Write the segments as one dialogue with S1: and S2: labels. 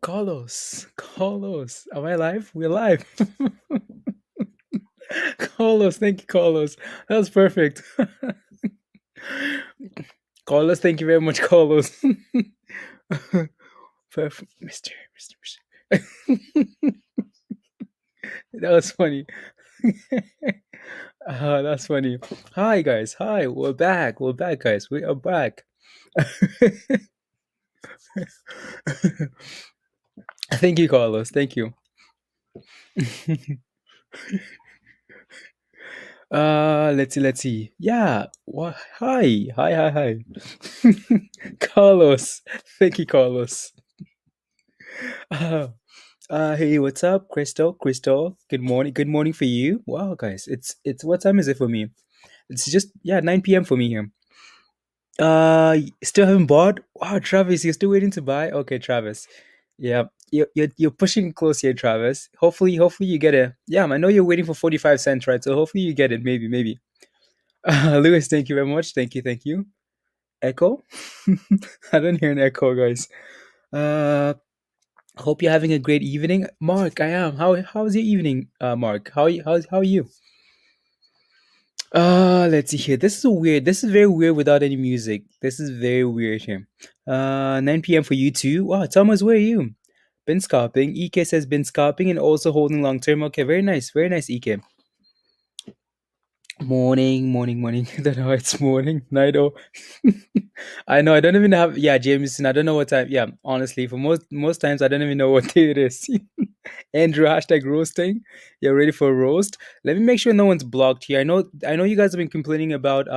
S1: Carlos, am I live? We're live. Carlos, thank you, Carlos. That was perfect. Carlos, thank you very much, Carlos. Perfect, Mister. That was funny. That's funny. Hi, guys. Hi, we're back. We're back, guys. We are back. Thank you, Carlos. Thank you. Let's see. Let's see. Yeah. What? Hi. Hi. Hi. Hi. Carlos. Thank you, Carlos. Uh, hey, what's up, Crystal? Crystal. Good morning. Good morning for you. Wow, guys. It's what time is it for me? It's just 9 p.m. for me here. Still haven't bought. Wow, Travis, you're still waiting to buy. Okay, Travis. Yeah, you're pushing close here, Travis. Hopefully you get it. Yeah, I know you're waiting for 45 cents, right? So hopefully you get it. Maybe. Lewis, thank you very much. Thank you. Echo. I don't hear an echo, guys. Uh, hope you're having a great evening, Mark. I am. How's your evening, Mark? How are you? Let's see here. This is weird. This is very weird without any music. This is very weird here. 9 p.m. for you too. Wow, Thomas, where are you? Been scalping. EK says been scalping and also holding long term. Okay, very nice. Very nice, EK. Morning. I don't know. It's morning. Night. Oh, I know. I don't even have. Yeah, Jameson. I don't know what time. Yeah, honestly, for most times, I don't even know what day it is. Andrew, hashtag roasting. You're ready for a roast. Let me make sure no one's blocked here. I know you guys have been complaining about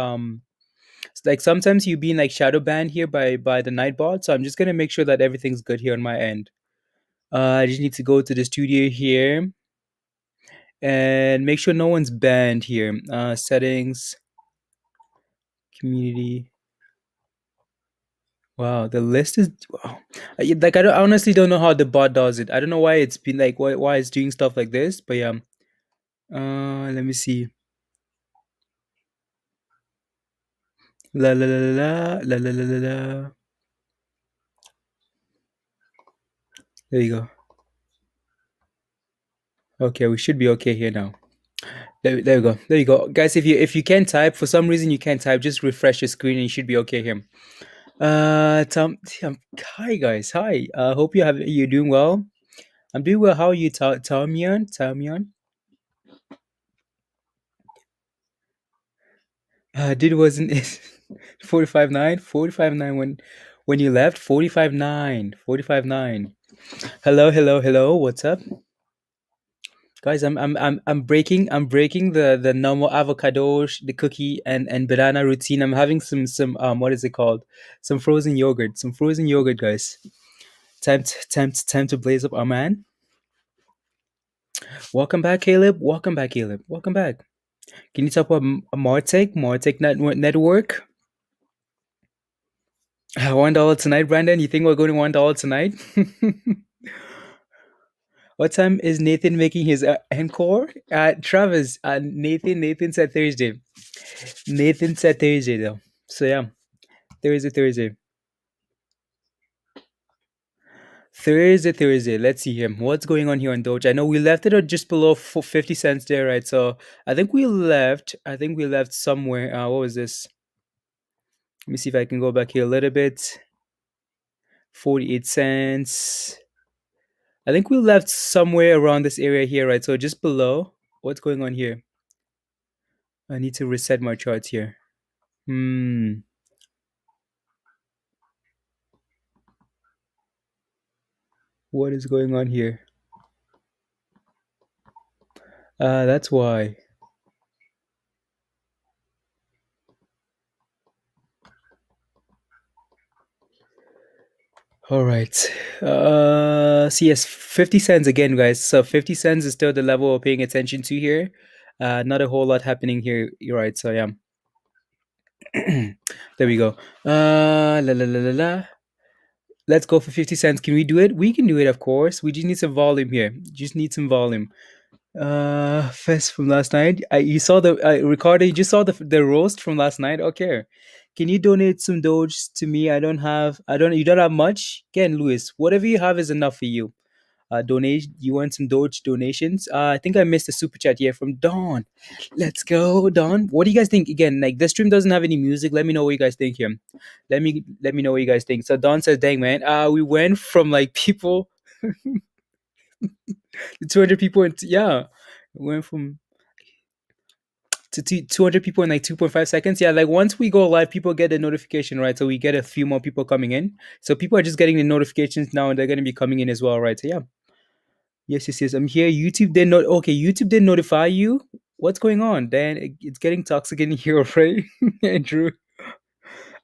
S1: like sometimes you being like shadow banned here by the Nightbot. So I'm just gonna make sure that everything's good here on my end. I just need to go to the studio here and make sure no one's banned here. Settings, community. Wow, the list is wow. Like I honestly don't know how the bot does it. I don't know why it's been like why it's doing stuff like this. But yeah. Let me see. La la la la la la la la la. There you go. Okay, we should be okay here now. There we go. There you go, guys. If you can't type for some reason you can't type, just refresh your screen and you should be okay here. Hi guys. Hi. Hope you're doing well. I'm doing well. How are you, Tamian? Tamian. Did wasn't it 45.9? 45.9 when you left? 45.9. 45.9. Hello. What's up? Guys, I'm breaking the normal avocado, the cookie and banana routine. I'm having some what is it called? Some frozen yogurt. Some frozen yogurt, guys. Time to blaze up our man. Welcome back, Caleb. Welcome back, Caleb. Welcome back. Can you talk about Martech Network? $1 tonight, Brandon. You think we're going to $1 tonight? What time is Nathan making his encore? Travis. Nathan said Thursday. Nathan said Thursday though. So yeah, Thursday. Thursday. Let's see here. What's going on here on Doge? I know we left it at just below 50 cents there, right? So I think we left somewhere. What was this? Let me see if I can go back here a little bit. 48 cents. I think we left somewhere around this area here, right? So just below. What's going on here? I need to reset my charts here. Hmm. What is going on here? That's why. All right. So yes, 50 cents again, guys. So 50 cents is still the level we're paying attention to here. Not a whole lot happening here. You're right. So yeah. There we go. La la la la la. Let's go for 50 cents. Can we do it? We can do it, of course. We just need some volume here. Just need some volume. Fest from last night. You saw the Ricardo. You just saw the roast from last night. Okay. can you donate some Doge to me? You don't have much? Again, Louis, whatever you have is enough for you. Donate, you want some Doge donations? I think I missed a super chat here from Dawn. Let's go, Dawn. What do you guys think? Again, like this stream doesn't have any music. Let me know what you guys think here. Let me know what you guys think. So Dawn says, dang man, we went from like people 200 people and yeah, we went from to 200 people in like 2.5 seconds. Yeah, like once we go live, people get a notification, right? So we get a few more people coming in. So people are just getting the notifications now and they're going to be coming in as well, right? So yeah. Yes, yes, yes. I'm here. YouTube didn't not okay. YouTube didn't notify you. What's going on? Then it's getting toxic in here, right? Andrew.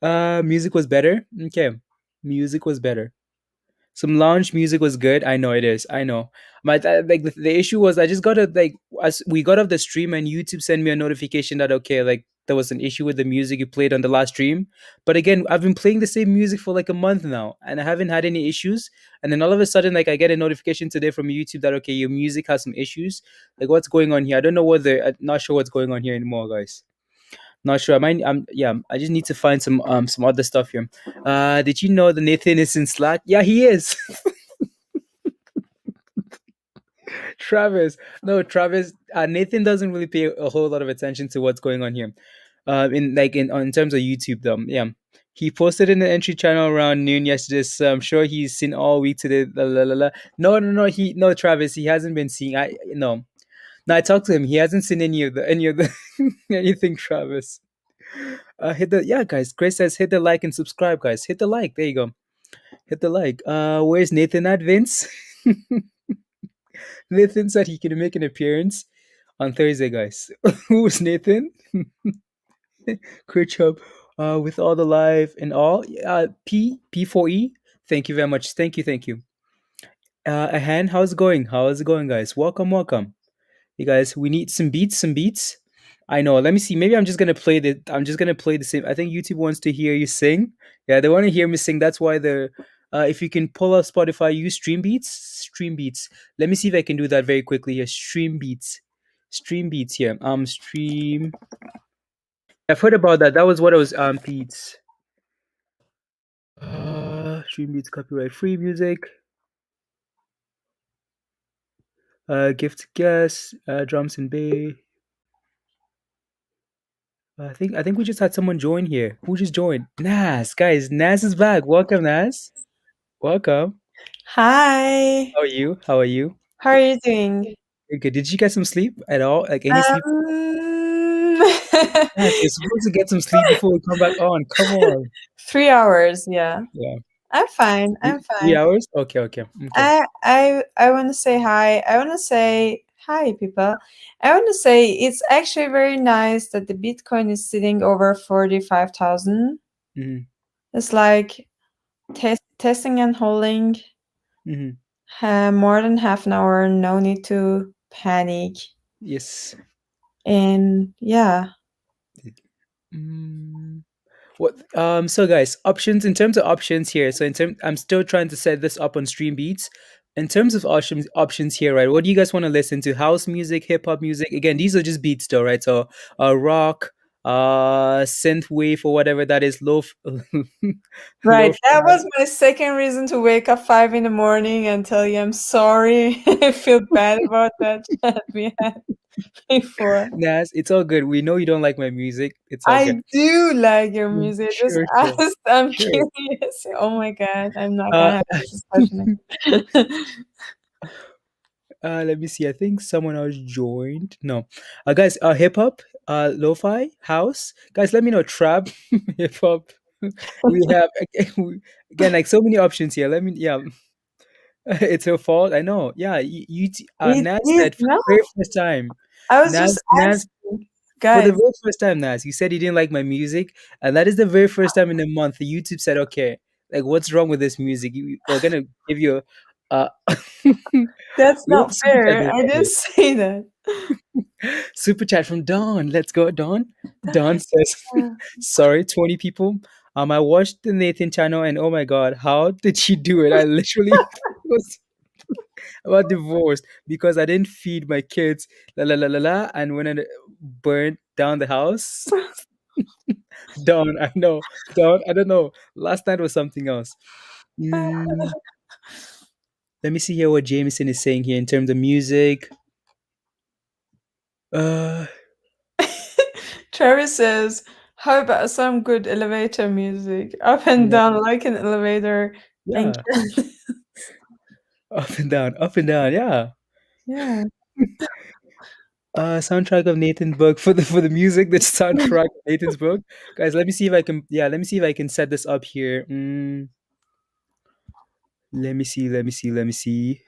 S1: Music was better. Okay, music was better. Some lounge music was good. I know it is. I know. But like the issue was, I just got to like as we got off the stream and YouTube sent me a notification that okay, like there was an issue with the music you played on the last stream. But again, I've been playing the same music for like a month now, and I haven't had any issues. And then all of a sudden, like I get a notification today from YouTube that okay, your music has some issues. Like what's going on here? I don't know whether I'm not sure what's going on here anymore, guys. Not sure. I'm yeah. I just need to find some other stuff here. Did you know that Nathan is in Slack? Yeah, he is. Travis. No, Travis. Nathan doesn't really pay a whole lot of attention to what's going on here. In terms of YouTube, though, yeah. He posted in the entry channel around noon yesterday, so I'm sure he's seen all week today. La, la, la, la. No, no, no. No, Travis. He hasn't been seeing. I no. No, I talked to him. He hasn't seen any of the anything, Travis. Hit the yeah, guys. Grace says hit the like and subscribe, guys. Hit the like. There you go. Hit the like. Where's Nathan at, Vince? Nathan said he can make an appearance on Thursday, guys. Who's Nathan? Great job. With all the live and all. P4E. Thank you very much. Thank you. A hand, how's it going? How's it going, guys? Welcome, welcome. You guys, we need some beats, some beats. I know. Let me see. Maybe I'm just gonna play the same. I think YouTube wants to hear you sing. Yeah, they want to hear me sing. That's why the if you can pull up Spotify, use Stream Beats. Stream Beats. Let me see if I can do that very quickly here. Stream Beats. Stream Beats here. Stream. I've heard about that. That was what I was Beats. Stream Beats copyright free music. Gift guess. Drums and bass. I think we just had someone join here. Who just joined? Nas, guys. Nas is back. Welcome, Nas. Welcome.
S2: Hi.
S1: How are you? How are you?
S2: How are you doing?
S1: Okay. Did you get some sleep at all? Like any sleep?
S2: Um,
S1: Nas, you're supposed to get some sleep before we come back on. Come on.
S2: 3 hours, yeah.
S1: Yeah.
S2: I'm fine. I'm
S1: Three
S2: fine.
S1: hours? Okay. Okay. Okay.
S2: I want to say hi. I want to say hi, people. I want to say it's actually very nice that the Bitcoin is sitting over 45,000.
S1: Mm-hmm.
S2: It's like testing and holding more than half an hour. No need to panic.
S1: Yes.
S2: And yeah.
S1: What so guys, options in terms of options here. So I'm still trying to set this up on Stream Beats. In terms of options here, right? What do you guys want to listen to? House music, hip hop music? Again, these are just beats though, right? So rock, synth wave or whatever that is,
S2: Right.
S1: low
S2: That was my second reason to wake up 5 in the morning and tell you I'm sorry. I feel bad about that chat we had before.
S1: Nas, it's all good. We know you don't like my music. It's all good.
S2: I do like your music. Just
S1: Sure, sure,
S2: ask. I'm
S1: sure.
S2: curious. Oh my god, I'm not
S1: Uh,
S2: gonna have this discussion again.
S1: let me see. I think someone else joined. No, guys. Hip hop, lo-fi, house. Guys, let me know. Trap, hip hop. We have again like so many options here. Let me. Yeah, it's her fault. I know. Yeah,
S2: It
S1: Nas
S2: is
S1: said for
S2: no.
S1: the very first time.
S2: I was just
S1: Nas
S2: asking,
S1: for the
S2: guys.
S1: very first time. Nas, you said he didn't like my music, and that is the very first time in a month the YouTube said, "Okay, like what's wrong with this music? We're gonna give you a."
S2: That's
S1: We have
S2: not
S1: a super chat
S2: fair.
S1: here.
S2: I didn't say that.
S1: Super chat from Don. Let's go, Don. Don says, "Sorry, 20 people. I watched the Nathan channel, and oh my god, how did she do it? I literally was about divorced because I didn't feed my kids, la la la la la, and when I burned down the house." Dawn, I know. Dawn, I don't know. Last night was something else. Mm, let me see here what Jameson is saying here in terms of music. Uh,
S2: Travis says, "How about some good elevator music? Up and
S1: yeah,
S2: down like an elevator and
S1: yeah, up and down, up and down. Yeah.
S2: yeah."
S1: Soundtrack of Nathan's book for the music. The soundtrack of Nathan's book, guys. Let me see if I can. Yeah, let me see if I can set this up here. Let me see. Let me see. Let me see.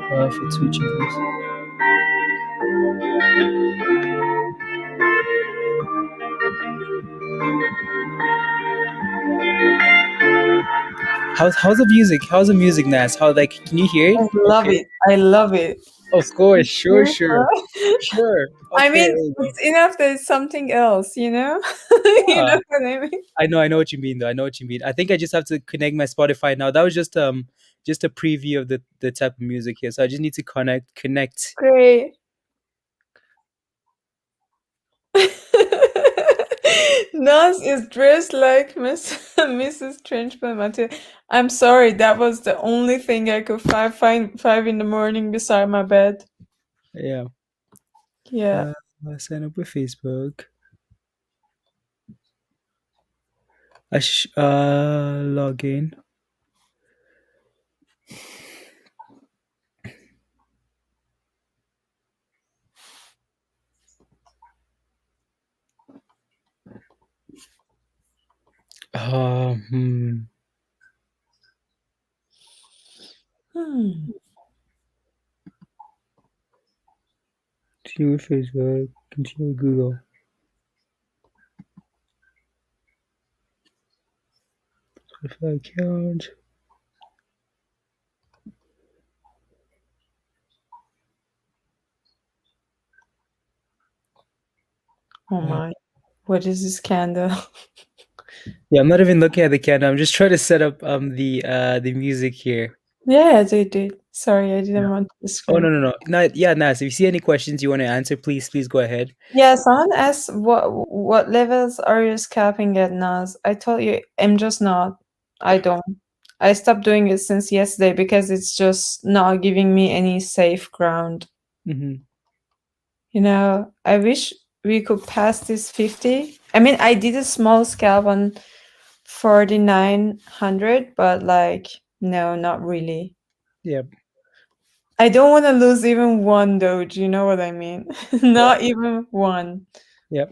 S1: For switching. How's the music? How's the music, Nas? How like can you hear it?
S2: I love
S1: Okay.
S2: it. I love it.
S1: Of course. Sure.
S2: Yes,
S1: Sure.
S2: huh?
S1: Sure.
S2: I
S1: Okay.
S2: mean,
S1: There you go.
S2: it's enough that it's something else, you know? You
S1: Yeah.
S2: know what I mean?
S1: I know what you mean though. I know what you mean. I think I just have to connect my Spotify now. That was just a preview of the type of music here. So I just need to connect.
S2: Great. Nas is dressed like Miss Mrs. Trench by Matilda. I'm sorry, that was the only thing I could find 5 in the morning beside my bed.
S1: Yeah.
S2: Yeah.
S1: Uh, sign up with Facebook. Log in. Hmm.
S2: Hmm.
S1: Continue with Facebook. Continue with Google. Spotify account.
S2: Oh
S1: Uh,
S2: my. What is this candle?
S1: yeah, I'm not even looking at the camera. I'm just trying to set up the music here.
S2: Yeah, they did. Sorry, I didn't
S1: Yeah.
S2: want to
S1: Oh no
S2: disturb.
S1: no no. Not yeah, Nas. If you see any questions you want to answer, please go ahead.
S2: Yeah, someone asked what levels are you scalping at, Nas? I told you I'm just not. I don't. I stopped doing it since yesterday because it's just not giving me any safe ground.
S1: Hmm.
S2: You know, I wish we could pass this 50. I mean, I did a small scalp on 4900, but like, no, not really.
S1: Yeah.
S2: I don't want to lose even one Doge, you know what I mean?
S1: Yeah.
S2: Not even one.
S1: Yeah.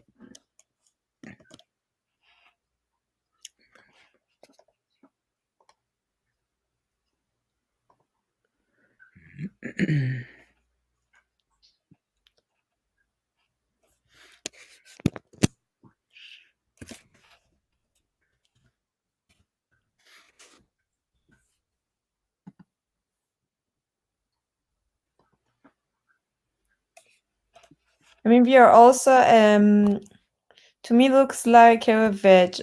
S2: I mean, we are also, to me, looks like a veg.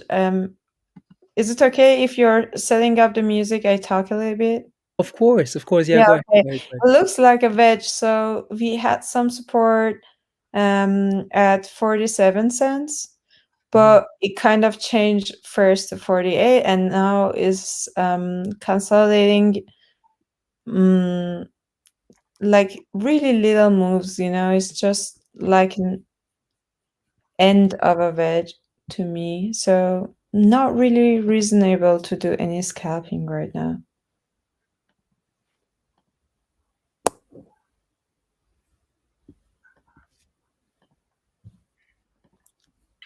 S2: Is it okay if you're setting up the music? I talk a little bit.
S1: Of course, of course. Yeah,
S2: Yeah,
S1: go ahead.
S2: okay.
S1: Go ahead, go
S2: It looks like a veg. So we had some support at 47 cents,
S1: ahead.
S2: but it kind of changed first to 48 and now is consolidating, mm, like really little moves, you know, it's just like an end of a veg to me. So not really reasonable to do any scalping right now.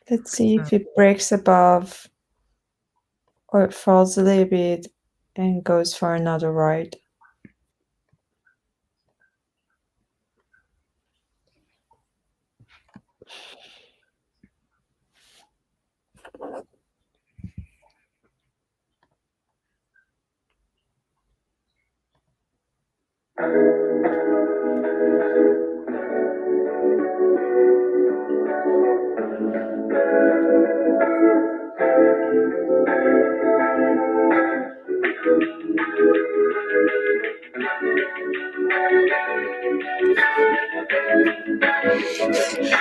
S2: Let's see if it breaks above or it falls a little bit and goes for another ride.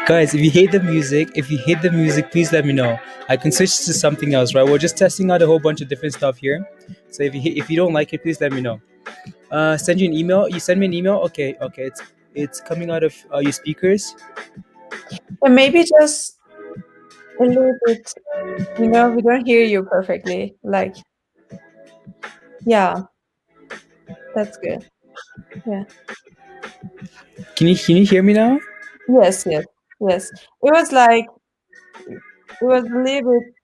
S1: Guys, if you hate the music, please let me know. I can switch to something else, right? We're just testing out a whole bunch of different stuff here. So if you don't like it, please let me know. Send you an email. You send me an email. Okay, okay. It's coming out of your speakers.
S2: And maybe just a little bit, we don't hear you perfectly. Like, yeah, that's good. Yeah.
S1: Can you hear me now?
S2: Yes, yes, yes. It was like, it was a little bit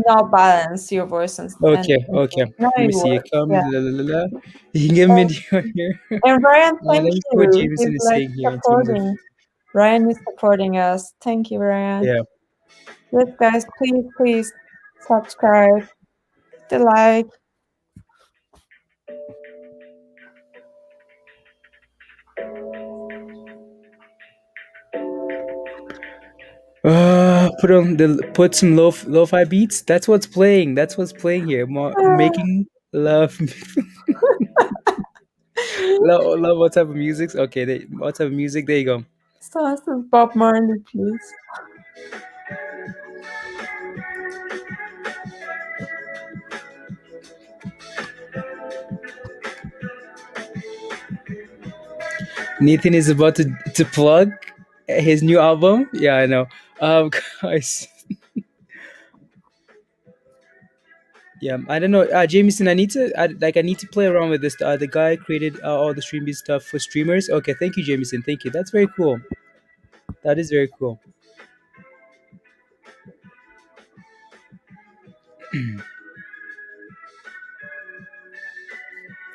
S2: not balanced, your voice and
S1: Okay, okay.
S2: now
S1: Let me
S2: it
S1: see. It
S2: works. Yeah.
S1: comes. La, la, la, la. You can give me
S2: And,
S1: the here.
S2: and Ryan,
S1: Let
S2: thank
S1: me see what
S2: you.
S1: Jameson
S2: He's
S1: is
S2: like
S1: saying here in terms of.
S2: supporting. Ryan is supporting us. Thank you, Ryan.
S1: Yeah.
S2: Yes, guys, please subscribe, the like.
S1: Put some lo-fi beats. That's what's playing. That's what's playing here. Making love. Love what type of music? Okay, what type of music? There you go.
S2: So this is Bob Marley, please.
S1: Nathan is about to plug his new album. Yeah, I know. Guys. Yeah, I don't know. Jameson, I need to play around with this. The guy created all the stream stuff for streamers. Okay, thank you, Jameson. Thank you. That's very cool. That is very cool.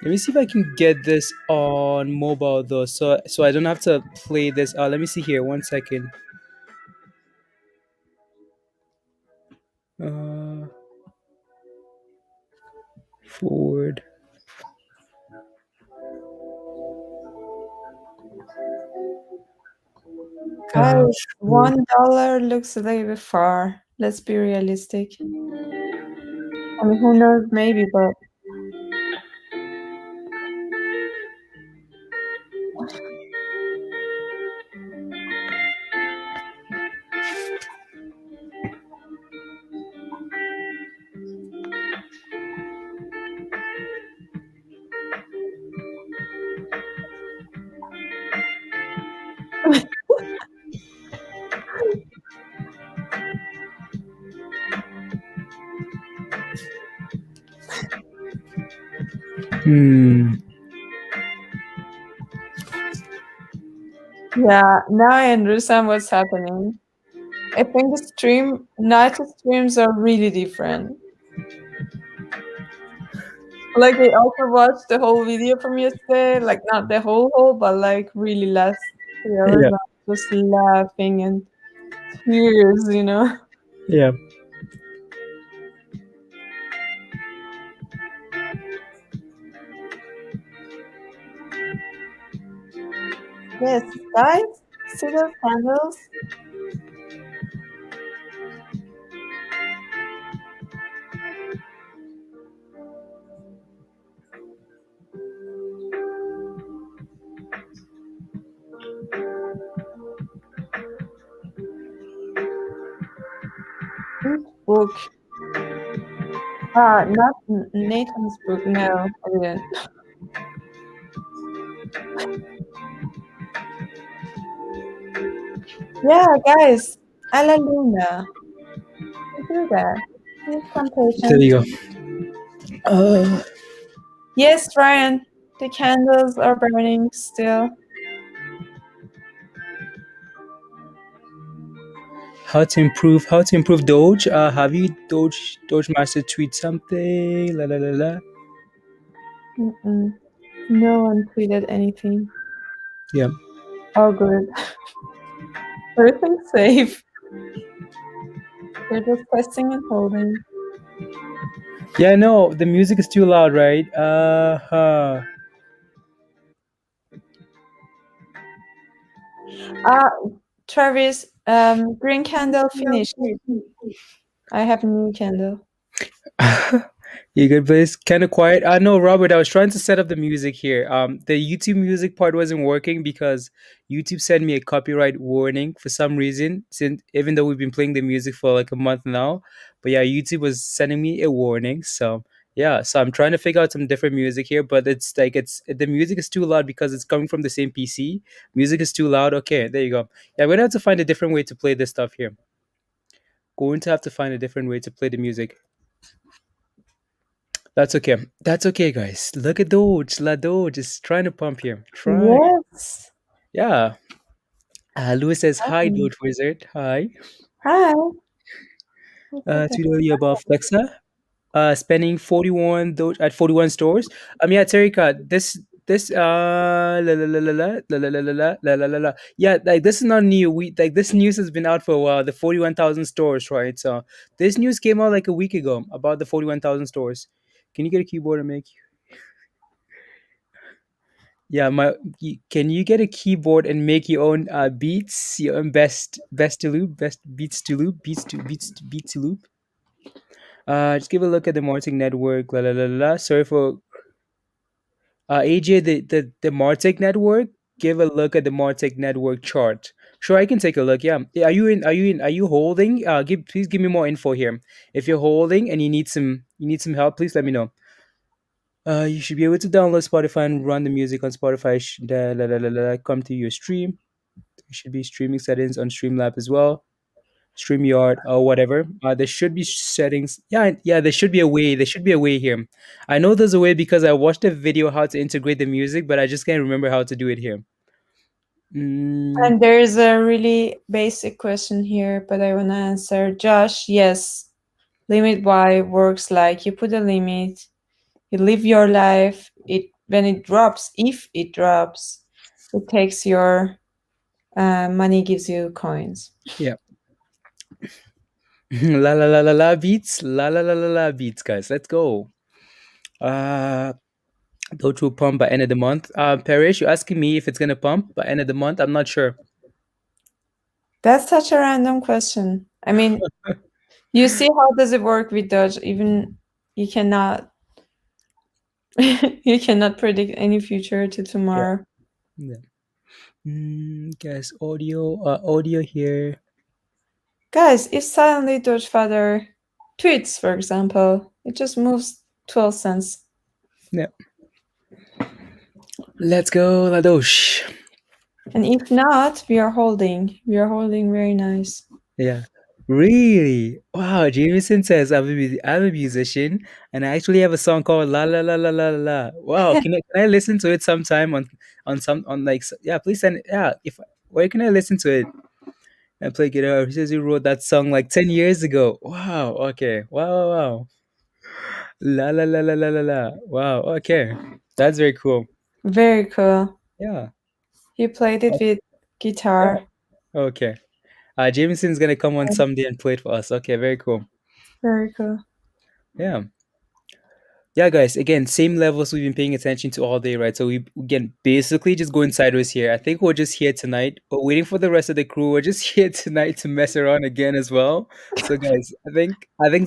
S1: Let me see if I can get this on mobile though, so I don't have to play this. Let me see here. 1 second. Uh, forward. Uh,
S2: Guys,
S1: forward.
S2: $1 looks a little bit far. Let's be realistic. I mean, who knows? Maybe, but
S1: Hmm.
S2: yeah, now I understand what's happening. I think night streams are really different. Like, I also watched the whole video from yesterday, like not the whole, but like really last 3 hours.
S1: Yeah.
S2: I was just laughing and tears.
S1: Yeah.
S2: Yes, guys, see those candles? Which book? Not Nathan's book. No, I didn't. Yeah, guys, a la luna. We do that. Need some
S1: There
S2: patience.
S1: you go. Uh,
S2: Yes, Ryan, the candles are burning still.
S1: how to improve Doge? Have you Doge Master tweet something? La la la la.
S2: Mm-mm. No one tweeted anything.
S1: Yeah.
S2: Oh, good. Everything's safe. We're just testing and holding.
S1: Yeah, no, the music is too loud, right? Uh-huh.
S2: Uh, Travis, green candle finished. I have new candle.
S1: You good, but it's kind of quiet. I know, Robert. I was trying to set up the music here. The YouTube music part wasn't working because YouTube sent me a copyright warning for some reason. Since even though we've been playing the music for like a month now, but yeah, YouTube was sending me a warning. So yeah, so I'm trying to figure out some different music here, but it's like it's the music is too loud because it's coming from the same PC. Music is too loud. Okay, there you go. Yeah, we're gonna have to find a different way to play this stuff here. Going to have to find a different way to play the music. That's okay. That's okay, guys. Look at Doge. La Doge is trying to pump here. Try.
S2: Yes.
S1: Yeah. Louis says, hi,
S2: Hi.
S1: Doge Wizard. Hi.
S2: Hi. Look at that.
S1: Tweet earlier about Flexa. Spending 41 Doge at 41 stores. Yeah, Terika, this la la la la la la la la la la la la la. Yeah, like this is not new. We like this news has been out for a while. The 41,000 stores, right? So this news came out like a week ago about the 41,000 stores. Can you get a keyboard and make Yeah, can you get a keyboard and make your own beats, your own best to loop, best beats to loop, beats to loop? Just give a look at the Martic network. La la la la. Sorry for AJ, the Martic network. Give a look at the Martic network chart. Sure, I can take a look. Yeah. Are you in? Are you in? Are you holding? Please give me more info here. If you're holding and you need some help, please let me know. You should be able to download Spotify and run the music on Spotify. Come to your stream. There should be streaming settings on Streamlab as well, StreamYard or whatever. There should be settings. Yeah, yeah. There should be a way. There should be a way here. I know there's a way because I watched a video how to integrate the music, but I just can't remember how to do it here. Mm,
S2: And there's a really basic question here, but I want to answer. Josh, yes. Limit Y works like you put a limit, you live your life. It when it drops, if it drops, it takes your money, gives you coins.
S1: yeah. La la la la la beats. La la la la la beats, guys. Let's go. Uh, Doge will pump by end of the month. Parish, you're asking me if it's gonna pump by end of the month. I'm not sure.
S2: That's such a random question. I mean, you see how does it work with Doge? Even you cannot you cannot predict any future to
S1: Yeah.
S2: tomorrow.
S1: Yeah. Guys, audio here.
S2: Guys, if suddenly Doge Father tweets, for example, it just moves 12 cents.
S1: Yeah. Let's go, Ladosh.
S2: And if not, we are holding. We are holding very nice.
S1: Yeah. Really? Wow, Jameson says I'm a musician and I actually have a song called La La La La La La. Wow, can I listen to it sometime on some on like yeah, please send it. Yeah, if where can I listen to it and play guitar? He says you wrote that song like 10 years ago. Wow, okay. Wow, wow, wow. La la la la la la la. Wow, okay. That's very cool.
S2: Very cool.
S1: Yeah.
S2: He played it with
S1: Yeah.
S2: guitar.
S1: Okay. Jameson's gonna come on someday and play it for us. Okay, very cool.
S2: Very cool.
S1: Yeah. Yeah, guys. Again, same levels we've been paying attention to all day, right? So we again basically just going sideways here. I think we're just here tonight. We're waiting for the rest of the crew. We're just here tonight to mess around again as well. So, guys, I think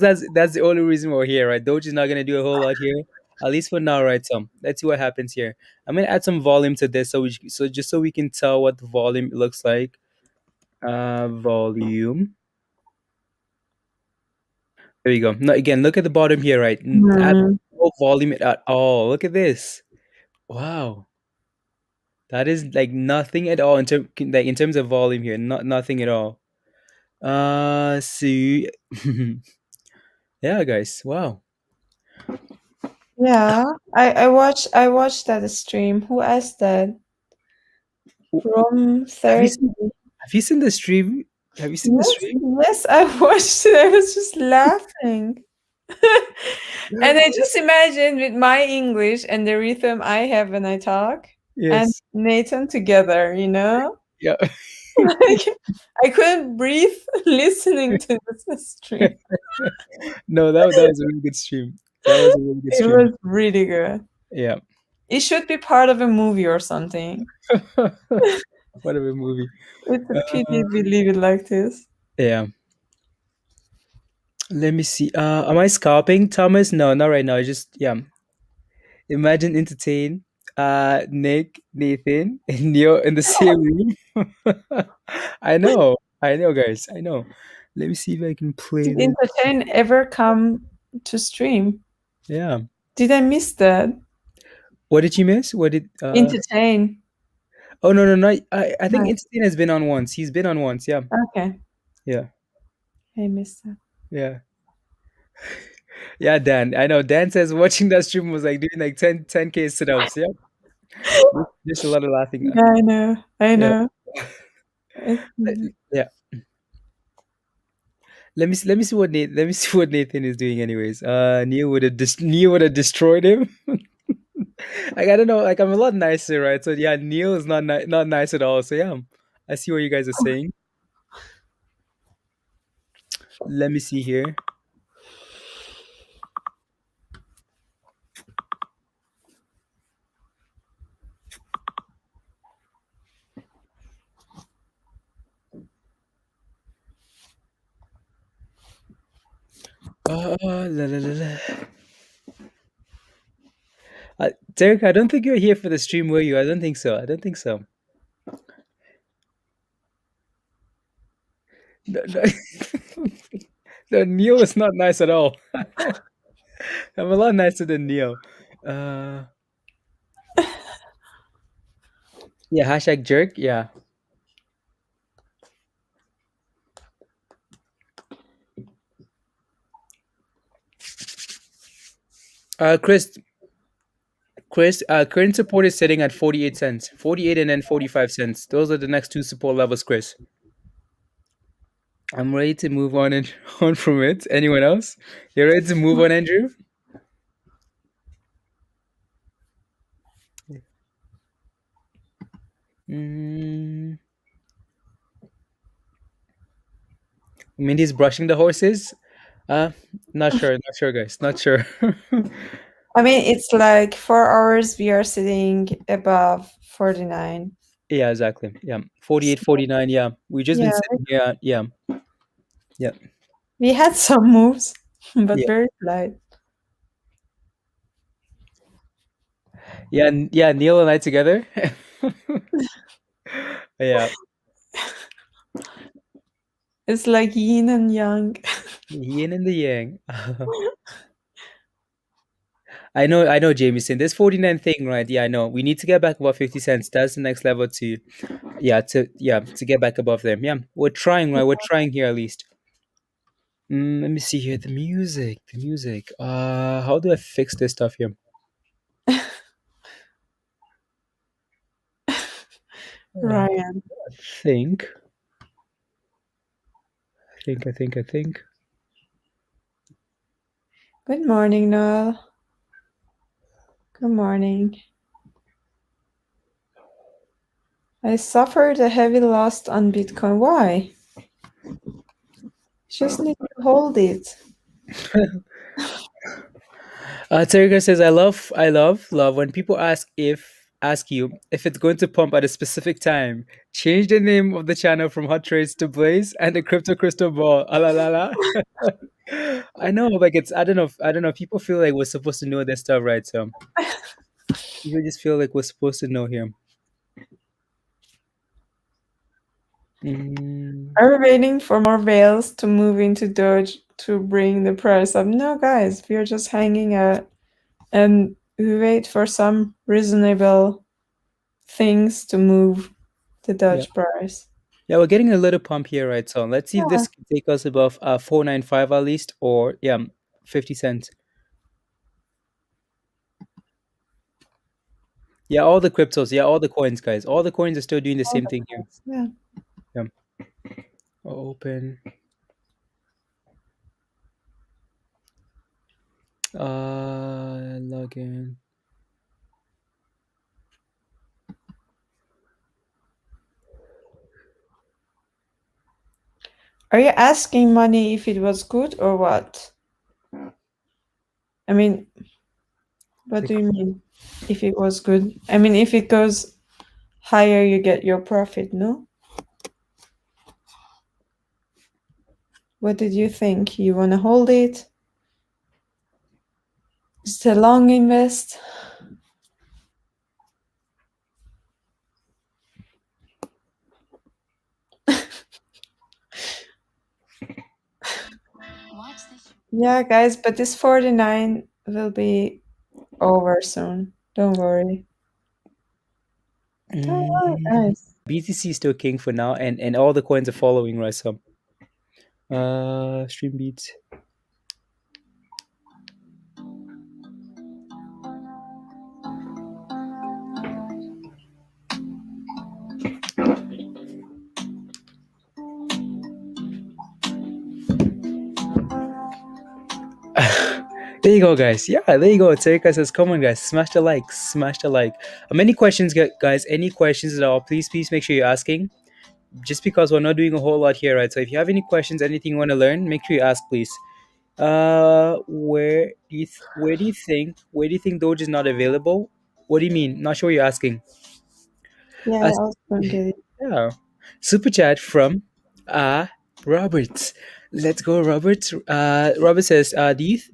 S1: that's the only reason we're here, right? Doge is not gonna do a whole lot here, at least for now, right? So let's see what happens here. I'm gonna add some volume to this, so just so we can tell what the volume looks like. Volume. There you go. No, again, look at the bottom here, right? Add
S2: Hmm.
S1: no volume at all. Look at this. Wow, that is like nothing at all in terms of volume here. Not nothing at all. See, yeah, guys. Wow.
S2: Yeah, I watched that stream. Who asked that?
S1: W-
S2: Room
S1: Have you
S2: 30.
S1: seen? Have you seen the stream? Have you seen the
S2: Yes,
S1: stream?
S2: yes, I watched it. I was just laughing. And I just imagine with my English and the rhythm I have when I talk and
S1: Yes.
S2: Nathan together, you know?
S1: Yeah.
S2: Like, I couldn't breathe listening to this stream.
S1: No, that was a really good stream. That was a really good
S2: It
S1: stream.
S2: was really good.
S1: Yeah.
S2: It should be part of a movie or something.
S1: What a movie.
S2: It's a pity
S1: Uh,
S2: we leave it like this.
S1: yeah. Let me see. Am I scalping Thomas? No, not right now. I just yeah. Imagine entertain Nick, Nathan, and Neo in the same room. I know, guys. I know. Let me see if I can play
S2: Did
S1: this.
S2: Entertain ever come to stream?
S1: Yeah.
S2: Did I miss that?
S1: What did you miss? What did
S2: Entertain.
S1: oh no, no, no. I think
S2: No.
S1: Entertain has been on once. He's been on once, yeah.
S2: Okay.
S1: Yeah.
S2: I missed that.
S1: Yeah. Yeah, Dan. I know. Dan says watching that stream was like doing like 10K sit-ups. Yeah. Just a lot of laughing.
S2: Yeah, I know. I
S1: Yeah.
S2: know. It's
S1: Yeah. Let me see what Nathan is doing anyways. Neil would have destroyed him. Like I don't know, like I'm a lot nicer, right? So yeah, Neil is not nice at all. So yeah, I see what you guys are saying. Let me see here. La, la, la, la. Derek, I don't think you're here for the stream, were you? I don't think so. I don't think so. No, no. No, Neil is not nice at all. I'm a lot nicer than Neil. Uh, yeah, hashtag jerk. Yeah. Chris, current support is sitting at 48 cents, 48 and then 45 cents. Those are the next two support levels, Chris. I'm ready to move on and on from it. Anyone else? You're ready to move on, Andrew? Mm, Mindy's brushing the horses. Uh, not sure, guys, not sure.
S2: I mean, it's like 4 hours we are sitting above 49.
S1: Yeah, exactly. Yeah, 48, 49. Yeah, we just been
S2: Yeah,
S1: sitting here. Yeah, yeah,
S2: we had some moves, but
S1: yeah,
S2: very light.
S1: yeah, yeah. Neil and I together. Yeah,
S2: It's like yin and yang.
S1: yin and the yang. I know, Jameson. This 49 thing, right? Yeah, I know. We need to get back above 50 cents. That's the next level to, to get back above them. Yeah, we're trying, right? We're trying here at least. Let me see here. The music, the music. How do I fix this stuff here?
S2: Ryan.
S1: Think, I think.
S2: Good morning, Noel. Good morning. I suffered a heavy loss on Bitcoin. Why? Just need to hold it.
S1: Terika says, love when people ask you if it's going to pump at a specific time. Change the name of the channel from Hot Trades to Blaze and the Crypto Crystal Ball. Ah, la, la, la. I know, like I don't know. People feel like we're supposed to know this stuff, right? So people just feel like we're supposed to know here. Mm,
S2: Are we waiting for more whales to move into Doge to bring the price up? No, guys, we are just hanging out and we wait for some reasonable things to move the
S1: yeah,
S2: Doge price.
S1: yeah, we're getting a little pump here, right? So let's see if
S2: Yeah.
S1: this can take us above 495 at least, or 50 cents. Yeah, all the cryptos, yeah, all the coins, guys. All the coins are still doing the
S2: All
S1: same
S2: the
S1: thing here.
S2: price. Yeah.
S1: Yeah. Open. Login.
S2: Are you asking money if it was good or what? I mean, what do you mean if it was good? I mean, if it goes higher you get your profit, no? What did you think? You want to hold it? Is it a long invest? Yeah, guys, but this 49 will be over soon. Don't worry. Don't worry, guys.
S1: BTC is still king for now, and all the coins are following, right? So, stream beats. There you go, guys. Yeah, there you go. Terika says, "Come on, guys, smash the like, smash the like." Any questions, guys? Any questions at all? Please make sure you're asking. Just because we're not doing a whole lot here, right? So if you have any questions, anything you want to learn, make sure you ask, please. Where do you think Doge is not available? What do you mean? Not sure what you're asking.
S2: Yeah, I
S1: Uh,
S2: also don't get it.
S1: yeah. Super chat from uh Robert. Let's go, Robert. Robert says, do you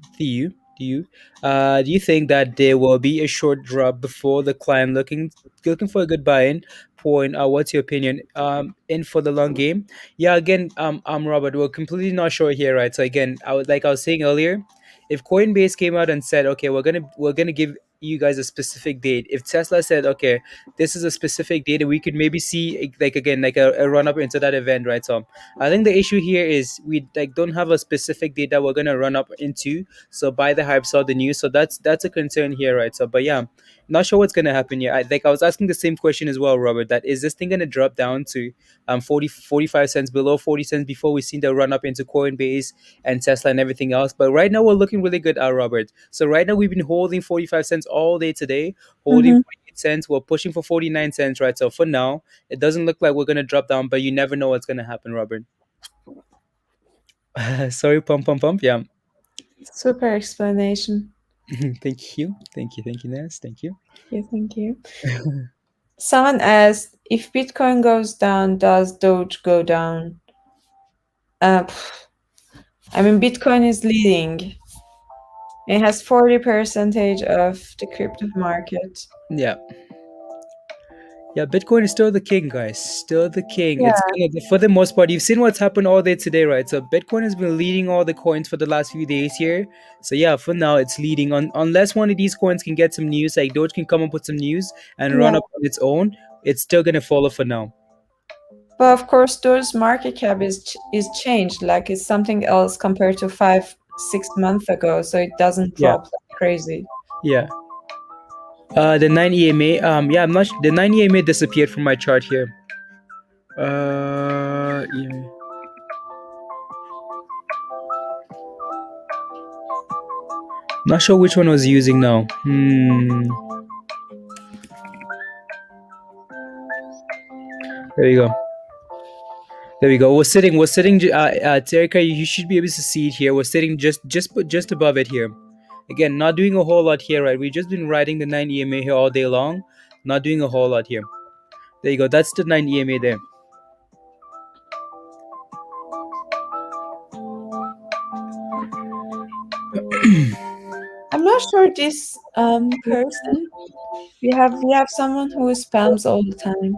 S1: think that there will be a short drop before the client looking for a good buy-in point? What's your opinion? In for the long game? Yeah, again, Robert, we're completely not sure here, right? So again, I was saying earlier, if Coinbase came out and said, okay, we're gonna give you guys a specific date. If Tesla said, okay, this is a specific date, we could maybe see like again like a run up into that event, right? So I think the issue here is we like don't have a specific date that we're gonna run up into. So buy the hype, saw the news. So that's a concern here, right? So but yeah, not sure what's gonna happen here. I was asking the same question as well, Robert. That is this thing gonna drop down to 45 cents, below 40 cents before we see the run up into Coinbase and Tesla and everything else. But right now we're looking really good, Robert. So right now we've been holding 45 cents all day today, holding
S2: Mm-hmm.
S1: 48 cents. We're pushing for 49 cents, right? So for now, it doesn't look like we're gonna drop down, but you never know what's gonna happen, Robert. Sorry, pump. Yeah.
S2: Super explanation.
S1: Thank you, Ness. Thank you.
S2: Yeah, thank you. Someone asked, if Bitcoin goes down, does Doge go down? I mean, Bitcoin is leading. It has 40% of the crypto market.
S1: Yeah. Yeah, Bitcoin is still the king, guys. Still the king.
S2: Yeah.
S1: It's kind of for the most part. You've seen what's happened all day today, right? So Bitcoin has been leading all the coins for the last few days here. So yeah, for now it's leading on unless one of these coins can get some news, like Doge can come up with some news and
S2: Yeah.
S1: run up on its own. It's still gonna follow for now.
S2: But of course, those market cap is changed. Like it's something else compared to 5-6 months ago. So it doesn't
S1: Yeah,
S2: drop like crazy.
S1: yeah. The 9 EMA. Yeah, I'm not. The 9 EMA disappeared from my chart here. EMA. Not sure which one I was using now. There you go. There we go. We're sitting. Terika, you should be able to see it here. We're sitting just above it here. Again, not doing a whole lot here, right? We've just been riding the 9 EMA here all day long. Not doing a whole lot here. There you go. That's the 9 EMA there.
S2: I'm not sure this person. We have someone who spams all the time.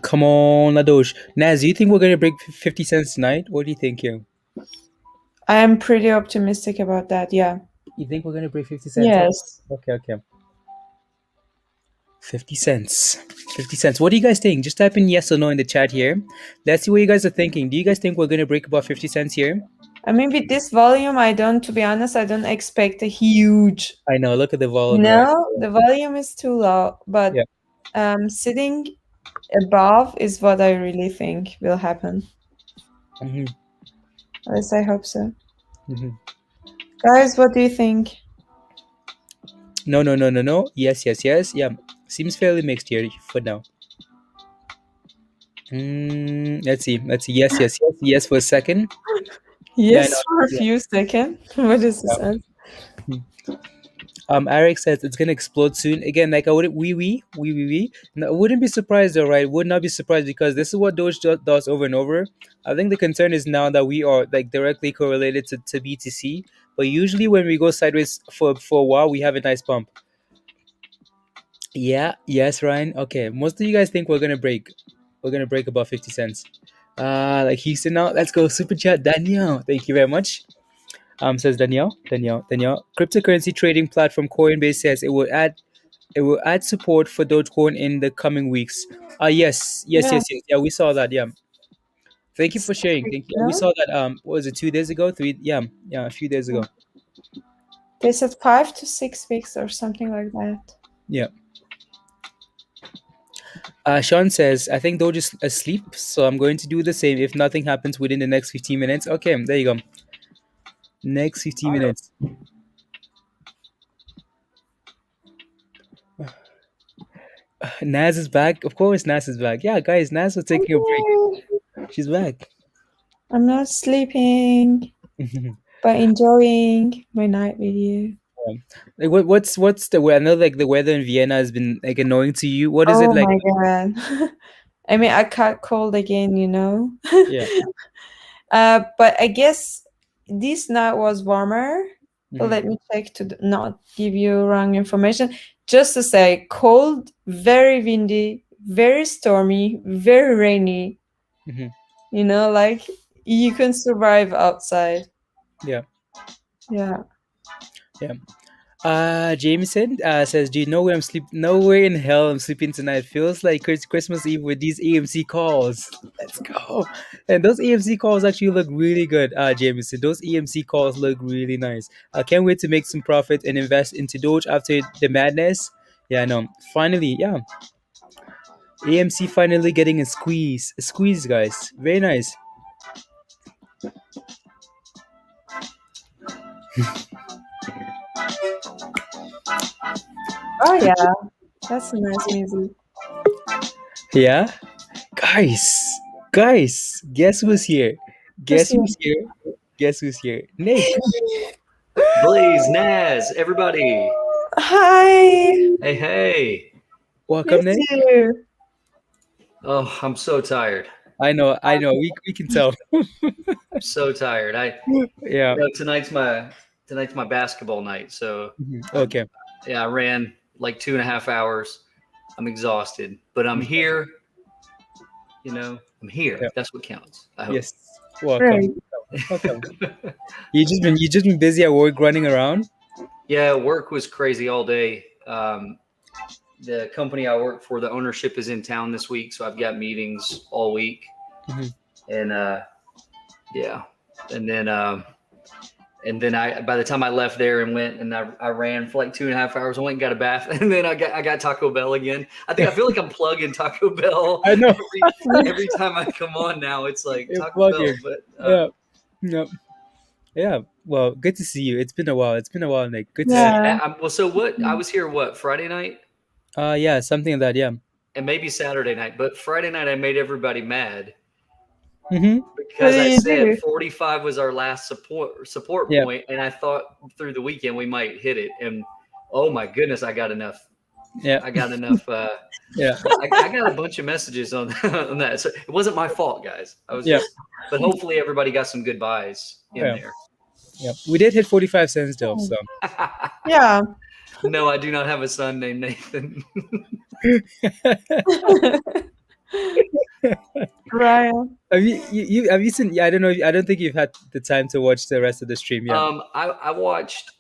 S1: Come on, Nadosh. Naz, do you think we're gonna break 50 cents tonight? What do you think here?
S2: I am pretty optimistic about that. Yeah.
S1: You think we're gonna break 50 cents?
S2: Yes.
S1: Okay. 50 cents. 50 cents. What do you guys think? Just type in yes or no in the chat here. Let's see what you guys are thinking. Do you guys think we're gonna break about 50 cents here?
S2: I mean, with this volume, to be honest, I don't expect a huge.
S1: I know. Look at the volume.
S2: No, the volume is too low. But
S1: Yeah.
S2: sitting above is what I really think will happen.
S1: hmm
S2: At least I hope so.
S1: hmm
S2: Guys, what do you think?
S1: No. Yes. Yeah. Seems fairly mixed here for now. Let's see. Let's see. Yes, yes, yes, yes. For a second. Yeah, I know.
S2: Yes, for a
S1: Yeah.
S2: few seconds. What is this?
S1: Yeah. Eric says it's gonna explode soon. Again, like I wouldn't we. No, I wouldn't be surprised though, right? Would not be surprised because this is what Doge does over and over. I think the concern is now that we are like directly correlated to BTC, but usually when we go sideways for a while, we have a nice bump. Yeah, yes, Ryan. Okay, most of you guys think we're gonna break. We're gonna break about 50 cents. Like Houston now. Let's go. Super chat, Danielle. Thank you very much. Says Danielle. Cryptocurrency trading platform Coinbase says it will add support for Dogecoin in the coming weeks. Yes, yes,
S2: Yeah,
S1: yes, yes. Yeah, we saw that. Yeah. Thank you
S2: it's
S1: for sharing.
S2: you
S1: Thank you. We
S2: know?
S1: saw that. What was it? 2 days ago? Three? Yeah, yeah, a few days ago.
S2: They said 5 to 6 weeks or something like that.
S1: Yeah. Sean says, I think Doge is asleep, so I'm going to do the same if nothing happens within the next 15 minutes. Okay, there you go. Next 15 minutes. Naz is back. Of course, Naz is back. Yeah, guys, Naz was taking a break.
S2: Okay.
S1: She's back.
S2: I'm not sleeping, but enjoying my night with you.
S1: Like, what's the weather? I know like the weather in Vienna has been like annoying to you. What is it
S2: Oh
S1: like?
S2: my god. I mean, I caught cold again, you know?
S1: Yeah.
S2: But I guess this night was warmer. But
S1: Mhm.
S2: let me check to not give you wrong information. Just to say, cold, very windy, very stormy, very rainy.
S1: Mhm.
S2: You know, like you can survive outside.
S1: Yeah.
S2: Yeah.
S1: Yeah. Jameson says, "Do you know where I'm sleep? Nowhere in hell I'm sleeping tonight. Feels like Christmas Eve with these AMC calls. Let's go." And those AMC calls actually look really good. Jameson, those AMC calls look really nice. I can't wait to make some profit and invest into Doge after the madness. Yeah, no. Finally, yeah. AMC finally getting a squeeze, guys. Very nice.
S2: Oh yeah. That's a nice music.
S1: Yeah, guys, guess who's here?
S2: Who's
S1: Guess
S2: here?
S1: who's here? Guess who's here? Nick.
S3: Blaise, Naz, everybody.
S2: Hi.
S3: Hey, hey.
S1: Welcome,
S2: Miss
S1: Nick.
S2: you.
S3: Oh, I'm so tired.
S1: I know. We can tell.
S3: I'm so tired.
S1: Yeah.
S3: Tonight's my basketball night. So I,
S1: Okay.
S3: yeah, I ran like 2.5 hours. I'm exhausted, but I'm here. I'm here.
S1: Yeah.
S3: That's what counts. I hope.
S1: Yes. Welcome.
S2: Right.
S1: Welcome. You just been busy at work running around.
S3: Yeah, work was crazy all day. The company I work for, the ownership is in town this week, so I've got meetings all week,
S1: Mhm.
S3: and yeah, and then by the time I left there and went and I ran for like 2.5 hours, I went and got a bath, and then I got Taco Bell again. I feel like I'm plugging Taco Bell
S1: I know.
S3: every time I come on now. It's like
S1: You're
S3: Taco Bell,
S1: plugging.
S3: but
S1: Yeah. Yep. Yeah. Well, good to see you. It's been a while. It's been a while, Nick. Good to see.
S2: Yeah.
S3: well, so what? I was here Friday night
S1: Yeah, something like that. Yeah.
S3: and maybe Saturday night, but Friday night I made everybody mad
S1: Mm-hmm.
S2: What
S3: because I
S2: did you
S3: said
S2: do?
S3: 45 was our last support
S1: Yeah.
S3: point, and I thought through the weekend we might hit it, and oh my goodness, I got enough.
S1: Yeah.
S3: I got enough.
S1: Yeah.
S3: I got a bunch of messages on on that, so it wasn't my fault, guys. I was
S1: Yeah.
S3: but hopefully everybody got some good buys in
S1: Yeah.
S3: there.
S1: Yeah. We did hit 45 cents though. So.
S2: Yeah.
S3: No, I do not have a son named Nathan.
S2: Ryan.
S1: Have you seen? Yeah, I don't know. I don't think you've had the time to watch the rest of the stream. Yeah.
S3: I watched.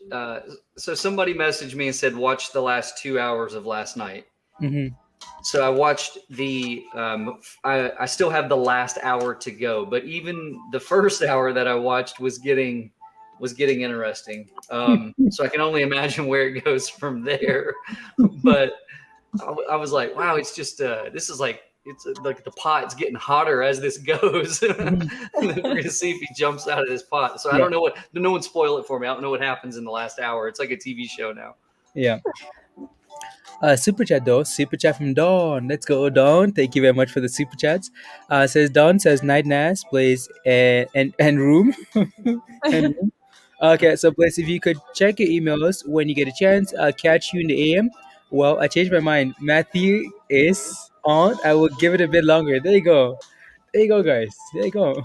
S3: So somebody messaged me and said, "Watch the last 2 hours of last night."
S1: Mm-hmm.
S3: So I watched the. I still have the last hour to go, but even the first hour that I watched was getting interesting. So I can only imagine where it goes from there. But I was like, wow, it's just this is like like the pot's getting hotter as this goes. And then we're gonna see if he jumps out of this pot. So I
S1: Yeah.
S3: don't know no one spoil it for me. I don't know what happens in the last hour. It's like a TV show now.
S1: Yeah. Super chat though. Super chat from Dawn. Let's go, Dawn. Thank you very much for the super chats. Says Dawn says night Nas Blaise and room and room. Okay, so Blaise, if you could check your emails when you get a chance, I'll catch you in the AM. Well, I changed my mind. Matthew is on. I will give it a bit longer. There you go. There you go, guys. There you go.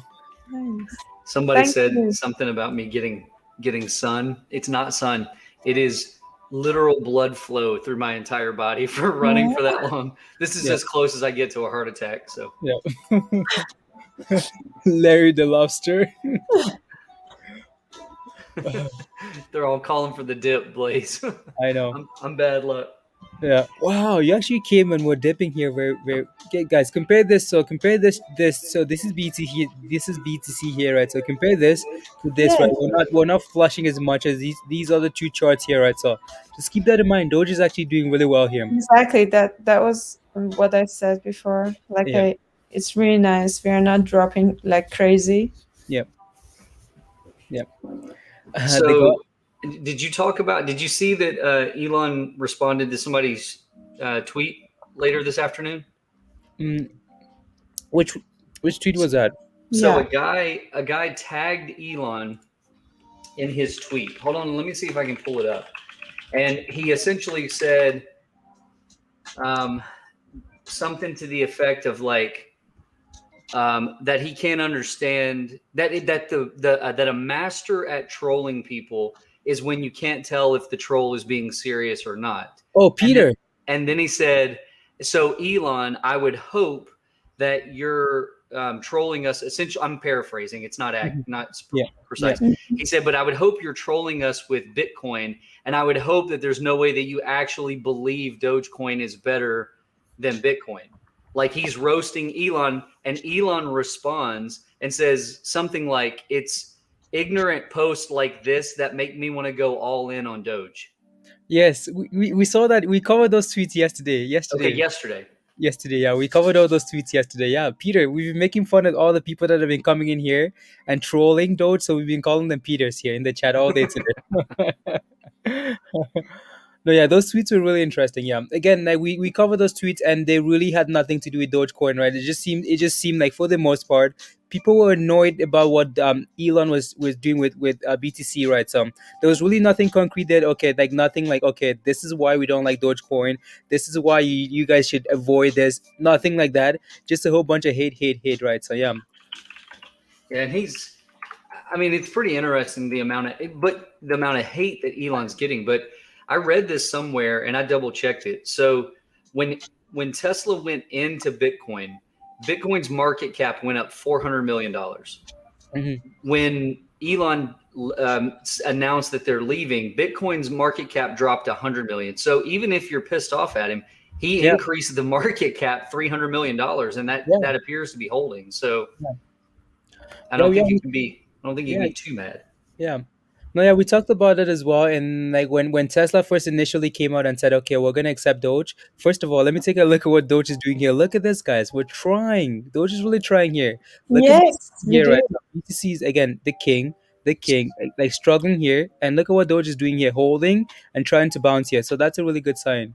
S2: Nice.
S3: Somebody
S2: Thank
S3: said
S2: you.
S3: something about me getting sun. It's not sun. It is literal blood flow through my entire body for running for that long. This is
S1: Yeah.
S3: as close as I get to a heart attack. So
S1: Yeah. Larry the lobster.
S3: they're all calling for the dip, Blaise.
S1: I know.
S3: I'm bad luck.
S1: Yeah. Wow, you actually came and we're dipping here. Where okay, guys, compare this. So compare this. So this is BTC here. This is BTC here, right? So compare this to this, right?
S2: Yes,
S1: We're not flushing as much as these other two charts here, right? So just keep that in mind. Doge is actually doing really well here.
S2: exactly. That was what I said before. Like
S1: Yeah.
S2: it's really nice. We are not dropping like crazy.
S1: Yep. Yep. They got
S3: So did you see that Elon responded to somebody's tweet later this afternoon?
S1: mm, which tweet was that?
S3: So
S2: Yeah.
S3: a guy tagged Elon in his tweet. Hold on, let me see if I can pull it up. And he essentially said something to the effect of like that he can't understand that a master at trolling people is when you can't tell if the troll is being serious or not.
S1: Oh, Peter.
S3: And then he said, "So Elon, I would hope that you're trolling us." Essentially, I'm paraphrasing. It's not
S1: Yeah.
S3: precise. He said, "But I would hope you're trolling us with Bitcoin, and I would hope that there's no way that you actually believe Dogecoin is better than Bitcoin." Like he's roasting Elon, and Elon responds and says something like, "It's ignorant posts like this that make me want to go all in on Doge."
S1: Yes, we saw that. We covered those tweets yesterday.
S3: Okay, yesterday.
S1: Yesterday, yeah, we covered all those tweets yesterday. Yeah, Peter, we've been making fun of all the people that have been coming in here and trolling Doge, so we've been calling them Peters here in the chat all day today. No, yeah, those tweets were really interesting. Yeah, again, like we covered those tweets, and they really had nothing to do with Dogecoin, right? It just seemed like for the most part, people were annoyed about what Elon was doing with BTC, right? So there was really nothing concrete there. Okay, like nothing like okay, this is why we don't like Dogecoin. This is why you guys should avoid this. Nothing like that. Just a whole bunch of hate, right? So yeah,
S3: Yeah, and I mean, it's pretty interesting the amount of hate that Elon's getting. But I read this somewhere and I double checked it. So when Tesla went into Bitcoin, Bitcoin's market cap went up $400 million.
S1: Mhm.
S3: When Elon announced that they're leaving, Bitcoin's market cap dropped 100 million. So even if you're pissed off at him, he
S1: Yeah.
S3: increased the market cap $300 million, and
S1: Yeah.
S3: that appears to be holding. So
S1: Yeah.
S3: I
S1: Yeah,
S3: don't
S1: yeah,
S3: think you can be
S1: yeah.
S3: too mad.
S1: Yeah. No, yeah, we talked about it as well. And like when Tesla first initially came out and said, okay, we're gonna accept Doge. First of all, let me take a look at what Doge is doing here. Look at this, guys. We're trying. Doge is really trying here. Look at
S2: Yes, we
S1: here,
S2: do.
S1: right? BTC is again the king, like struggling here. And look at what Doge is doing here, holding and trying to bounce here. So that's a really good sign.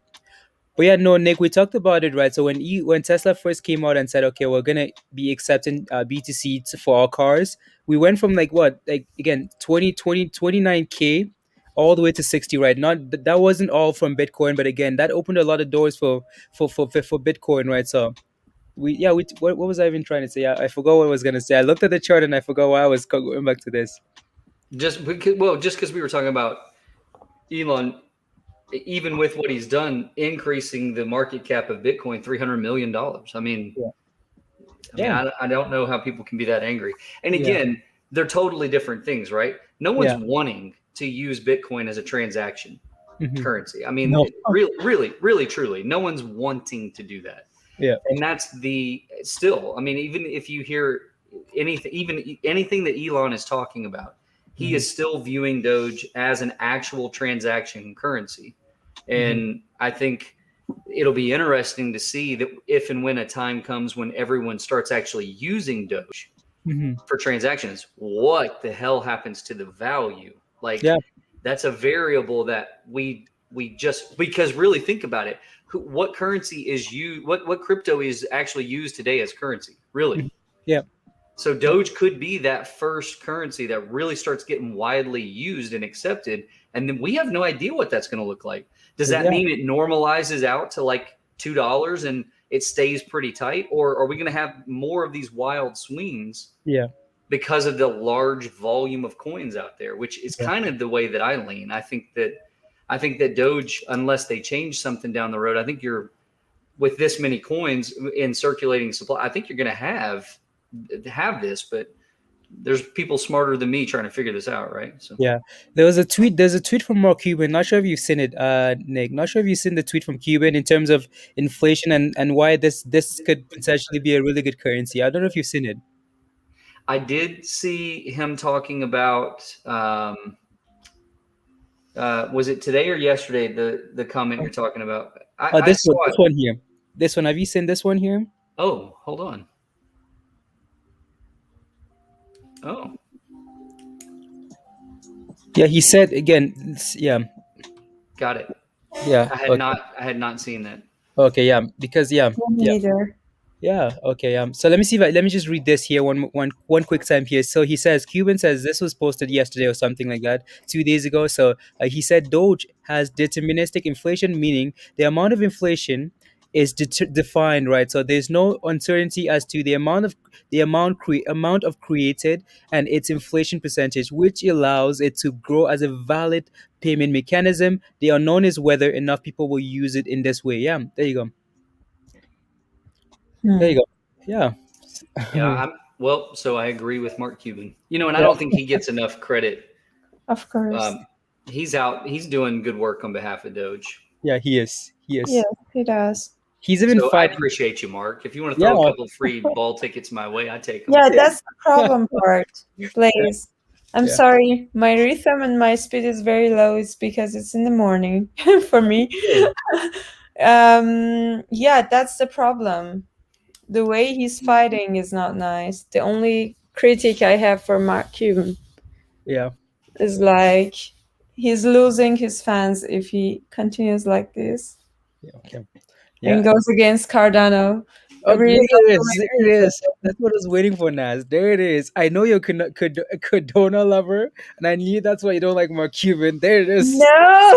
S1: But yeah, no, Nick, we talked about it, right? So when Tesla first came out and said, okay, we're gonna be accepting BTC for our cars, we went from like what, like again, 29K all the way to 60, right? Not that wasn't all from Bitcoin, but again, that opened a lot of doors for Bitcoin, right? So what was I even trying to say? I forgot what I was gonna say. I looked at the chart and I forgot why I was going back to this.
S3: Just because we were talking about Elon, even with what he's done, increasing the market cap of Bitcoin $300 million. I mean,
S1: Yeah.
S3: I don't know how people can be that angry. And
S1: Yeah.
S3: again, they're totally different things, right? No one's
S1: Yeah.
S3: wanting to use Bitcoin as a transaction
S1: Mhm.
S3: currency. I mean,
S1: No.
S3: really, truly, no one's wanting to do that.
S1: Yeah.
S3: And that's still, I mean, even if you hear anything that Elon is talking about, he is still viewing Doge as an actual transaction currency. And I think it'll be interesting to see that if and when a time comes when everyone starts actually using Doge
S1: Mhm.
S3: for transactions, what the hell happens to the value? Like
S1: Yeah.
S3: that's a variable that we because really think about it, what currency is used, what crypto is actually used today as currency, really?
S1: Yeah.
S3: So Doge could be that first currency that really starts getting widely used and accepted, and then we have no idea what that's going to look like. Does that mean it normalizes out to like $2 and it stays pretty tight, or are we going to have more of these wild swings?
S1: Yeah.
S3: Because of the large volume of coins out there, which is kind of the way that I lean. I think that Doge, unless they change something down the road, I think you're with this many coins in circulating supply, I think you're going to have this, but there's people smarter than me trying to figure this out, right? So
S1: Yeah. There's a tweet from Mark Cuban. Not sure if you've seen it, Nick. Not sure if you've seen the tweet from Cuban in terms of inflation and why this could potentially be a really good currency. I don't know if you've seen it.
S3: I did see him talking about, was it today or yesterday, the comment you're talking about?
S1: This one here. This one. Have you seen this one here?
S3: Oh, hold on. Oh.
S1: Yeah, he said again. Yeah.
S3: Got it.
S1: Yeah.
S3: I had not seen that.
S1: Okay. Yeah. Because
S2: Neither.
S1: Yeah. Okay. So let me just read this here one quick time here. So he says Cuban says this was posted yesterday or something like that 2 days ago. So he said Doge has deterministic inflation, meaning the amount of inflation is defined, right? So there's no uncertainty as to the amount of created and its inflation percentage, which allows it to grow as a valid payment mechanism. The unknown is whether enough people will use it in this way. Yeah. There you go. There you go. Yeah.
S3: Yeah. So I agree with Mark Cuban. And I don't think he gets enough credit.
S2: Of course.
S3: He's doing good work on behalf of Doge.
S1: Yeah, he is.
S2: Yeah, he does.
S1: He's even
S3: I appreciate you, Mark. If you want to throw a couple free ball tickets my way, I take them.
S2: Yeah, that's the problem part, Blaise. I'm sorry, my rhythm and my speed is very low. It's because it's in the morning for me. Yeah, that's the problem. The way he's fighting is not nice. The only critique I have for Mark Cuban is like he's losing his fans if he continues like this. And goes against Cardano.
S1: Oh, there it is. That's what I was waiting for, Naz. There it is. I know you're Cardano lover, and I knew that's why you don't like Mark Cuban. There it is.
S2: No.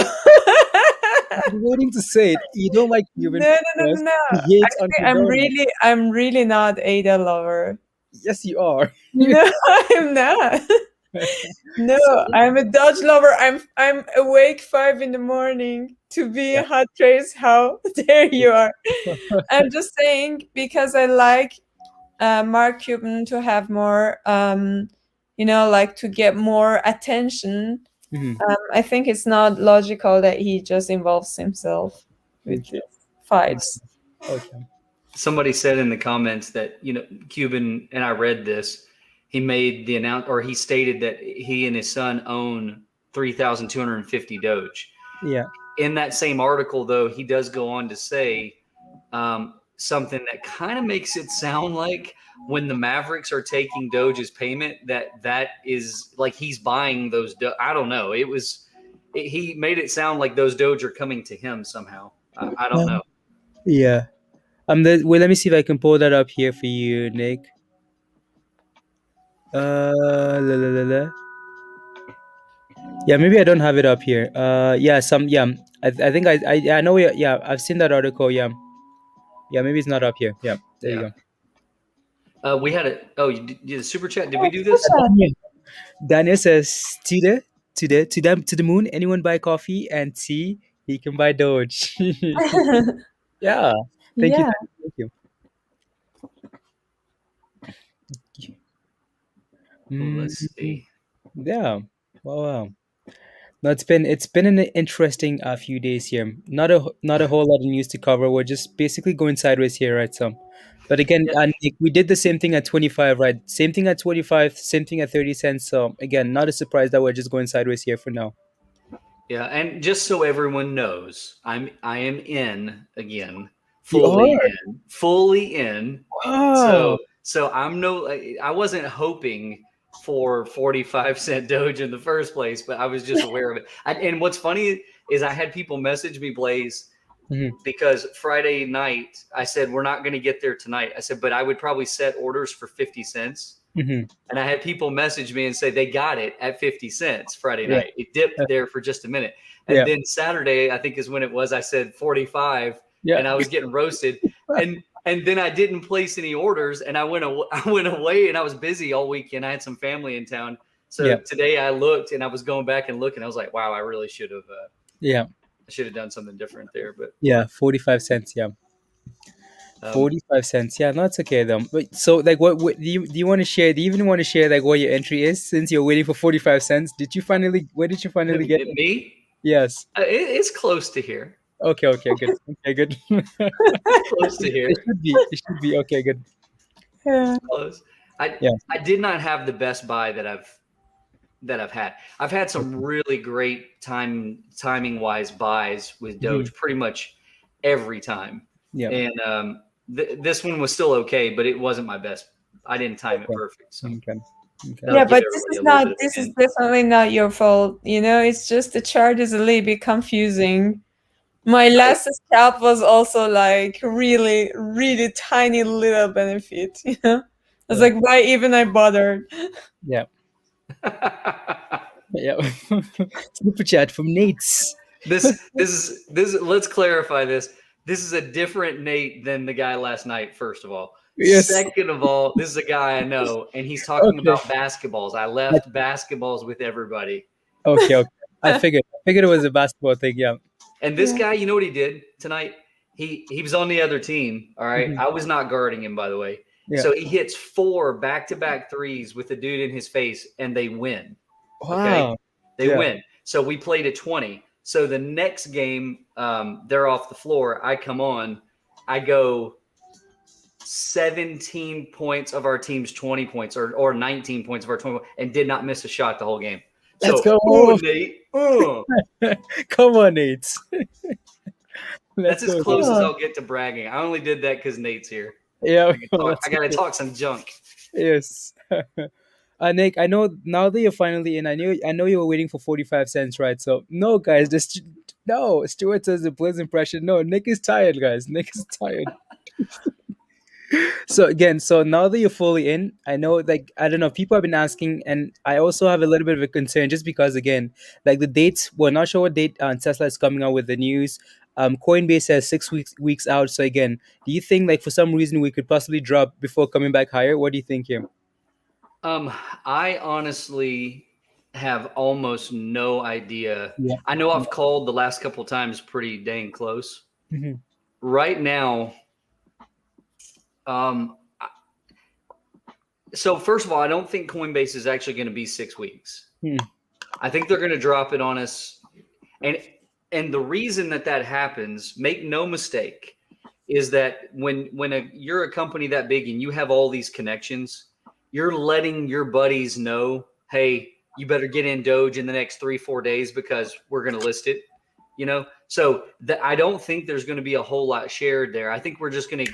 S1: I'm waiting to say it. You don't like Cuban.
S2: No. Actually, I'm really not ADA lover.
S1: Yes, you are.
S2: No, I'm not. No, I'm a Doge lover. I'm awake 5 a.m. to be a hot trace. How dare you are? I'm just saying because I like Mark Cuban to have more, like to get more attention. I think it's not logical that he just involves himself with fights.
S1: Okay.
S3: Somebody said in the comments that Cuban, and I read this. He made the he stated that he and his son own 3,250 Doge.
S1: Yeah.
S3: In that same article, though, he does go on to say something that kind of makes it sound like when the Mavericks are taking Doge as payment, that is like he's buying those. I don't know. He made it sound like those Doge are coming to him somehow. I don't know.
S1: Yeah. Let me see if I can pull that up here for you, Nick. Yeah, maybe I don't have it up here. I think I know. Yeah, I've seen that article. Yeah, maybe it's not up here. Yeah, there you
S3: go. We had you did a super chat. Did we do this?
S1: Daniel says to the moon. Anyone buy coffee and tea? He can buy Doge. Yeah. Thank you.
S3: Let's see.
S1: Yeah. Wow. No, it's been an interesting few days here. Not a whole lot of news to cover. We're just basically going sideways here, right? So, but again, Nick, we did the same thing at 25, right? Same thing at 25, same thing at 30 cents. So again, not a surprise that we're just going sideways here for now.
S3: Yeah, and just so everyone knows, I am in again, fully in.
S1: Wow.
S3: So I wasn't hoping for 45-cent Doge in the first place, but I was just aware of it. And what's funny is I had people message me, Blaise,
S1: Mhm.
S3: because Friday night I said we're not going to get there tonight. I said, but I would probably set orders for 50 cents.
S1: Mhm.
S3: And I had people message me and say they got it at 50 cents Friday
S1: Yeah.
S3: night. It dipped there for just a minute. And
S1: Yeah.
S3: then Saturday, I think is when it was, I said 45
S1: Yeah.
S3: and I was getting roasted. And then I didn't place any orders and I went away and I was busy all weekend. I had some family in town. So
S1: Yeah.
S3: today I looked and I was going back and looking. I was like, wow, I really should have
S1: Yeah.
S3: I should have done something different there. But
S1: Yeah. 45 cents. Yeah. 45 cents. Yeah, no, it's okay though. But so like what do you want to share? Do you even want to share like what your entry is since you're waiting for 45 cents? Where did you finally get it?
S3: me,
S1: Yes.
S3: it's close to here.
S1: Okay, good. Okay, good.
S3: Close to here.
S1: It should be okay, good.
S2: Yeah.
S3: Close.
S1: Yeah.
S3: I did not have the best buy that I've had. I've had some really great timing wise buys with Doge pretty much every time.
S1: Yeah.
S3: And this one was still okay, but it wasn't my best. I didn't time it perfect. So
S1: Okay.
S2: Yeah, but this is definitely not your fault. You know, it's just the chart is a little bit confusing. My last scalp was also like really, really tiny little benefit. You know, I was like, why even I bothered?
S1: Yeah. Yeah. Super chat from Nate's.
S3: This is let's clarify this. This is a different Nate than the guy last night, first of all.
S1: Yes.
S3: Second of all, this is a guy I know, and he's talking about basketballs. I left basketballs with everybody.
S1: Okay. I figured it was a basketball thing, yeah.
S3: And this guy, you know what he did tonight? He was on the other team, all right? I was not guarding him, by the way.
S1: Yeah.
S3: So he hits 4 back-to-back threes with the dude in his face, and they win.
S1: Wow.
S3: Okay? They win. So we played at 20. So the next game, they're off the floor. I come on. I go 17 points of our team's 20 points or 19 points of our 20 and did not miss a shot the whole game.
S1: Let's
S3: go.
S1: Oh,
S3: Nate.
S1: Come on, Nate.
S3: That's as close as I'll get to bragging. I only did that because Nate's here.
S1: Yeah.
S3: I got to talk some junk.
S1: Yes. Nick, I know now that you're finally in, I know you were waiting for 45 cents, right? So no, guys, no. Stuart says the Blaise impression. No, Nick is tired, guys. Nick is tired. So now that you're fully in, I know, like, I don't know, people have been asking, and I also have a little bit of a concern just because, again, like the dates, we're not sure what date Tesla is coming out with the news. Coinbase has 6 weeks out. So again, do you think like for some reason we could possibly drop before coming back higher? What do you think here?
S3: I honestly have almost no idea.
S1: Yeah.
S3: I know I've called the last couple of times pretty dang close.
S1: Mm-hmm.
S3: Right now, so first of all, I don't think Coinbase is actually going to be 6 weeks. I think they're going to drop it on us. And the reason that happens, make no mistake, is that when you're a company that big and you have all these connections, you're letting your buddies know, hey, you better get in Doge in the next 3-4 days because we're going to list it, you know? So I don't think there's going to be a whole lot shared there. I think we're going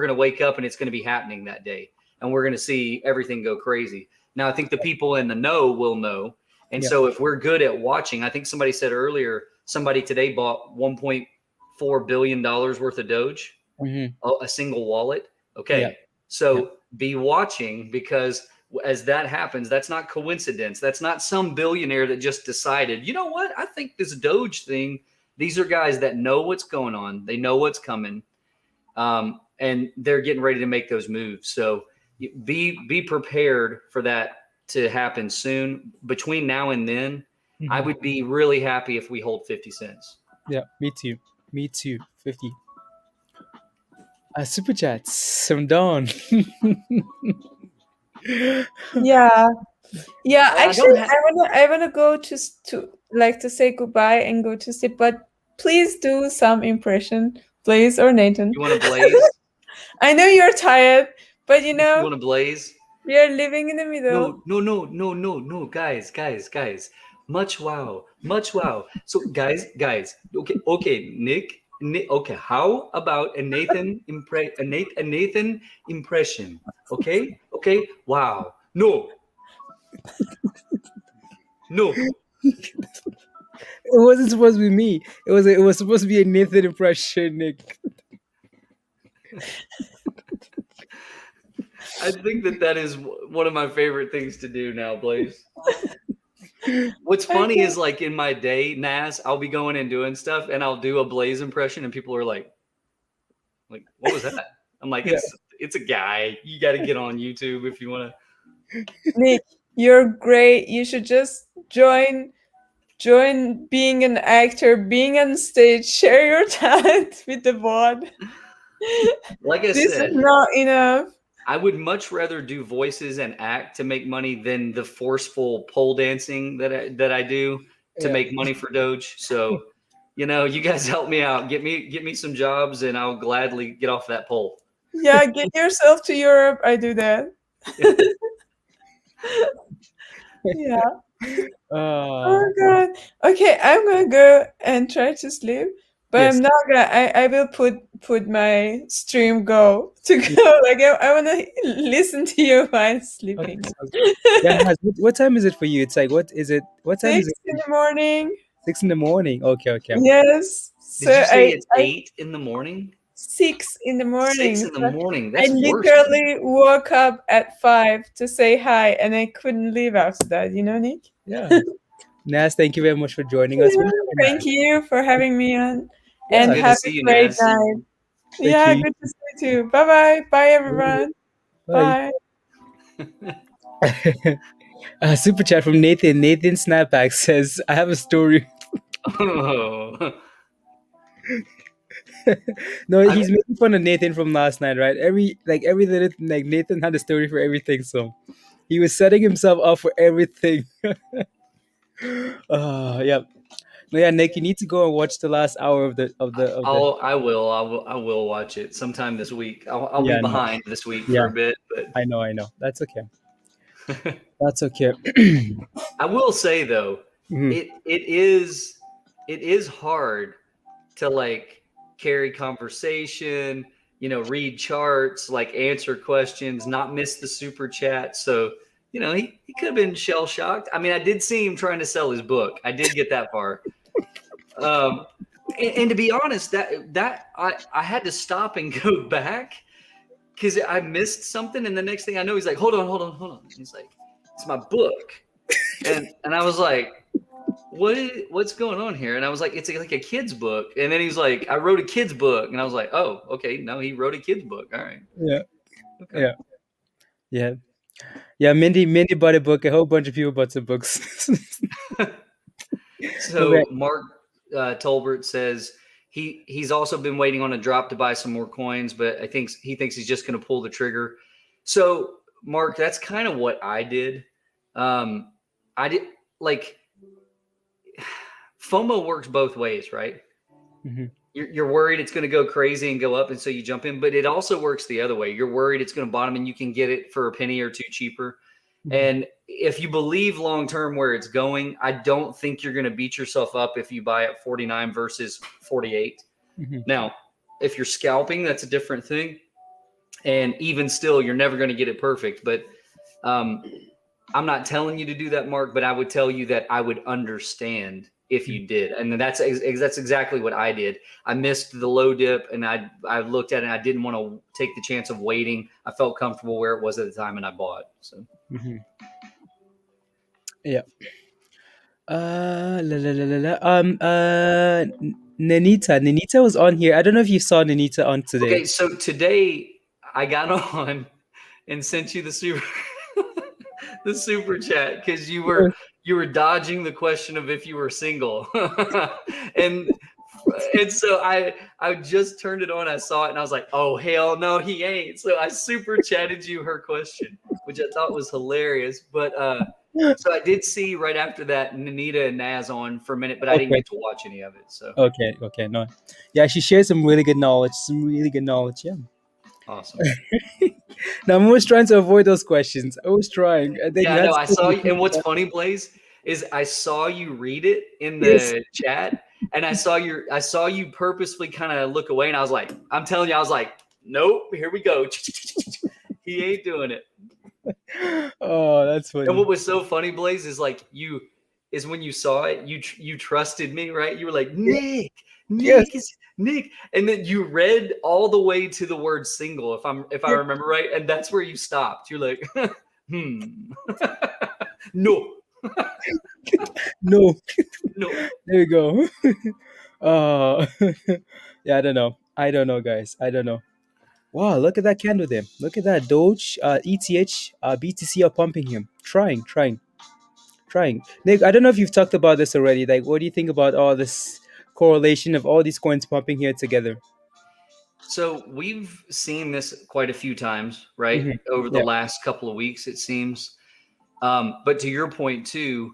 S3: to wake up and it's going to be happening that day. And we're going to see everything go crazy. Now, I think the people in the know will know. And so if we're good at watching, I think somebody said earlier, somebody today bought $1.4 billion worth of Doge, a single wallet. Okay. Yeah. So be watching, because as that happens, that's not coincidence. That's not some billionaire that just decided, you know what? I think this Doge thing, these are guys that know what's going on. They know what's coming. And they're getting ready to make those moves. So be prepared for that to happen soon. Between now and then, I would be really happy if we hold 50 cents.
S1: Yeah, me too. 50. Super chats from Dawn.
S2: Yeah. Actually, I wanna go to say goodbye and go to sleep. But please do some impression, Blaise or Nathan.
S3: You want to Blaise?
S2: I know you're tired, but you know.
S3: You want to Blaise?
S2: We are living in the middle.
S3: No, guys. Much wow. So guys. Okay, Nick. Okay, how about a Nathan impression? Okay. Wow. No.
S1: It wasn't supposed to be me. It was supposed to be a Nathan impression, Nick.
S3: I think that is one of my favorite things to do now, Blaise. What's funny is like in my day, Nas, I'll be going and doing stuff, and I'll do a Blaise impression, and people are like, what was that? I'm like, it's a guy. You got to get on YouTube if you want
S2: to. Nick, you're great. You should just join being an actor, being on stage, share your talent with the bot.
S3: Like I
S2: this
S3: said,
S2: is not enough.
S3: I would much rather do voices and act to make money than the forceful pole dancing that I do to make money for Doge. So, you guys help me out. Get me some jobs, and I'll gladly get off that pole.
S2: Yeah, get yourself to Europe. I do that. Yeah. Oh God. Okay, I'm gonna go and try to sleep. But I'm not gonna. I will put my stream go to go. Like I wanna listen to you while sleeping.
S1: Okay. Yeah, what time is it for you? It's like what is it? What time is it?
S2: 6 in the morning.
S1: 6 in the morning. Okay.
S2: Yes.
S3: Did you say it's 8 in the morning?
S2: 6 in the morning.
S3: 6 in the morning. That's
S2: I
S3: worse.
S2: literally woke up at 5 to say hi, and I couldn't leave after that. You know, Nick?
S1: Yeah. Nas, thank you very much for joining us.
S2: Thank you for having me on. And have a great night. Yeah, good to see you too. Bye-bye. Bye, everyone. Bye.
S1: Super chat from Nathan. Nathan Snapback says, I have a story.
S3: Oh.
S1: No, he's making fun of Nathan from last night, right? Every little Nathan had a story for everything, so he was setting himself up for everything. Yeah. No, yeah, Nick, you need to go and watch the last hour of the.
S3: I will watch it sometime this week. I'll be behind this week for a bit, but
S1: I know. That's okay. That's okay.
S3: I will say though, it is hard to carry conversation, read charts, answer questions, not miss the super chat. So, he could have been shell shocked. I mean, I did see him trying to sell his book. I did get that far. And to be honest, that I had to stop and go back because I missed something. And the next thing I know, he's like, hold on. He's like, it's my book. And I was like, what's going on here? And I was like, it's like a kid's book. And then he's like, I wrote a kid's book. And I was like, oh, okay. No, he wrote a kid's book. All right.
S1: Yeah. Okay. Yeah. Mindy bought a book. A whole bunch of people bought some books.
S3: So Mark Tolbert says he's also been waiting on a drop to buy some more coins, but he thinks he's just going to pull the trigger. So Mark, that's kind of what I did. I did FOMO works both ways, right? Mm-hmm. You're worried it's going to go crazy and go up, and so you jump in. But it also works the other way. You're worried it's going to bottom, and you can get it for a penny or two cheaper. Mm-hmm. And if you believe long term where it's going, I don't think you're going to beat yourself up if you buy at 49 versus 48. Mm-hmm. Now, if you're scalping, that's a different thing. And even still, you're never going to get it perfect. But I'm not telling you to do that, Mark. But I would tell you that I would understand if you did. And that's exactly what I did. I missed the low dip, and I looked at it, and I didn't want to take the chance of waiting. I felt comfortable where it was at the time, and I bought. So. Mm-hmm.
S1: Yeah. Nanita was on here. I don't know if you saw Nanita on today.
S3: Okay, so today I got on and sent you the super chat because you were dodging the question of if you were single. and so I just turned it on, I saw it, and I was like, oh hell no, he ain't. So I super chatted you her question, which I thought was hilarious. But so I did see right after that Nanita and Naz on for a minute, but I didn't get to watch any of it. So
S1: okay, no. Yeah, she shared some really good knowledge. Yeah.
S3: Awesome.
S1: Now I'm always trying to avoid those questions. I was trying.
S3: I saw you, and what's funny, Blaise, is I saw you read it in the chat, and I saw you purposefully kind of look away, and I was like, I'm telling you, I was like, nope, here we go. He ain't doing it.
S1: Oh, that's funny.
S3: And what was so funny, Blaise, is like you is when you saw it, you trusted me, right? You were like,
S1: Yes.
S3: Nick, and then you read all the way to the word single, if I
S1: Yes.
S3: remember right, and that's where you stopped. You're like, no,
S1: No.
S3: no.
S1: There you go. uh yeah, I don't know, guys. I don't know. Wow, look at that candle there. Look at that. Doge, ETH, BTC are pumping him. Trying. Nick, I don't know if you've talked about this already. Like, what do you think about all this correlation of all these coins pumping here together?
S3: So we've seen this quite a few times, right?
S1: Hmm.
S3: Over the
S1: Yeah.
S3: last couple of weeks, it seems. But to your point too,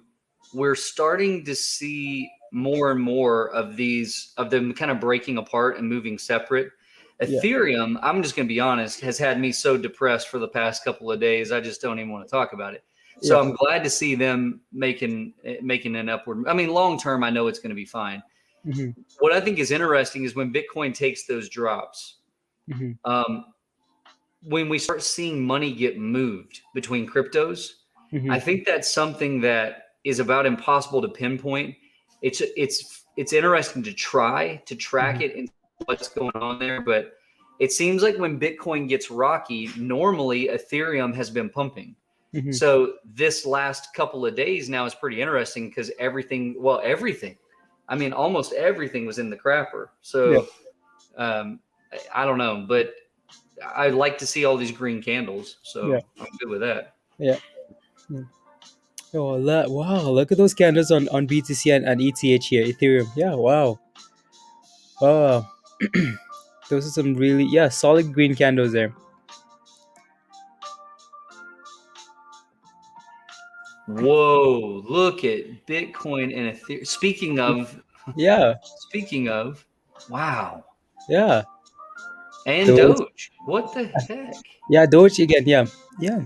S3: we're starting to see more and more of them kind of breaking apart and moving separate.
S1: Yeah.
S3: Ethereum, I'm just going to be honest, has had me so depressed for the past couple of days. I just don't even want to talk about it. So
S1: Yeah.
S3: I'm glad to see them making an upward. I mean, long term, I know it's going to be fine.
S1: Hmm.
S3: What I think is interesting is when Bitcoin takes those drops,
S1: Hmm.
S3: when we start seeing money get moved between cryptos,
S1: Hmm.
S3: I think that's something that is about impossible to pinpoint. It's interesting to try to track it and what's going on there, but it seems like when Bitcoin gets rocky, normally Ethereum has been pumping.
S1: Hmm.
S3: So this last couple of days now is pretty interesting because everything, I mean, almost everything was in the crapper.
S1: Yeah.
S3: So I don't know, but I'd like to see all these green candles.
S1: Yeah.
S3: So I'm good with that.
S1: Yeah. Mm. Oh, wow! Look at those candles on BTC and ETH here, Ethereum. Yeah, wow. Wow. Those are some really, yeah, solid green candles there.
S3: Whoa, look at Bitcoin and Ethereum.
S1: Yeah.
S3: Speaking of, wow.
S1: Yeah.
S3: And
S1: Those.
S3: Doge. What the heck?
S1: Yeah, Doge again. Yeah. Yeah.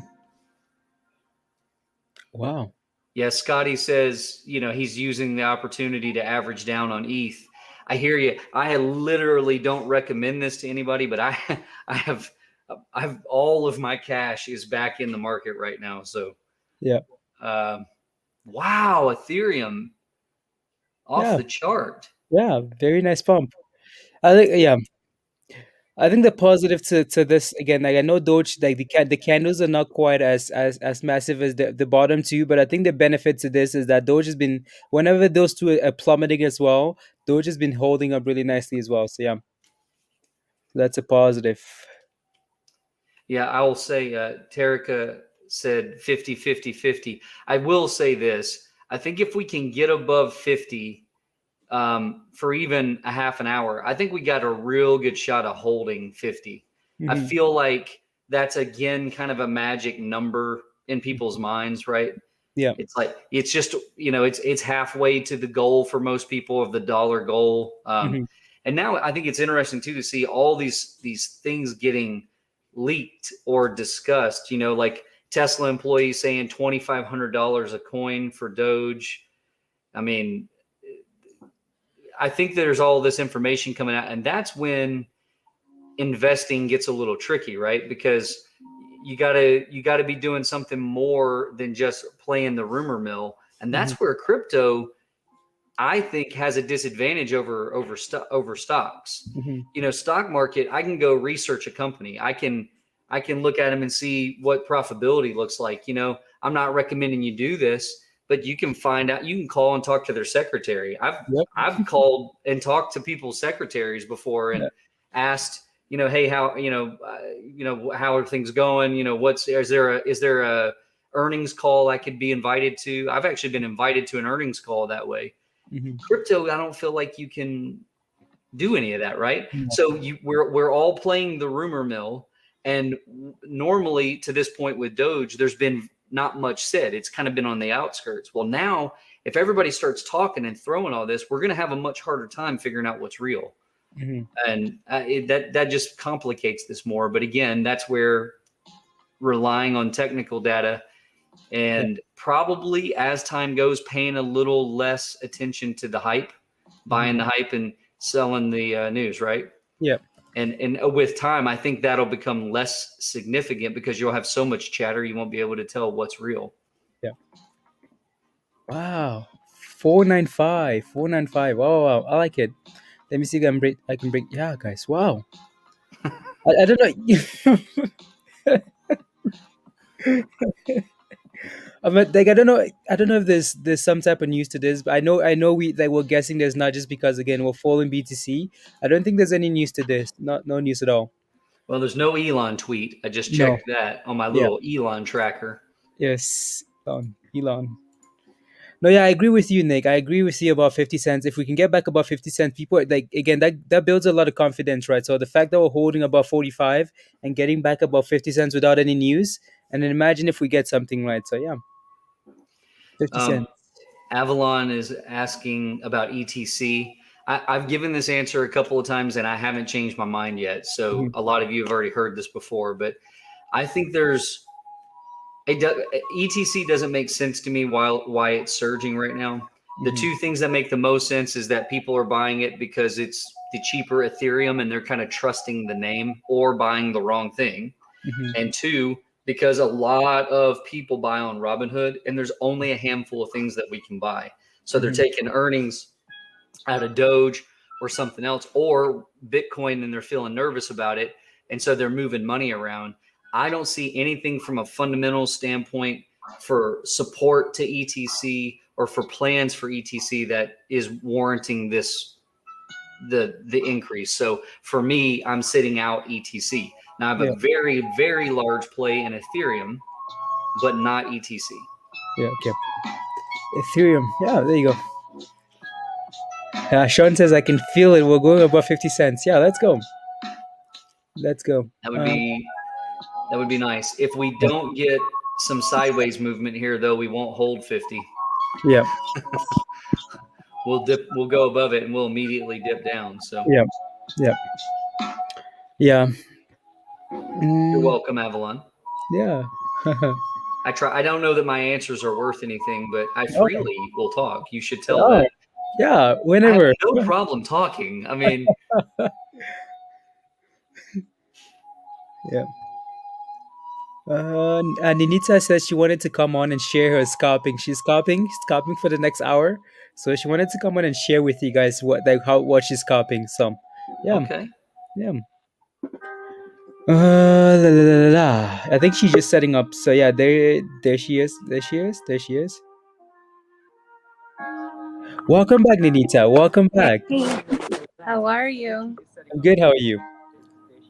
S1: Wow.
S3: Yeah, Scotty says, he's using the opportunity to average down on ETH. I hear you. I literally don't recommend this to anybody, but I have all of my cash is back in the market right now. So,
S1: Yeah.
S3: wow, Ethereum off
S1: Yeah.
S3: the chart.
S1: Yeah. Very nice pump. I think. Yeah. I think the positive to this again, like I know Doge, like the candles are not quite as massive as the bottom two, but I think the benefit to this is that Doge has been, whenever those two are plummeting as well, Doge has been holding up really nicely as well. So yeah, that's a positive.
S3: Yeah, I will say Tarika said 50, 50, 50. I will say this. I think if we can get above 50 for even a half an hour, I think we got a real good shot of holding 50. I
S1: Hmm.
S3: feel like that's, again, kind of a magic number in people's minds, right?
S1: Yeah.
S3: It's like, it's just, it's halfway to the goal for most people of the dollar goal.
S1: Hmm.
S3: And now I think it's interesting too to see all these things getting leaked or discussed, like Tesla employees saying $2,500 a coin for Doge. I mean, I think there's all this information coming out, and that's when investing gets a little tricky, right? Because you gotta be doing something more than just playing the rumor mill, and
S1: Hmm.
S3: that's where crypto, I think, has a disadvantage over stocks.
S1: Hmm.
S3: Stock market, I can go research a company. I can look at them and see what profitability looks like. I'm not recommending you do this, but you can find out. You can call and talk to their secretary.
S1: Yep.
S3: I've called and talked to people's secretaries before and
S1: Yeah.
S3: asked, hey, how how are things going? Is there a earnings call I could be invited to? I've actually been invited to an earnings call that way.
S1: Hmm.
S3: Crypto, I don't feel like you can do any of that, right?
S1: Yeah.
S3: So we're all playing the rumor mill, and normally to this point with Doge, there's been not much said. It's kind of been on the outskirts. Well, now if everybody starts talking and throwing all this, we're going to have a much harder time figuring out what's real,
S1: Hmm.
S3: and that just complicates this more. But again, that's where relying on technical data
S1: Yeah.
S3: and probably as time goes, paying a little less attention to the hype, buying the hype and selling the news, right?
S1: Yeah.
S3: And with time, I think that'll become less significant because you'll have so much chatter, you won't be able to tell what's real.
S1: Yeah. Wow. 495. 495. Oh wow, I like it. Let me see if I can break. Yeah, guys. Wow. I don't know. Like I don't know if there's some type of news to this, but I know we're guessing there's not, just because again we're following BTC. I don't think there's any news to this. Not no news at all.
S3: Well, there's no Elon tweet. I just
S1: No.
S3: checked that on my
S1: Yeah.
S3: little Elon tracker.
S1: Yes. Elon. No, yeah, I agree with you, Nick. I agree with you about 50 cents. If we can get back about 50 cents, people like again that builds a lot of confidence, right? So the fact that we're holding about 45 and getting back about 50 cents without any news, and then imagine if we get something right. So yeah, 50 cents.
S3: Avalon is asking about ETC. I've given this answer a couple of times and I haven't changed my mind yet. So a lot of you have already heard this before, but I think ETC doesn't make sense to me why it's surging right now. The two things that make the most sense is that people are buying it because it's the cheaper Ethereum and they're kind of trusting the name or buying the wrong thing. And two, because a lot of people buy on Robinhood and there's only a handful of things that we can buy. So they're taking earnings out of Doge or something else or Bitcoin and they're feeling nervous about it. And so they're moving money around. I don't see anything from a fundamental standpoint for support to ETC or for plans for ETC that is warranting the increase. So for me, I'm sitting out ETC. Now I have a very, very large play in Ethereum, but not ETC.
S1: Yeah, okay. Ethereum. Yeah, there you go. Sean says I can feel it. We're going above 50 cents. Yeah, let's go. Let's go.
S3: That would be nice. If we don't get some sideways movement here, though, we won't hold 50.
S1: Yeah.
S3: We'll go above it and we'll immediately dip down. So
S1: yeah.
S3: You're welcome, Avalon.
S1: Yeah.
S3: I don't know that my answers are worth anything, but I freely will talk. You should tell that.
S1: Yeah, whenever.
S3: I have no problem talking. I mean,
S1: yeah. And Ninita says she wanted to come on and share her scalping. She's scalping for the next hour, so she wanted to come on and share with you guys what she's scalping. So, yeah,
S3: okay.
S1: Yeah. La, la, la, la, la. I think she's just setting up. So yeah, there she is. There she is. Welcome back, Ninita. Welcome back.
S4: Hey, how are you?
S1: I'm good. How are you?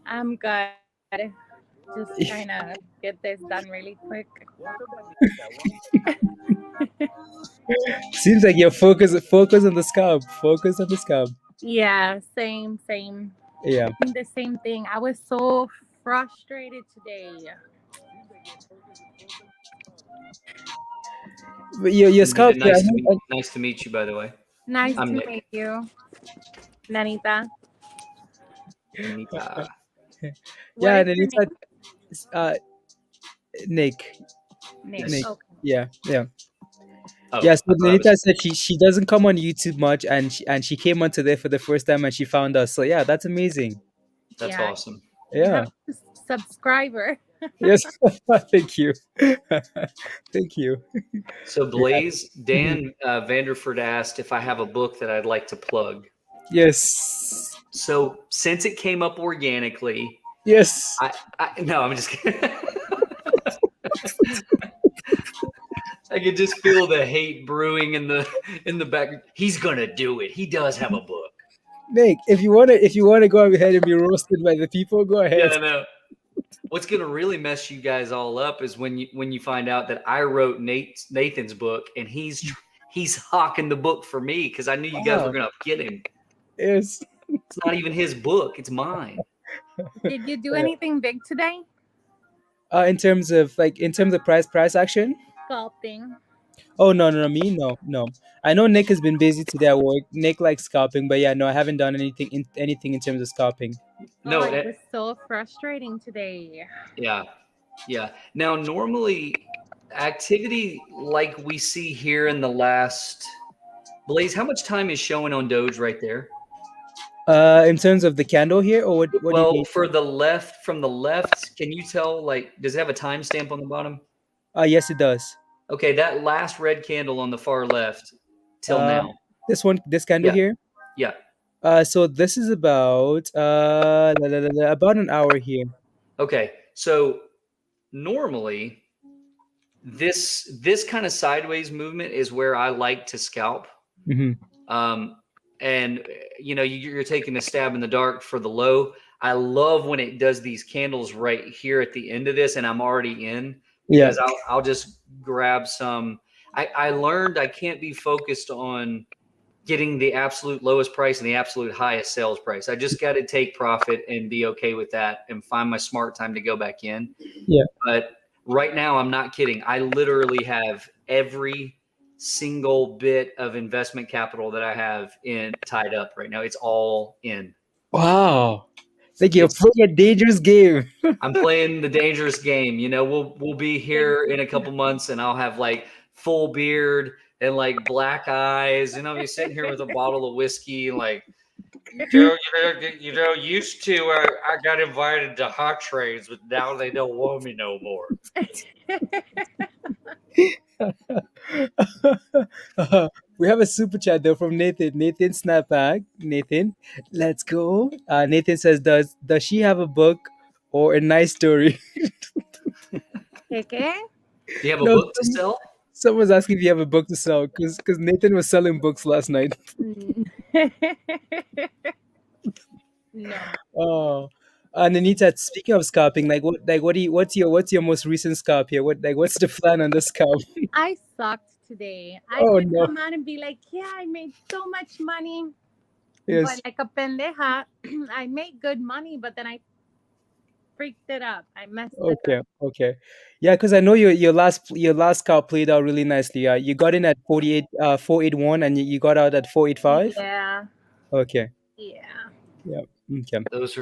S4: I'm good. Just trying to get this done really quick.
S1: Seems like you're focused on the scalp. Focus on the scalp.
S4: Yeah, same.
S1: Yeah.
S4: The same thing. I was so frustrated today.
S1: But your scalp.
S3: Nice to meet you, by the way.
S4: Nice
S3: I'm
S4: to
S3: Nick.
S4: meet you, Nanita.
S1: Yeah,
S4: What is your
S1: Nanita. Nick.
S4: name? Okay.
S1: Yeah.
S3: Oh,
S1: Yeah, so Nanita said she doesn't come on YouTube much, and she came onto there for the first time and she found us. So yeah, that's amazing.
S3: That's awesome.
S1: Yeah.
S4: Subscriber.
S1: Yes. Thank you. Thank you.
S3: So Blaise, Dan Vanderford asked if I have a book that I'd like to plug.
S1: Yes.
S3: So since it came up organically,
S1: yes.
S3: No, I'm just kidding. I could just feel the hate brewing in the back. He's gonna do it. He does have a book.
S1: Nick, if you wanna go ahead and be roasted by the people, go ahead.
S3: Yeah, I know. What's gonna really mess you guys all up is when you find out that I wrote Nathan's book and he's hawking the book for me because I knew you guys were gonna get him.
S1: Yes.
S3: It's not even his book; it's mine.
S4: Did you do anything big today?
S1: In terms of price action.
S4: Sculpting.
S1: Oh no, me no. I know Nick has been busy today at work. Nick likes scalping, but yeah, no, I haven't done anything in terms of scalping.
S3: No,
S4: it was so frustrating today.
S3: Yeah. Now, normally, activity like we see here in the last, Blaise, how much time is showing on Doge right there?
S1: In terms of the candle here, or what?
S3: Well, do you mean? From the left, can you tell? Like, does it have a timestamp on the bottom?
S1: Yes, it does.
S3: Okay, that last red candle on the far left, till now.
S1: This candle
S3: Yeah.
S1: here.
S3: Yeah.
S1: So this is about about an hour here.
S3: Okay. So normally this kind of sideways movement is where I like to scalp.
S1: Hmm.
S3: And you're taking a stab in the dark for the low. I love when it does these candles right here at the end of this, and I'm already in, because I'll just grab some. I learned I can't be focused on getting the absolute lowest price and the absolute highest sales price. I just got to take profit and be okay with that and find my smart time to go back in.
S1: Yeah.
S3: But right now, I'm not kidding. I literally have every single bit of investment capital that I have in tied up right now. It's all in.
S1: Wow. Like you're playing a dangerous game.
S3: I'm playing the dangerous game. We'll be here in a couple months, and I'll have like full beard and like black eyes, and I'll be sitting here with a bottle of whiskey, like, used to I got invited to hot trades, but now they don't want me no more.
S1: We have a super chat though from Nathan. Nathan Snapback. Nathan, let's go. Nathan says, does she have a book or a nice story?
S4: Okay.
S3: Do you have a
S1: No,
S3: book to sell?
S1: someone's asking if you have a book to sell because Nathan was selling books last night.
S4: No.
S1: Oh, and Anita, speaking of scalping, what's your most recent scalp here? What's the plan on the scalp?
S4: I sucked today. I
S1: Oh
S4: could
S1: no.
S4: come out and be like, yeah, I made so much money.
S1: Yes.
S4: But like a pendeja, I made good money, but then I freaked it up. I messed it up.
S1: Okay. Yeah, because I know your last scalp played out really nicely. You got in at 481 and you got out at 485.
S4: Yeah.
S1: Okay.
S4: Yeah.
S1: Yeah. Okay.
S3: Those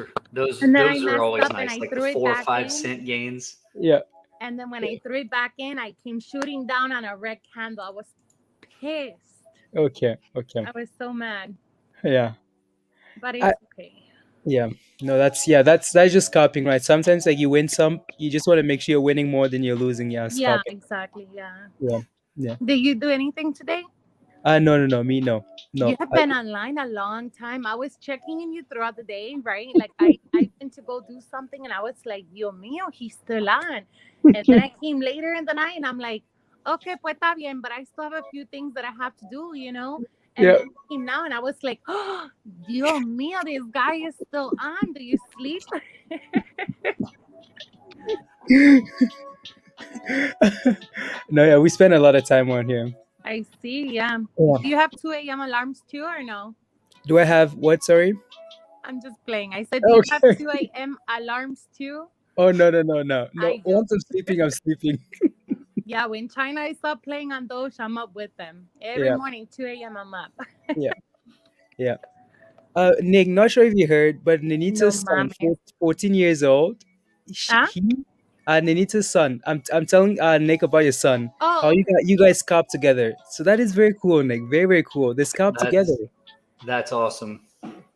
S4: And then I
S3: are
S4: messed
S3: always
S4: up and
S3: nice,
S4: I
S3: like
S4: threw
S3: the
S4: it
S3: 4 or
S4: back
S3: 5
S4: in.
S3: cent gains.
S1: Yeah.
S4: And then when I threw it back in, I came shooting down on a red candle. I was pissed.
S1: Okay.
S4: I was so mad.
S1: Yeah.
S4: But it's okay.
S1: Yeah. No, that's just scalping, right? Sometimes like you win some, you just want to make sure you're winning more than you're losing. Yeah,
S4: Yeah,
S1: scalping.
S4: exactly. Yeah.
S1: Yeah.
S4: Did you do anything today?
S1: No, me no.
S4: You have been online a long time. I was checking in you throughout the day, right? Like I went to go do something and I was like, Dios mío, he's still on. And then I came later in the night and I'm like, okay, pues está bien, but I still have a few things that I have to do, And
S1: Yeah.
S4: then I came now and I was like, oh, Dios mío, this guy is still on. Do you sleep?
S1: No, yeah, we spend a lot of time on here.
S4: I see, yeah.
S1: Yeah.
S4: Do you have 2 a.m. alarms too or no?
S1: Do I have what? Sorry.
S4: I'm just playing. I said, do you have 2 a.m. alarms too?
S1: Oh no.
S4: I do.
S1: Once I'm sleeping, I'm sleeping.
S4: Yeah, when China is up playing on Doge, I'm up with them. Every morning, 2 a.m. I'm up.
S1: Yeah. Nick, not sure if you heard, but Nenita's son, 14 years old. Nenita's son. I'm telling Nick about your son.
S4: Oh,
S1: How you guys scalp together. So that is very cool, Nick. Very, very cool. They scalp together.
S3: That's awesome.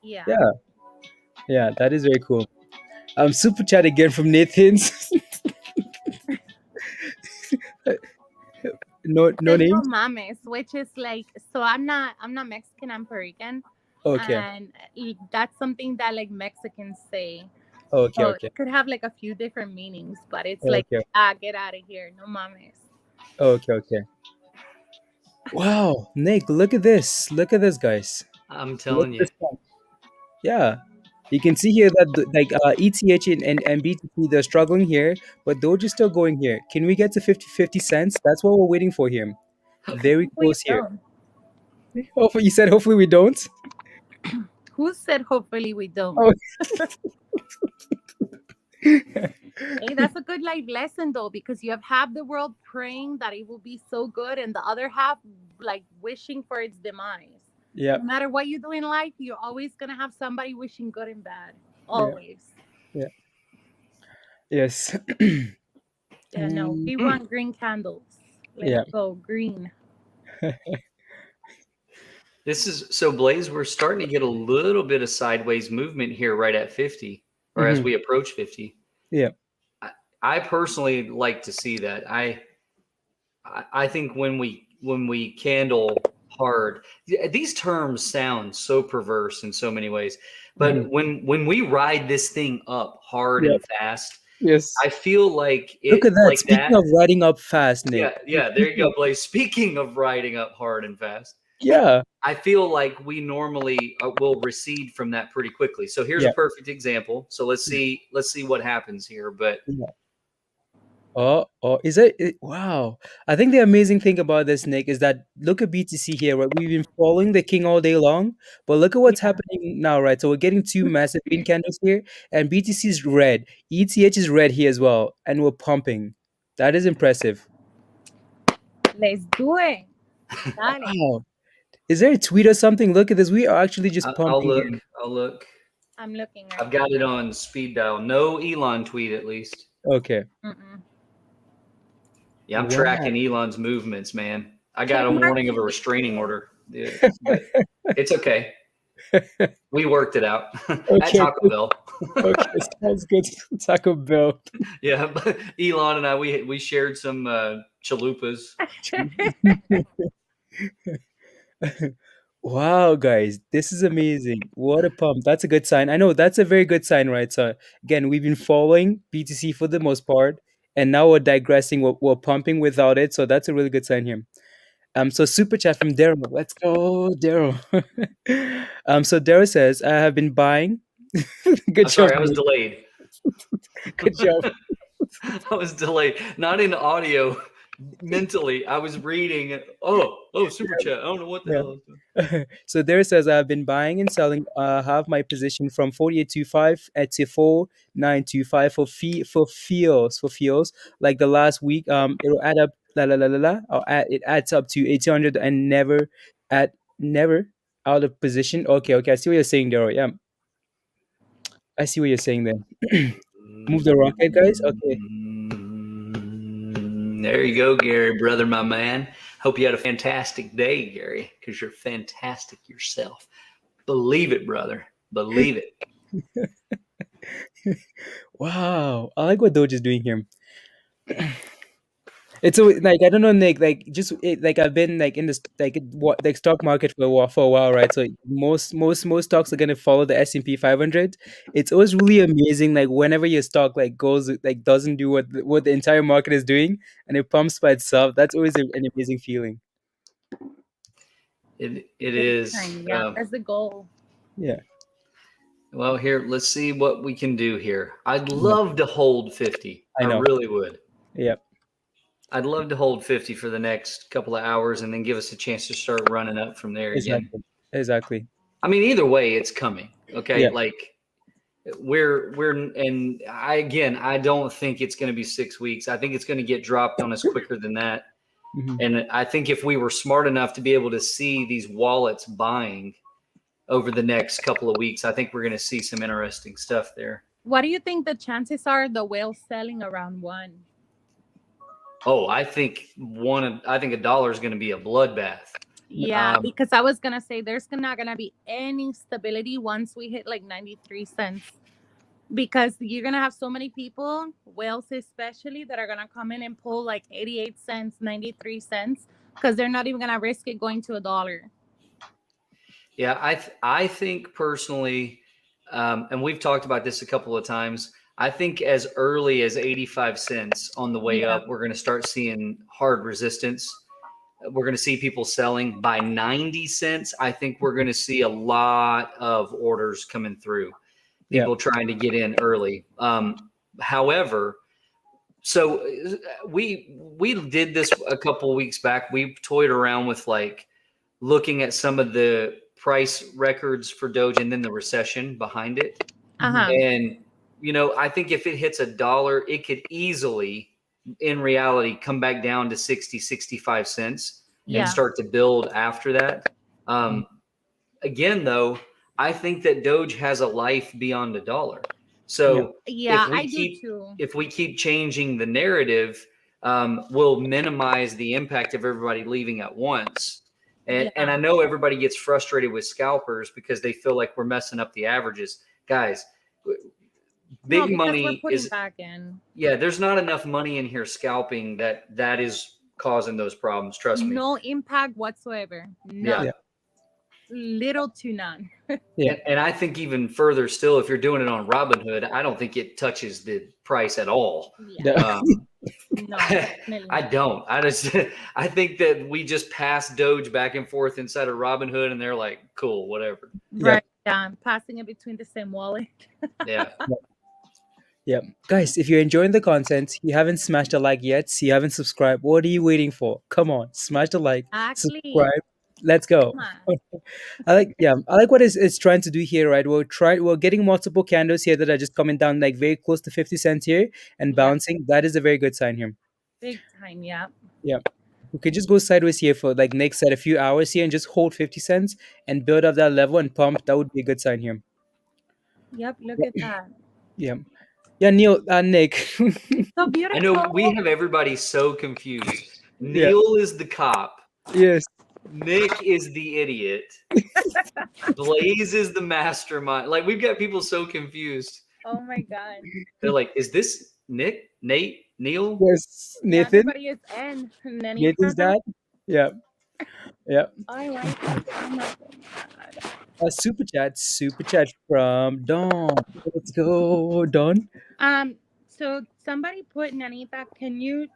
S4: Yeah.
S1: Yeah, that is very cool. Super chat again from Nathan's. no name.
S4: No mames, which is like, so I'm not Mexican, I'm Puerto Rican.
S1: Okay.
S4: And that's something that like Mexicans say.
S1: Okay,
S4: So
S1: okay.
S4: it could have like a few different meanings, but it's
S1: Okay.
S4: like, get out of here, no mames.
S1: Okay. Wow, Nick, look at this. Look at this, guys.
S3: I'm telling you.
S1: Yeah. You can see here that ETH and BTC, they're struggling here, but Doge is still going here. Can we get to 50 cents? That's what we're waiting for here. Very close here. Hopefully, you said hopefully we don't?
S4: Who said hopefully we don't?
S1: Oh.
S4: Hey, that's a good life lesson though, because you have half the world praying that it will be so good and the other half like wishing for its demise.
S1: Yeah.
S4: No matter what you do in life, you're always gonna have somebody wishing good and bad. Always.
S1: Yeah. Yes.
S4: Yeah, no, we want green candles. Let's go green.
S3: This is so Blaise, we're starting to get a little bit of sideways movement here right at 50, or as we approach 50.
S1: Yeah.
S3: I personally like to see that. I think when we candle hard. These terms sound so perverse in so many ways. But
S1: Mhm.
S3: when we ride this thing up hard
S1: Yep.
S3: and fast,
S1: Yes.
S3: I feel like
S1: Look at that.
S3: like
S1: Speaking
S3: that.
S1: of riding up fast,
S3: Yeah,
S1: Nick.
S3: yeah, there you go, Blaise. Speaking of riding up hard and fast,
S1: Yeah.
S3: I feel like we normally will recede from that pretty quickly. So here's a
S1: Yeah.
S3: perfect example. So let's see what happens here. But
S1: Yeah. Oh, is it? Wow. I think the amazing thing about this, Nick, is that look at BTC here, right? We've been following the king all day long, but look at what's
S2: Yeah.
S1: happening now, right? So we're getting two massive green candles here, and BTC is red. ETH is red here as well, and we're pumping. That is impressive.
S4: Let's do it. Dale.
S1: Wow. Is there a tweet or something? Look at this. We are actually just
S3: I'll
S1: pumping
S3: look.
S1: here.
S3: I'll look.
S4: I'm looking right
S3: I've got it on speed dial. No Elon tweet, at least.
S1: Okay.
S4: now. Mm-mm.
S3: Yeah, I'm
S1: Wow.
S3: tracking Elon's movements, man. I got a
S4: Check
S3: warning of a
S4: market.
S3: restraining order. Yeah, but it's okay. We worked it out at
S1: Okay.
S3: Taco Bell.
S1: Okay. Sounds good. Taco Bell.
S3: Yeah, but Elon and I we shared some chalupas.
S1: Wow, guys, this is amazing. What a pump. That's a good sign. I know that's a very good sign, right? So again, we've been following BTC for the most part, and now we're digressing. We're pumping without it. So that's a really good sign here. So super chat from Daryl. Let's go, Daryl. So Daryl says, I have been buying. Good
S3: I'm sorry,
S1: job,
S3: I was
S1: Nick.
S3: delayed.
S1: Good job.
S3: I was delayed. Not in audio. Mentally, I was reading. Oh, super chat. I don't know what the
S1: Yeah.
S3: hell. I was doing.
S1: So there it says I've been buying and selling half my position from 48.25 to 49.25 for feels like the last week. It'll add up it adds up to 800 and never out of position. Okay, I see what you're saying, Daryl. Yeah, I see what you're saying there. Move the rocket, guys. Okay.
S3: There you go, Gary, brother, my man. Hope you had a fantastic day, Gary, because you're fantastic yourself. Believe it, brother. Believe it.
S1: Wow, I like what Doge is doing here. It's so like I don't know, Nick. Like like I've been like in this like stock market for a while, right? So most stocks are gonna follow the S&P 500. It's always really amazing, like whenever your stock like goes like doesn't do what the entire market is doing, and it pumps by itself. That's always an amazing feeling.
S3: It is.
S4: Yeah, that's the goal.
S1: Yeah.
S3: Well, here, let's see what we can do here. I'd love to hold 50.
S1: I know.
S3: really would.
S1: Yeah.
S3: I'd love to hold 50 for the next couple of hours and then give us a chance to start running up from there again.
S1: Exactly.
S3: I mean, either way, it's coming. Okay.
S1: Yeah.
S3: Like and I don't think it's going to be 6 weeks. I think it's going to get dropped on us quicker than that.
S1: Mhm.
S3: And I think if we were smart enough to be able to see these wallets buying over the next couple of weeks, I think we're going to see some interesting stuff there.
S4: What do you think the chances are the whale selling around one?
S3: Oh, I think $1 is going to be a bloodbath.
S4: Yeah, because I was gonna say there's not gonna be any stability once we hit like 93 cents, because you're gonna have so many people, whales especially, that are gonna come in and pull like 88 cents, 93 cents, because they're not even gonna risk it going to $1.
S3: Yeah, I think personally, and we've talked about this a couple of times, I think as early as 85 cents on the way up, we're going to start seeing hard resistance. We're going to see people selling by 90 cents. I think we're going to see a lot of orders coming through, people trying to get in early. However, so we did this a couple of weeks back. We toyed around with like looking at some of the price records for Doge and then the recession behind it. And, I think if it hits $1, it could easily, in reality, come back down to 60, 65 cents and start to build after that. Again, though, I think that Doge has a life beyond $1. So if we keep changing the narrative, we'll minimize the impact of everybody leaving at once. And I know everybody gets frustrated with scalpers because they feel like we're messing up the averages. Guys, big money
S4: we're putting back in.
S3: Yeah, there's not enough money in here scalping that is causing those problems. Trust me.
S4: No impact whatsoever. None.
S3: Yeah.
S4: Little to none.
S1: Yeah.
S3: And I think even further still, if you're doing it on Robinhood, I don't think it touches the price at all.
S4: Yeah. No, definitely
S3: I
S4: not.
S3: don't. I think that we just pass Doge back and forth inside of Robinhood, and they're like, cool, whatever.
S4: Right. Yeah, I'm passing it between the same wallet.
S3: Yeah.
S1: Yeah. Guys, if you're enjoying the content, you haven't smashed a like yet, you haven't subscribed, what are you waiting for? Come on, smash the like,
S4: Actually,
S1: subscribe. Let's go.
S4: come on.
S1: I like what it's trying to do here, right? We're getting multiple candles here that are just coming down like very close to 50 cents here and
S4: Yeah.
S1: bouncing. That is a very good sign here.
S4: Big time, yeah.
S1: Yeah. We could just go sideways here for like next set a few hours here and just hold 50 cents and build up that level and pump. That would be a good sign here.
S4: Yep, look at that.
S1: Yeah. Yeah, Neil, Nick.
S4: So beautiful.
S3: I know we have everybody so confused.
S1: Yeah.
S3: Neil is the cop.
S1: Yes.
S3: Nick is the idiot. Blaise is the mastermind. Like, we've got people so confused.
S4: Oh my God.
S3: They're like, is this Nick, Nate, Neil?
S1: Yes.
S4: Yeah,
S1: Nathan.
S4: everybody is N. And then
S1: Nathan's dad. Yeah. Yeah.
S4: I like it. Oh my God.
S1: A super chat from Don. Let's go, Don.
S4: So somebody put, Nanita, can you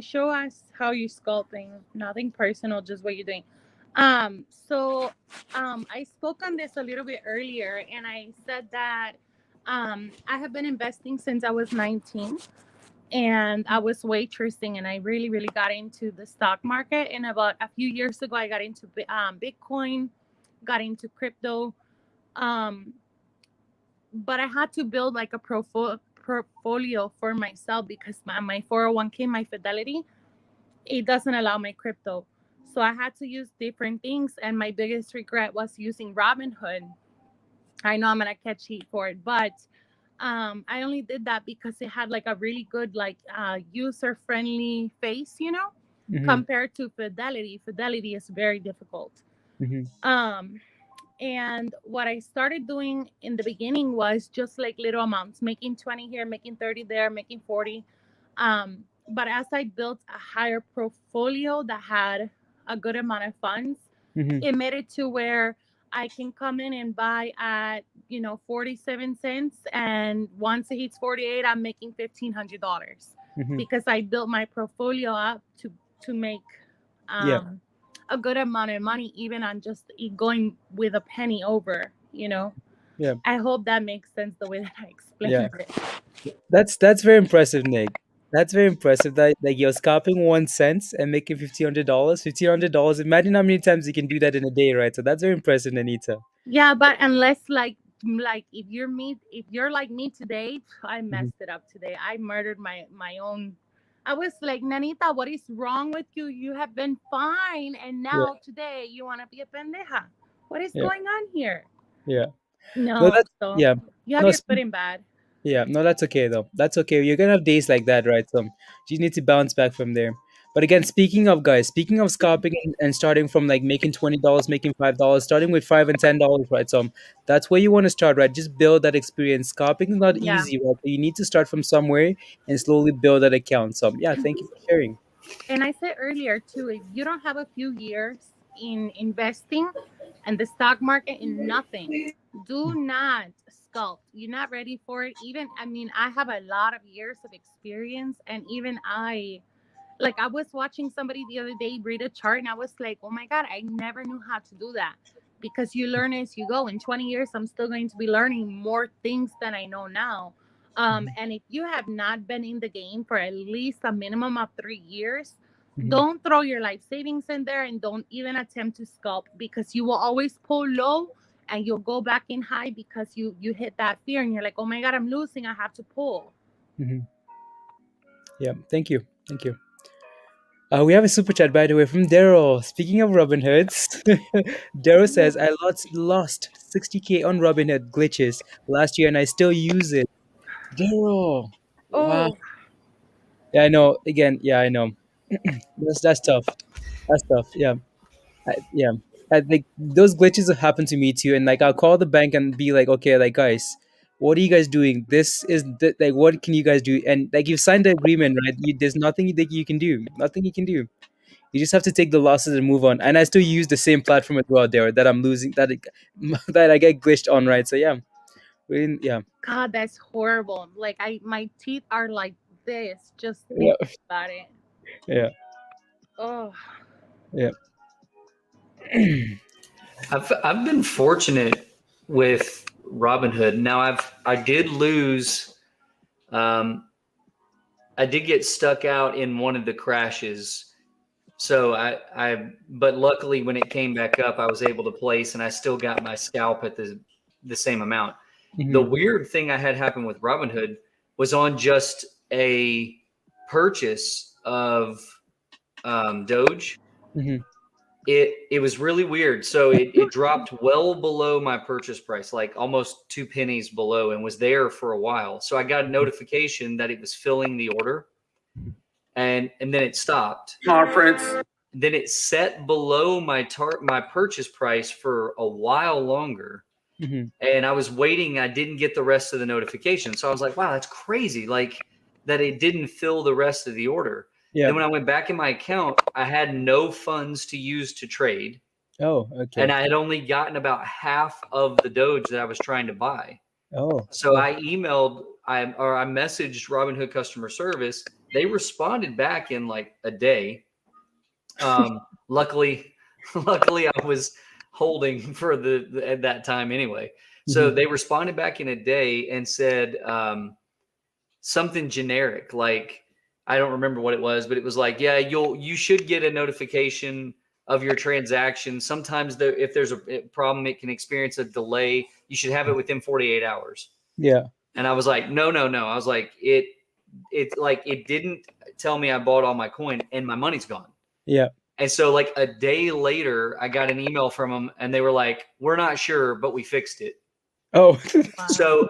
S4: show us how you're sculpting? Nothing personal, just what you're doing. So I spoke on this a little bit earlier, and I said that I have been investing since I was 19, and I was waitressing, and I really, really got into the stock market. And about a few years ago, I got into Bitcoin, got into crypto. But I had to build like a portfolio for myself because my 401k, my Fidelity, it doesn't allow my crypto. So I had to use different things. And my biggest regret was using Robinhood. I know I'm going to catch heat for it, but I only did that because it had like a really good, like user-friendly face,
S1: Mhm.
S4: compared to Fidelity. Fidelity is very difficult.
S1: Mhm.
S4: And what I started doing in the beginning was just like little amounts, making 20 here, making 30 there, making 40. But as I built a higher portfolio that had a good amount of funds,
S1: Mhm.
S4: it made it to where I can come in and buy at 47 cents, and once it hits 48, I'm making $1,500
S1: Mhm.
S4: because I built my portfolio up to make
S1: Yeah.
S4: a good amount of money, even on just going with a penny over.
S1: Yeah.
S4: I hope that makes sense the way that I explained
S1: Yeah.
S4: it.
S1: That's very impressive, Nick. That's very impressive that like you're scalping 1 cent and making $1,500. $1,500. Imagine how many times you can do that in a day, right? So that's very impressive, Anita.
S4: Yeah, but unless like if you're like me today, I messed it up today. I murdered my own. I was like, Nanita, what is wrong with you? You have been fine, and now today you want to be a pendeja. What is
S1: Yeah.
S4: going on here?
S1: Yeah.
S4: No,
S1: that's
S4: so
S1: yeah.
S4: you have
S1: No,
S4: your foot in bad.
S1: Yeah, no, that's okay though. That's okay. You're gonna have days like that, right? So you need to bounce back from there. But again, speaking of scalping and starting from like making $20, making $5, starting with $5 and $10, right? So that's where you want to start, right? Just build that experience. Scalping is not
S4: Yeah.
S1: easy, right? But you need to start from somewhere and slowly build that account. So yeah, thank you for sharing.
S4: And I said earlier too, if you don't have a few years in investing and the stock market in nothing, do not sculpt. You're not ready for it. Even, I mean, I have a lot of years of experience, and even I was watching somebody the other day read a chart, and I was like, oh my God, I never knew how to do that, because you learn as you go. In 20 years, I'm still going to be learning more things than I know now. And if you have not been in the game for at least a minimum of 3 years,
S1: Mhm.
S4: don't throw your life savings in there, and don't even attempt to scalp, because you will always pull low and you'll go back in high because you hit that fear and you're like, oh my God, I'm losing, I have to pull.
S1: Mhm. Yeah, thank you. We have a super chat, by the way, from Daryl. Speaking of Robinhoods, Daryl says, I lost 60K on Robinhood glitches last year and I still use it. Daryl. Wow.
S4: Oh,
S1: Yeah, I know. Again, yeah, I know. That's tough. That's tough. Yeah. Yeah. I think those glitches have happened to me too. And like, I'll call the bank and be like, okay, like, guys, what are you guys doing? This is like, what can you guys do? And like, you've signed the agreement, right? There's nothing that you can do. Nothing you can do. You just have to take the losses and move on. And I still use the same platform as well there that I'm losing, that I get glitched on, right? So yeah, yeah,
S4: God, that's horrible. Like my teeth are like this. Just
S1: yeah,
S4: thinking about it.
S1: yeah,
S4: Oh,
S1: yeah.
S3: I've been fortunate with Robinhood. Now I did lose. I did get stuck out in one of the crashes. So but luckily when it came back up, I was able to place, and I still got my scalp at the same amount. The
S1: Mhm,
S3: weird thing I had happen with Robinhood was on just a purchase of Doge.
S1: mhm.
S3: It was really weird. So it dropped well below my purchase price, like almost 2 pennies below, and was there for a while. So I got a notification that it was filling the order, and then it stopped.
S5: Conference.
S3: Then it set below my purchase price for a while longer.
S1: Mhm.
S3: And I was waiting. I didn't get the rest of the notification. So I was like, wow, that's crazy. Like that it didn't fill the rest of the order.
S1: Yeah.
S3: Then when I went back in my account, I had no funds to use to trade.
S1: Oh, okay.
S3: And I had only gotten about half of the Doge that I was trying to buy.
S1: Oh,
S3: So I messaged Robinhood customer service. They responded back in like a day. Luckily I was holding for at that time anyway. So
S1: Mhm.
S3: they responded back in a day and said something generic, like, I don't remember what it was, but it was like, yeah, you should get a notification of your transaction. Sometimes if there's a problem, it can experience a delay. You should have it within 48 hours.
S1: Yeah.
S3: And I was like, no. I was like, it's like, it didn't tell me I bought all my coin and my money's gone.
S1: Yeah.
S3: And so like a day later, I got an email from them and they were like, we're not sure, but we fixed it.
S1: Oh.
S4: wow.
S3: So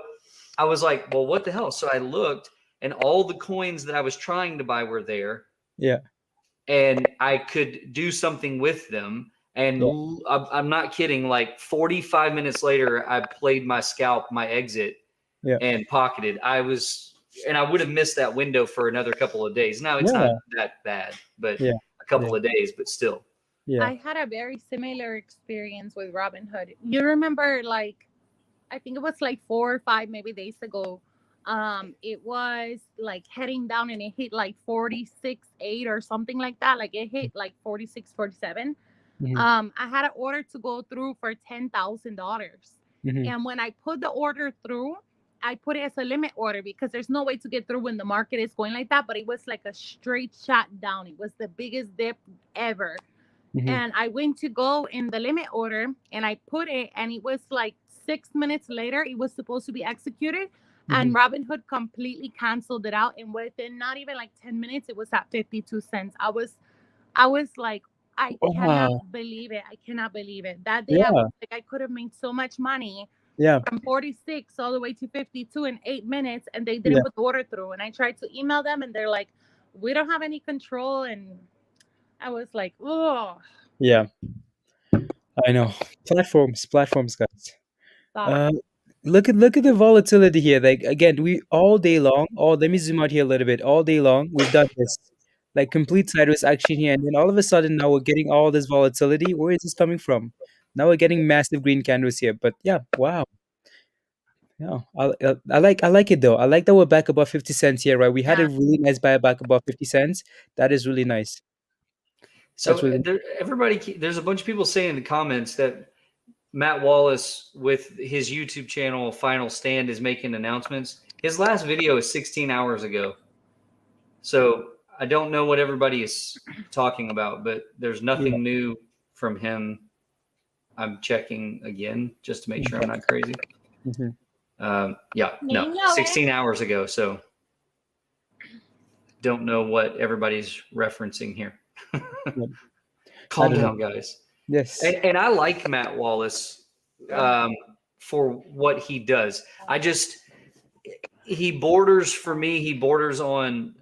S3: I was like, well, what the hell? So I looked, and all the coins that I was trying to buy were there.
S1: Yeah.
S3: And I could do something with them. And
S1: Yeah.
S3: I'm not kidding. Like 45 minutes later, I played my scalp, my exit,
S1: Yeah.
S3: and pocketed. And I would have missed that window for another couple of days. Now it's
S1: Yeah.
S3: not that bad, but
S1: Yeah.
S3: a couple of days, but still.
S1: Yeah.
S4: I had a very similar experience with Robinhood. You remember, like, I think it was like 4 or 5 maybe days ago. It was like heading down and it hit like 46.8 or something like that. Like it hit like 46, 47.
S1: Mhm.
S4: I had an order to go through for $10,000.
S1: Mhm.
S4: And when I put the order through, I put it as a limit order because there's no way to get through when the market is going like that. But it was like a straight shot down. It was the biggest dip ever.
S1: Mhm.
S4: And I went to go in the limit order and I put it, and it was like 6 minutes later, it was supposed to be executed. And Robinhood completely canceled it out. And within not even like 10 minutes, it was at 52 cents. I was like, I
S1: Wow.
S4: cannot believe it. I cannot believe it. That day, I
S1: Yeah.
S4: was like, I could have made so much money
S1: Yeah.
S4: from 46 all the way to 52 in 8 minutes, and they
S1: Yeah.
S4: didn't put the order through. And I tried to email them, and they're like, we don't have any control. And I was like, oh,
S1: Yeah. I know. Platforms, guys.
S4: stop.
S1: Look at the volatility here. Like, again, we all day long. Oh, let me zoom out here a little bit. All day long, we've done this, like, complete sideways action here, and then all of a sudden now we're getting all this volatility. Where is this coming from? Now we're getting massive green candles here. But yeah, wow. Yeah, I like it though. I like that we're back above 50 cents here, right? We had
S4: Yeah.
S1: a really nice buyback above 50 cents. That is really nice.
S3: So
S1: That's really
S3: there's a bunch of people saying in the comments that Matt Wallace with his YouTube channel Final Stand is making announcements. His last video is 16 hours ago. So I don't know what everybody is talking about, but there's nothing new from him. I'm checking again just to make sure I'm not crazy.
S1: Mhm.
S3: No, 16 hours ago. So don't know what everybody's referencing here.
S1: Yep.
S3: Calm
S1: don't
S3: down, guys.
S1: Yes.
S3: And I like Matt Wallace for what he does. He borders on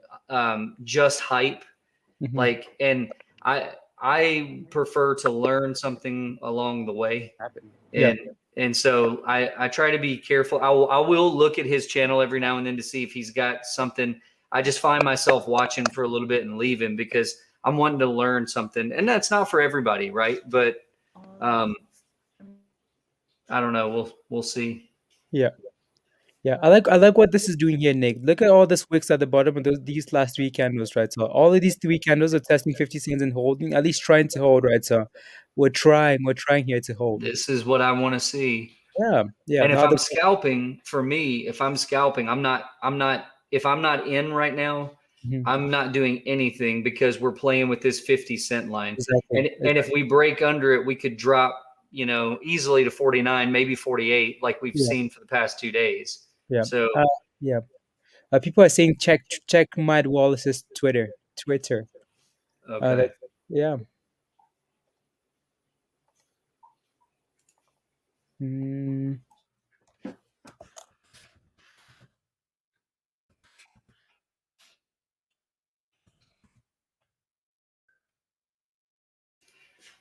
S3: just hype.
S1: Mhm.
S3: Like, and I prefer to learn something along the way.
S1: Yeah.
S3: And And so I try to be careful. I will look at his channel every now and then to see if he's got something. I just find myself watching for a little bit and leaving because I'm wanting to learn something, and that's not for everybody, right? But I don't know. We'll see.
S1: Yeah. Yeah, I like what this is doing here, Nick. Look at all the wicks at the bottom of these last three candles, right? So all of these three candles are testing 50 cents and holding, at least trying to hold, right? So we're trying here to hold.
S3: This is what I want to see.
S1: Yeah, yeah.
S3: And if
S1: Now
S3: I'm scalping, for me, if I'm scalping, if I'm not in right now,
S1: Mhm.
S3: I'm not doing anything because we're playing with this 50-cent line.
S1: Exactly.
S3: And if we break under it, we could drop, easily to 49, maybe 48, like we've
S1: Yeah,
S3: seen for the past 2 days.
S1: yeah,
S3: So
S1: yeah. People are saying check Matt Wallace's Twitter.
S3: okay.
S1: Yeah. Mm,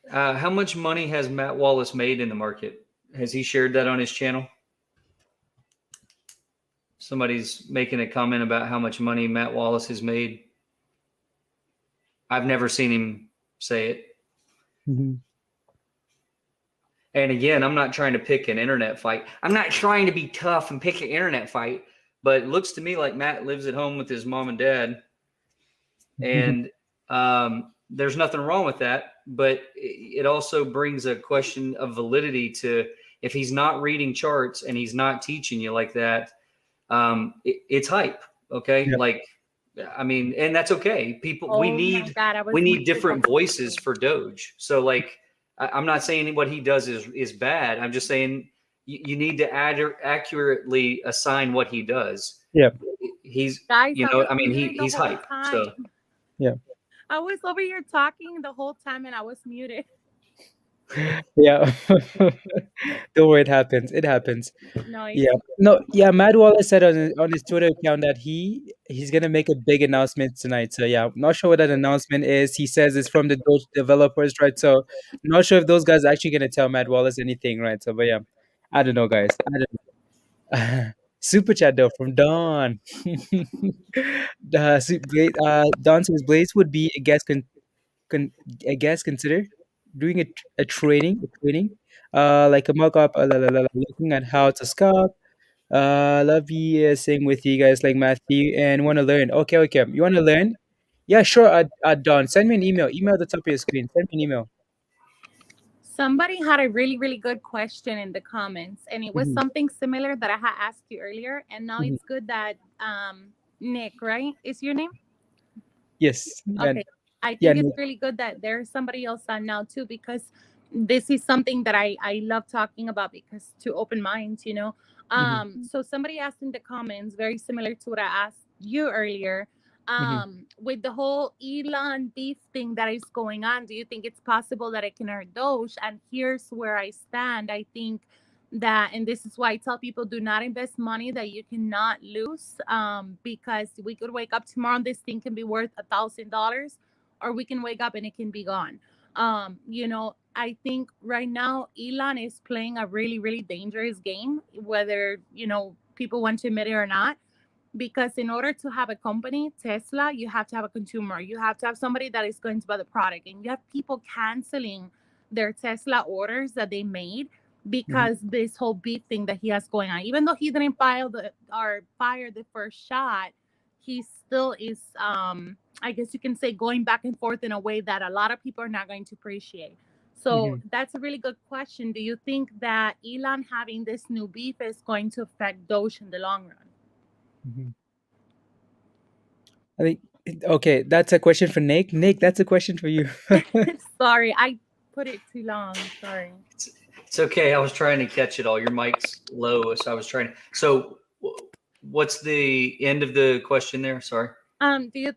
S3: How much money has Matt Wallace made in the market? Has he shared that on his channel? Somebody's making a comment about how much money Matt Wallace has made. I've never seen him say it.
S1: mhm.
S3: And again, I'm not trying to pick an internet fight. I'm not trying to be tough and pick an internet fight, but it looks to me like Matt lives at home with his mom and dad. And there's nothing wrong with that. But it also brings a question of validity to if he's not reading charts and he's not teaching you like that, it's hype. Okay.
S1: Yeah.
S3: Like, I mean, and that's okay. People, we need different voices for Doge. So like, I'm not saying what he does is bad. I'm just saying you need to accurately assign what he does.
S1: Yeah.
S3: He's,
S4: Guys,
S3: he's hype. So
S1: Yeah.
S4: I was over here talking the whole time and I was muted.
S1: Yeah. Don't worry, it happens. It happens.
S4: No,
S1: Yeah. No, yeah, Matt Wallace said on his Twitter account that he's gonna make a big announcement tonight. So yeah, I'm not sure what that announcement is. He says it's from the Doge developers, right? So not sure if those guys are actually gonna tell Matt Wallace anything, right? So but yeah, I don't know, guys. I don't know. Super chat though from Don. Don says Blaze would be con- I guess consider doing a training, like a mock-up, looking at how to scout. Love you sing with you guys like Matthew and want to learn. Okay, okay. You want to learn? Yeah, sure. Don, send me an email. Email at the top of your screen. Send me an email.
S4: somebody had a really, really good question in the comments, and it was
S1: Mhm,
S4: something similar that I had asked you earlier. And now
S1: mhm.
S4: it's good that Nick, right, is your name?
S1: Yes.
S4: Okay. I
S1: Yeah.
S4: think it's really good that there's somebody else on now too, because this is something that I love talking about, because to open minds.
S1: Mhm,
S4: So somebody asked in the comments, very similar to what I asked you earlier.
S1: mhm,
S4: With the whole Elon beef thing that is going on, do you think it's possible that it can earn Doge? And here's where I stand. I think that, and this is why I tell people, do not invest money that you cannot lose, because we could wake up tomorrow and this thing can be worth $1,000, or we can wake up and it can be gone. I think right now Elon is playing a really, really dangerous game, whether people want to admit it or not, because in order to have a company, Tesla, you have to have a consumer, you have to have somebody that is going to buy the product, and you have people canceling their Tesla orders that they made
S1: mhm,
S4: because this whole beef thing that he has going on. Even though he didn't fire the first shot, he still is, I guess you can say, going back and forth in a way that a lot of people are not going to appreciate. So
S1: mhm,
S4: that's a really good question. Do you think that Elon having this new beef is going to affect Doge in the long run?
S1: mhm. I think okay. That's a question for Nick. Nick, that's a question for you.
S4: Sorry, I put it too long. Sorry.
S3: it's okay. I was trying to catch it all. Your mic's low, so I was trying. So what's the end of the question there? Sorry.
S4: Do you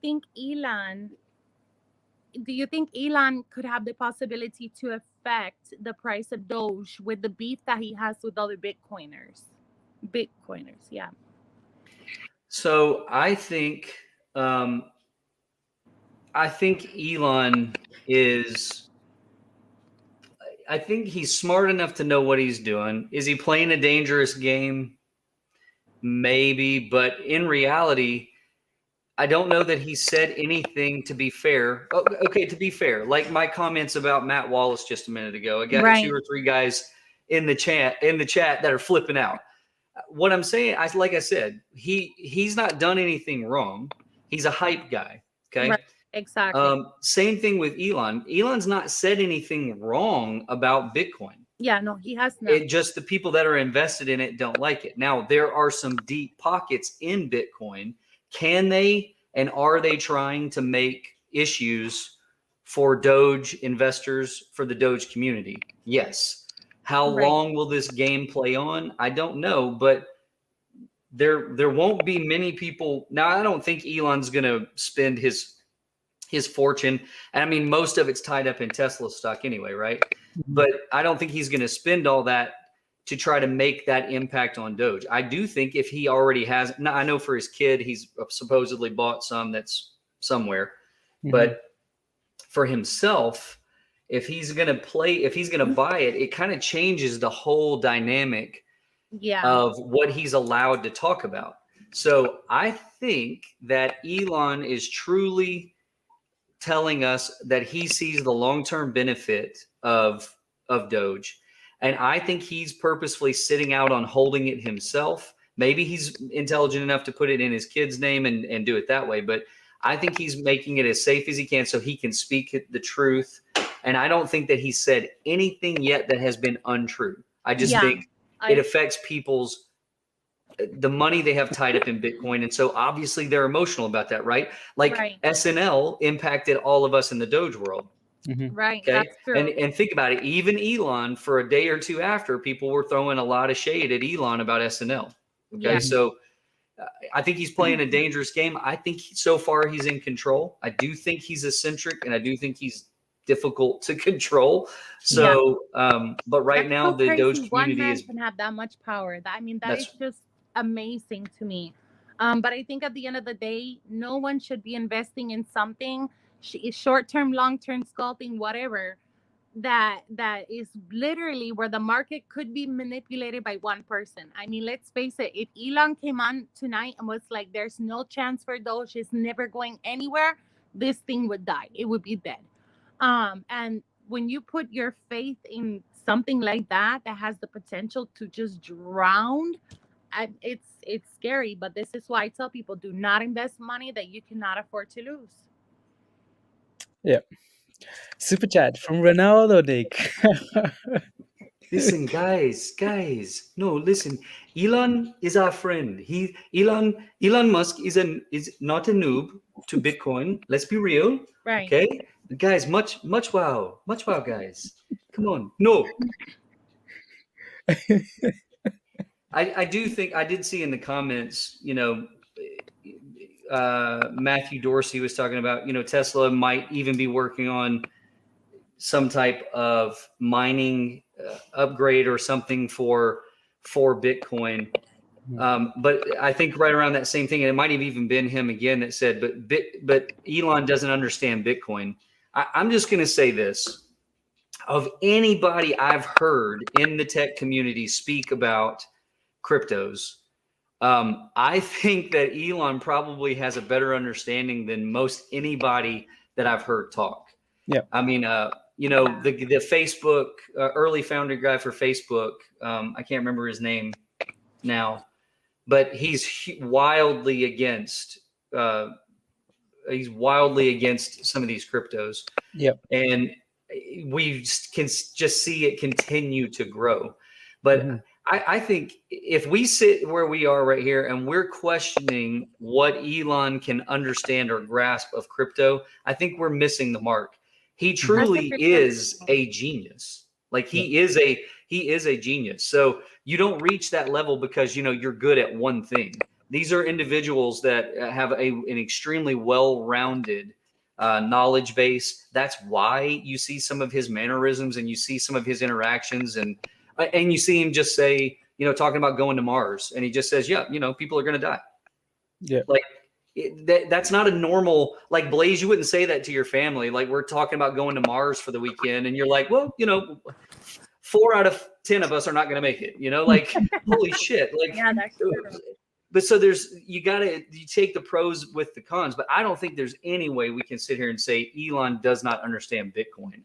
S4: think Elon could have the possibility to affect the price of Doge with the beef that he has with other Bitcoiners, yeah.
S3: So um, I think Elon is I think he's smart enough to know what he's doing. Is he playing a dangerous game? Maybe, but in reality, I don't know that he said anything to be fair. Oh, okay, to be fair, like my comments about Matt Wallace just a minute ago, I got
S4: Right.
S3: 2 or 3 guys in the chat that are flipping out. What I'm saying, like I said, he's not done anything wrong. He's a hype guy. Okay.
S4: Right. Exactly.
S3: Same thing with Elon. Elon's not said anything wrong about Bitcoin.
S4: Yeah, no, he has not.
S3: It just the people that are invested in it don't like it. Now, there are some deep pockets in Bitcoin. Can they and are they trying to make issues for Doge investors, for the Doge community? Yes. How
S4: Right.
S3: long will this game play on? I don't know, but there won't be many people. Now, I don't think Elon's going to spend his fortune. And I mean, most of it's tied up in Tesla stock anyway, right? But I don't think he's going to spend all that to try to make that impact on Doge. I do think if he already has, I know for his kid, he's supposedly bought some that's somewhere, but for himself, if he's going to buy it, it kind of changes the whole dynamic of what he's allowed to talk about. So I think that Elon is truly telling us that he sees the long-term benefit of Doge. And I think he's purposefully sitting out on holding it himself. Maybe he's intelligent enough to put it in his kid's name and do it that way. But I think he's making it as safe as he can so he can speak the truth. And I don't think that he said anything yet that has been untrue. I just think it affects the money they have tied up in Bitcoin. And so obviously they're emotional about that, right? Like SNL impacted all of us in the Doge world.
S4: Right.
S3: Okay.
S4: That's true.
S3: And think about it. Even Elon, for a day or two after, people were throwing a lot of shade at Elon about SNL. Okay.
S4: Yeah.
S3: So I think he's playing a dangerous game. I think so far he's in control. I do think he's eccentric and I do think he's difficult to control. So, but right now
S4: so
S3: the
S4: crazy.
S3: Doge community
S4: One man
S3: is
S4: can have that much power. That is just amazing to me. But I think at the end of the day, no one should be investing in something short-term, long-term sculpting, whatever, that is literally where the market could be manipulated by one person. I mean, let's face it, if Elon came on tonight and was like, there's no chance for Doge, it's never going anywhere, this thing would die. It would be dead. And when you put your faith in something like that has the potential to just drown, it's scary. But this is why I tell people, do not invest money that you cannot afford to lose.
S1: Yeah. Super chat from Ronaldo, Nick.
S3: Listen, guys, no, listen. Elon is our friend. Elon Musk is not a noob to Bitcoin. Let's be real.
S4: Right.
S3: Okay. Guys, much wow, guys. Come on. No. I do think I did see in the comments, Matthew Dorsey was talking about, Tesla might even be working on some type of mining upgrade or something for Bitcoin. But I think right around that same thing, and it might have even been him again that said, but Elon doesn't understand Bitcoin. I'm just going to say this. Of anybody I've heard in the tech community speak about cryptos, I think that Elon probably has a better understanding than most anybody that I've heard talk.
S1: Yeah.
S3: I mean, the Facebook early founder guy for Facebook, I can't remember his name now, but he's wildly against some of these cryptos.
S1: Yep.
S3: And we can just see it continue to grow. But I think if we sit where we are right here and we're questioning what Elon can understand or grasp of crypto, I think we're missing the mark. He truly is a genius. Like he is a genius. So you don't reach that level because you're good at one thing. These are individuals that have an extremely well-rounded knowledge base. That's why you see some of his mannerisms and you see some of his interactions and you see him just say, talking about going to Mars, and he just says, yeah, people are going to die.
S1: Yeah.
S3: Like that's not a normal, like Blaise, you wouldn't say that to your family. Like we're talking about going to Mars for the weekend and you're like, well, 4 out of 10 of us are not going to make it, like, holy shit. Like,
S4: Yeah, that's true.
S3: but so you take the pros with the cons, but I don't think there's any way we can sit here and say Elon does not understand Bitcoin.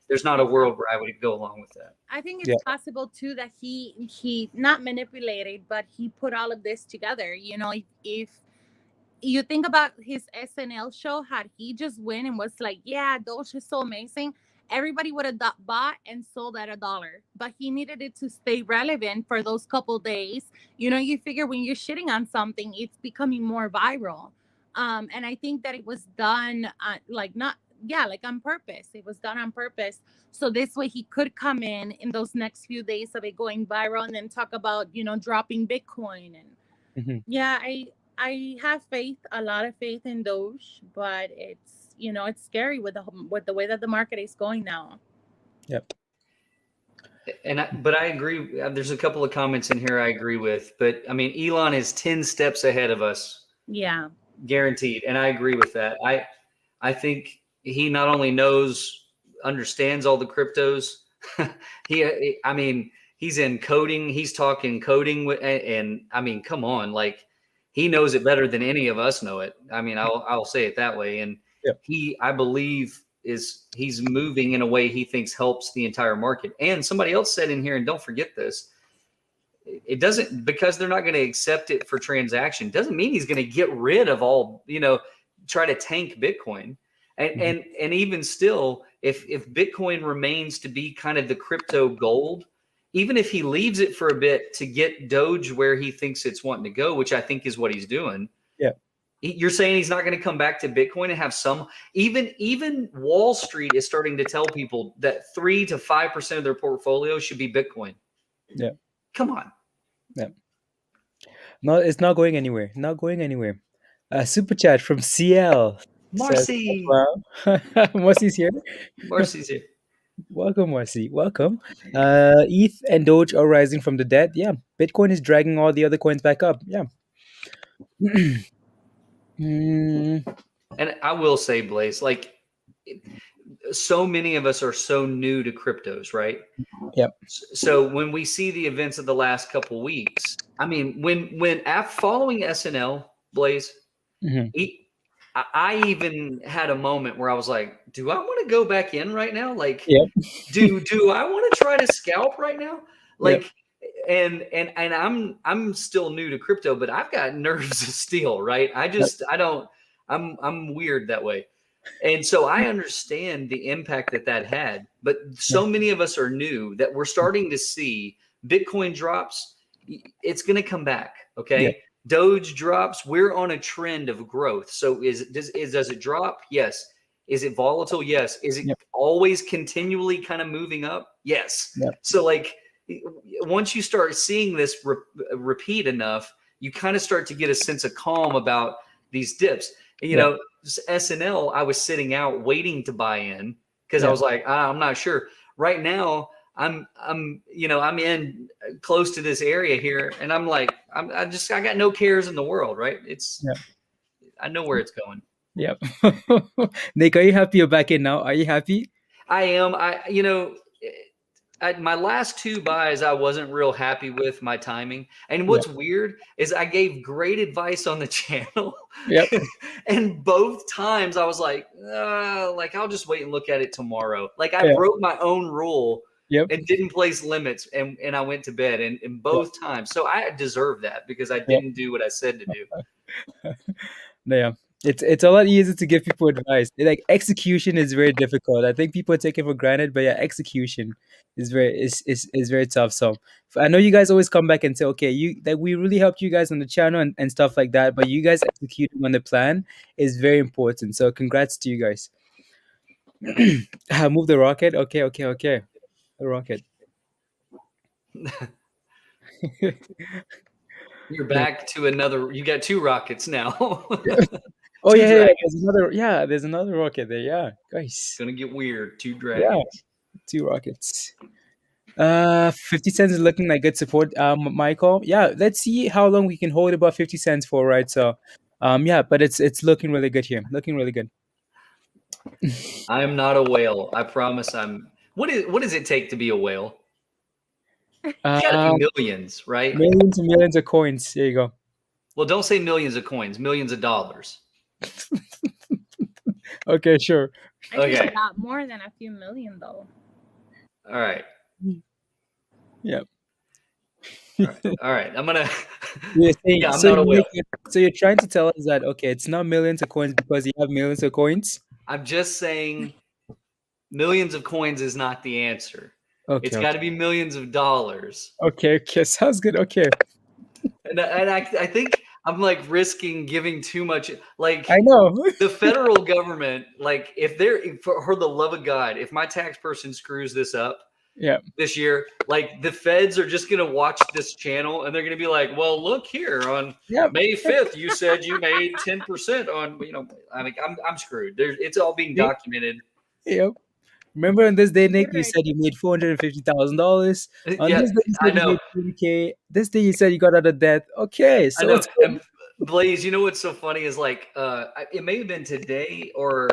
S3: There's not a world where I would go along with that.
S4: I think it's possible too that he not manipulated, but he put all of this together. If you think about his SNL show, had he just went and was like, yeah, Doge is so amazing, everybody would have bought and sold at $1. But he needed it to stay relevant for those couple days. You figure when you're shitting on something, it's becoming more viral. And I think that it was done on purpose. It was done on purpose. So this way he could come in those next few days of it going viral and then talk about, dropping Bitcoin. And I have a lot of faith in Doge, but it's, it's scary with the way that the market is going now.
S1: Yep.
S3: But I agree. There's a couple of comments in here I agree with, but I mean, Elon is 10 steps ahead of us.
S4: Yeah. Guaranteed.
S3: And I agree with that. I think he not only understands all the cryptos, he's in coding, he's talking coding and I mean, come on, like he knows it better than any of us know it. I mean, I'll say it that way. And I believe he's moving in a way he thinks helps the entire market. And somebody else said in here, and don't forget this, it doesn't, because they're not going to accept it for transaction, doesn't mean he's going to get rid of all, try to tank Bitcoin. And even still, if Bitcoin remains to be kind of the crypto gold, even if he leaves it for a bit to get Doge where he thinks it's wanting to go, which I think is what he's doing. Yeah. You're saying he's not going to come back to Bitcoin and have some, even Wall Street is starting to tell people that 3 to 5% of their portfolio should be Bitcoin.
S1: Yeah.
S3: Come on.
S1: Yeah. No, it's not going anywhere. Not going anywhere. Super chat from CL.
S3: Marcy.
S1: Wow. Marcy's here.
S3: Marcy's here.
S1: Welcome, Marcy. Welcome. ETH and Doge are rising from the dead. Yeah. Bitcoin is dragging all the other coins back up. Yeah.
S3: And I will say, Blaise, like so many of us are so new to cryptos, right?
S1: Yep.
S3: So when we see the events of the last couple weeks, I mean, when after following SNL, Blaise, I even had a moment where I was like, do I want to go back in right now? Like, do I want to try to scalp right now? Like, and I'm still new to crypto, but I've got nerves of steel, right? I'm weird that way. And so I understand the impact that had, but so many of us are new that we're starting to see Bitcoin drops. It's going to come back. Okay. Yeah. Doge drops. We're on a trend of growth. So does it drop? Yes. Is it volatile? Yes. Is it always continually kind of moving up? Yes. So like once you start seeing this repeat enough, you kind of start to get a sense of calm about these dips. And, you know, SNL, I was sitting out waiting to buy in because I was like, I'm not sure. Right now, I'm in close to this area here, and I'm like, I got no cares in the world, right? I know where it's going.
S1: Yep. Nick, are you happy you're back in now? Are you happy?
S3: I am. My last 2 buys, I wasn't real happy with my timing. And what's weird is I gave great advice on the channel. Yep. And both times I was like, I'll just wait and look at it tomorrow. Like I broke my own rule and didn't place limits and I went to bed and both times. So I deserve that because I didn't do what I said to do.
S1: Yeah. It's a lot easier to give people advice. Like execution is very difficult. I think people take it for granted, but execution is very tough. So I know you guys always come back and say, okay, we really helped you guys on the channel and stuff like that, but you guys executing on the plan is very important. So congrats to you guys. Move the rocket. Okay. The rocket.
S3: You're back to another. You got 2 rockets now.
S1: Oh there's another rocket there. Yeah, guys.
S3: It's gonna get weird. 2 dragons.
S1: Yeah, 2 rockets. 50 cents is looking like good support. Michael. Yeah, let's see how long we can hold about 50 cents for, right? So Yeah, but it's looking really good here. Looking really good.
S3: I am not a whale. I promise I'm. What does it take to be a whale? You gotta
S1: Uh,
S3: be millions, right?
S1: millions and millions of coins. There you go.
S3: Well, don't say millions of coins, millions of dollars.
S1: Okay, sure.
S4: I think
S3: Okay.
S4: a lot more than a few million, though.
S3: All right.
S1: Yeah.
S3: All right. I'm gonna.
S1: You're saying,
S3: Yeah, I'm
S1: so
S3: not a whale.
S1: so you're trying to tell us that okay, it's not millions of coins because you have millions of coins.
S3: I'm just saying millions of coins is not the answer.
S1: Okay,
S3: It's got to be millions of dollars.
S1: okay, sounds good. Okay,
S3: And I think I'm like risking giving too much. Like
S1: I know.
S3: the federal government, like if for the love of God, if my tax person screws this up
S1: Yeah,
S3: this year, like the feds are just gonna watch this channel and they're gonna be like, well, look here on
S1: yeah,
S3: May 5th, you said you made 10% on, I mean, I'm screwed. It's all being documented.
S1: yeah. Remember on this day, Nick,
S4: You're
S1: you
S4: right.
S1: said you made $450,000. On
S3: Yeah,
S1: this day, you
S3: I
S1: said you
S3: know.
S1: made 20K. This day, you said you got out of debt. Okay,
S3: I
S1: so
S3: know.
S1: what's going
S3: And Blaise, you know what's so funny is like it may have been today or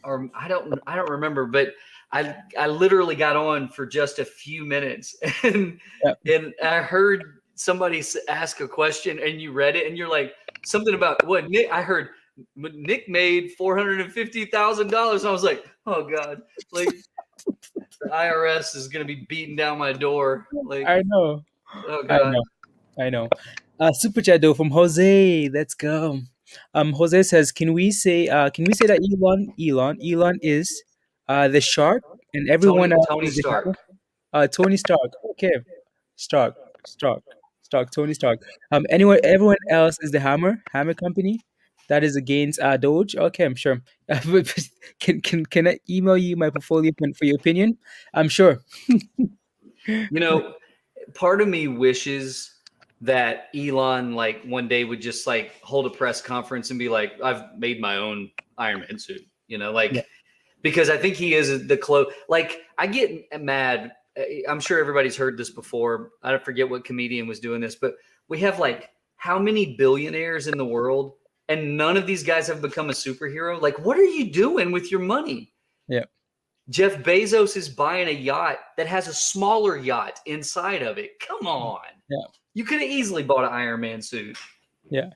S3: I don't remember, but I literally got on for just a few minutes and
S1: Yeah.
S3: and I heard somebody ask a question and you read it and you're like something about what Nick I heard Nick made $450,000. I was like, oh God, like the IRS is gonna be beating down my door. Like,
S1: I know,
S3: oh
S1: I
S3: God.
S1: know, I know. Super chat though from Jose. Let's go. Jose says, can we say that Elon is the shark and everyone else
S3: Tony
S1: is the hammer?
S3: Stark.
S1: Tony Stark. Okay, Stark, Stark, Stark. Tony Stark. Everyone else is the Hammer Company. That is against Doge. Okay, I'm sure. Can I email you my portfolio for your opinion? I'm sure.
S3: You know, part of me wishes that Elon like one day would just like hold a press conference and be like, I've made my own Iron Man suit,
S1: Yeah.
S3: because I think he is like I get mad. I'm sure everybody's heard this before. I forget what comedian was doing this, but we have like how many billionaires in the world and none of these guys have become a superhero? Like, what are you doing with your money?
S1: Yeah.
S3: Jeff Bezos is buying a yacht that has a smaller yacht inside of it. Come on.
S1: Yeah.
S3: You could have easily bought an Iron Man suit.
S1: Yeah.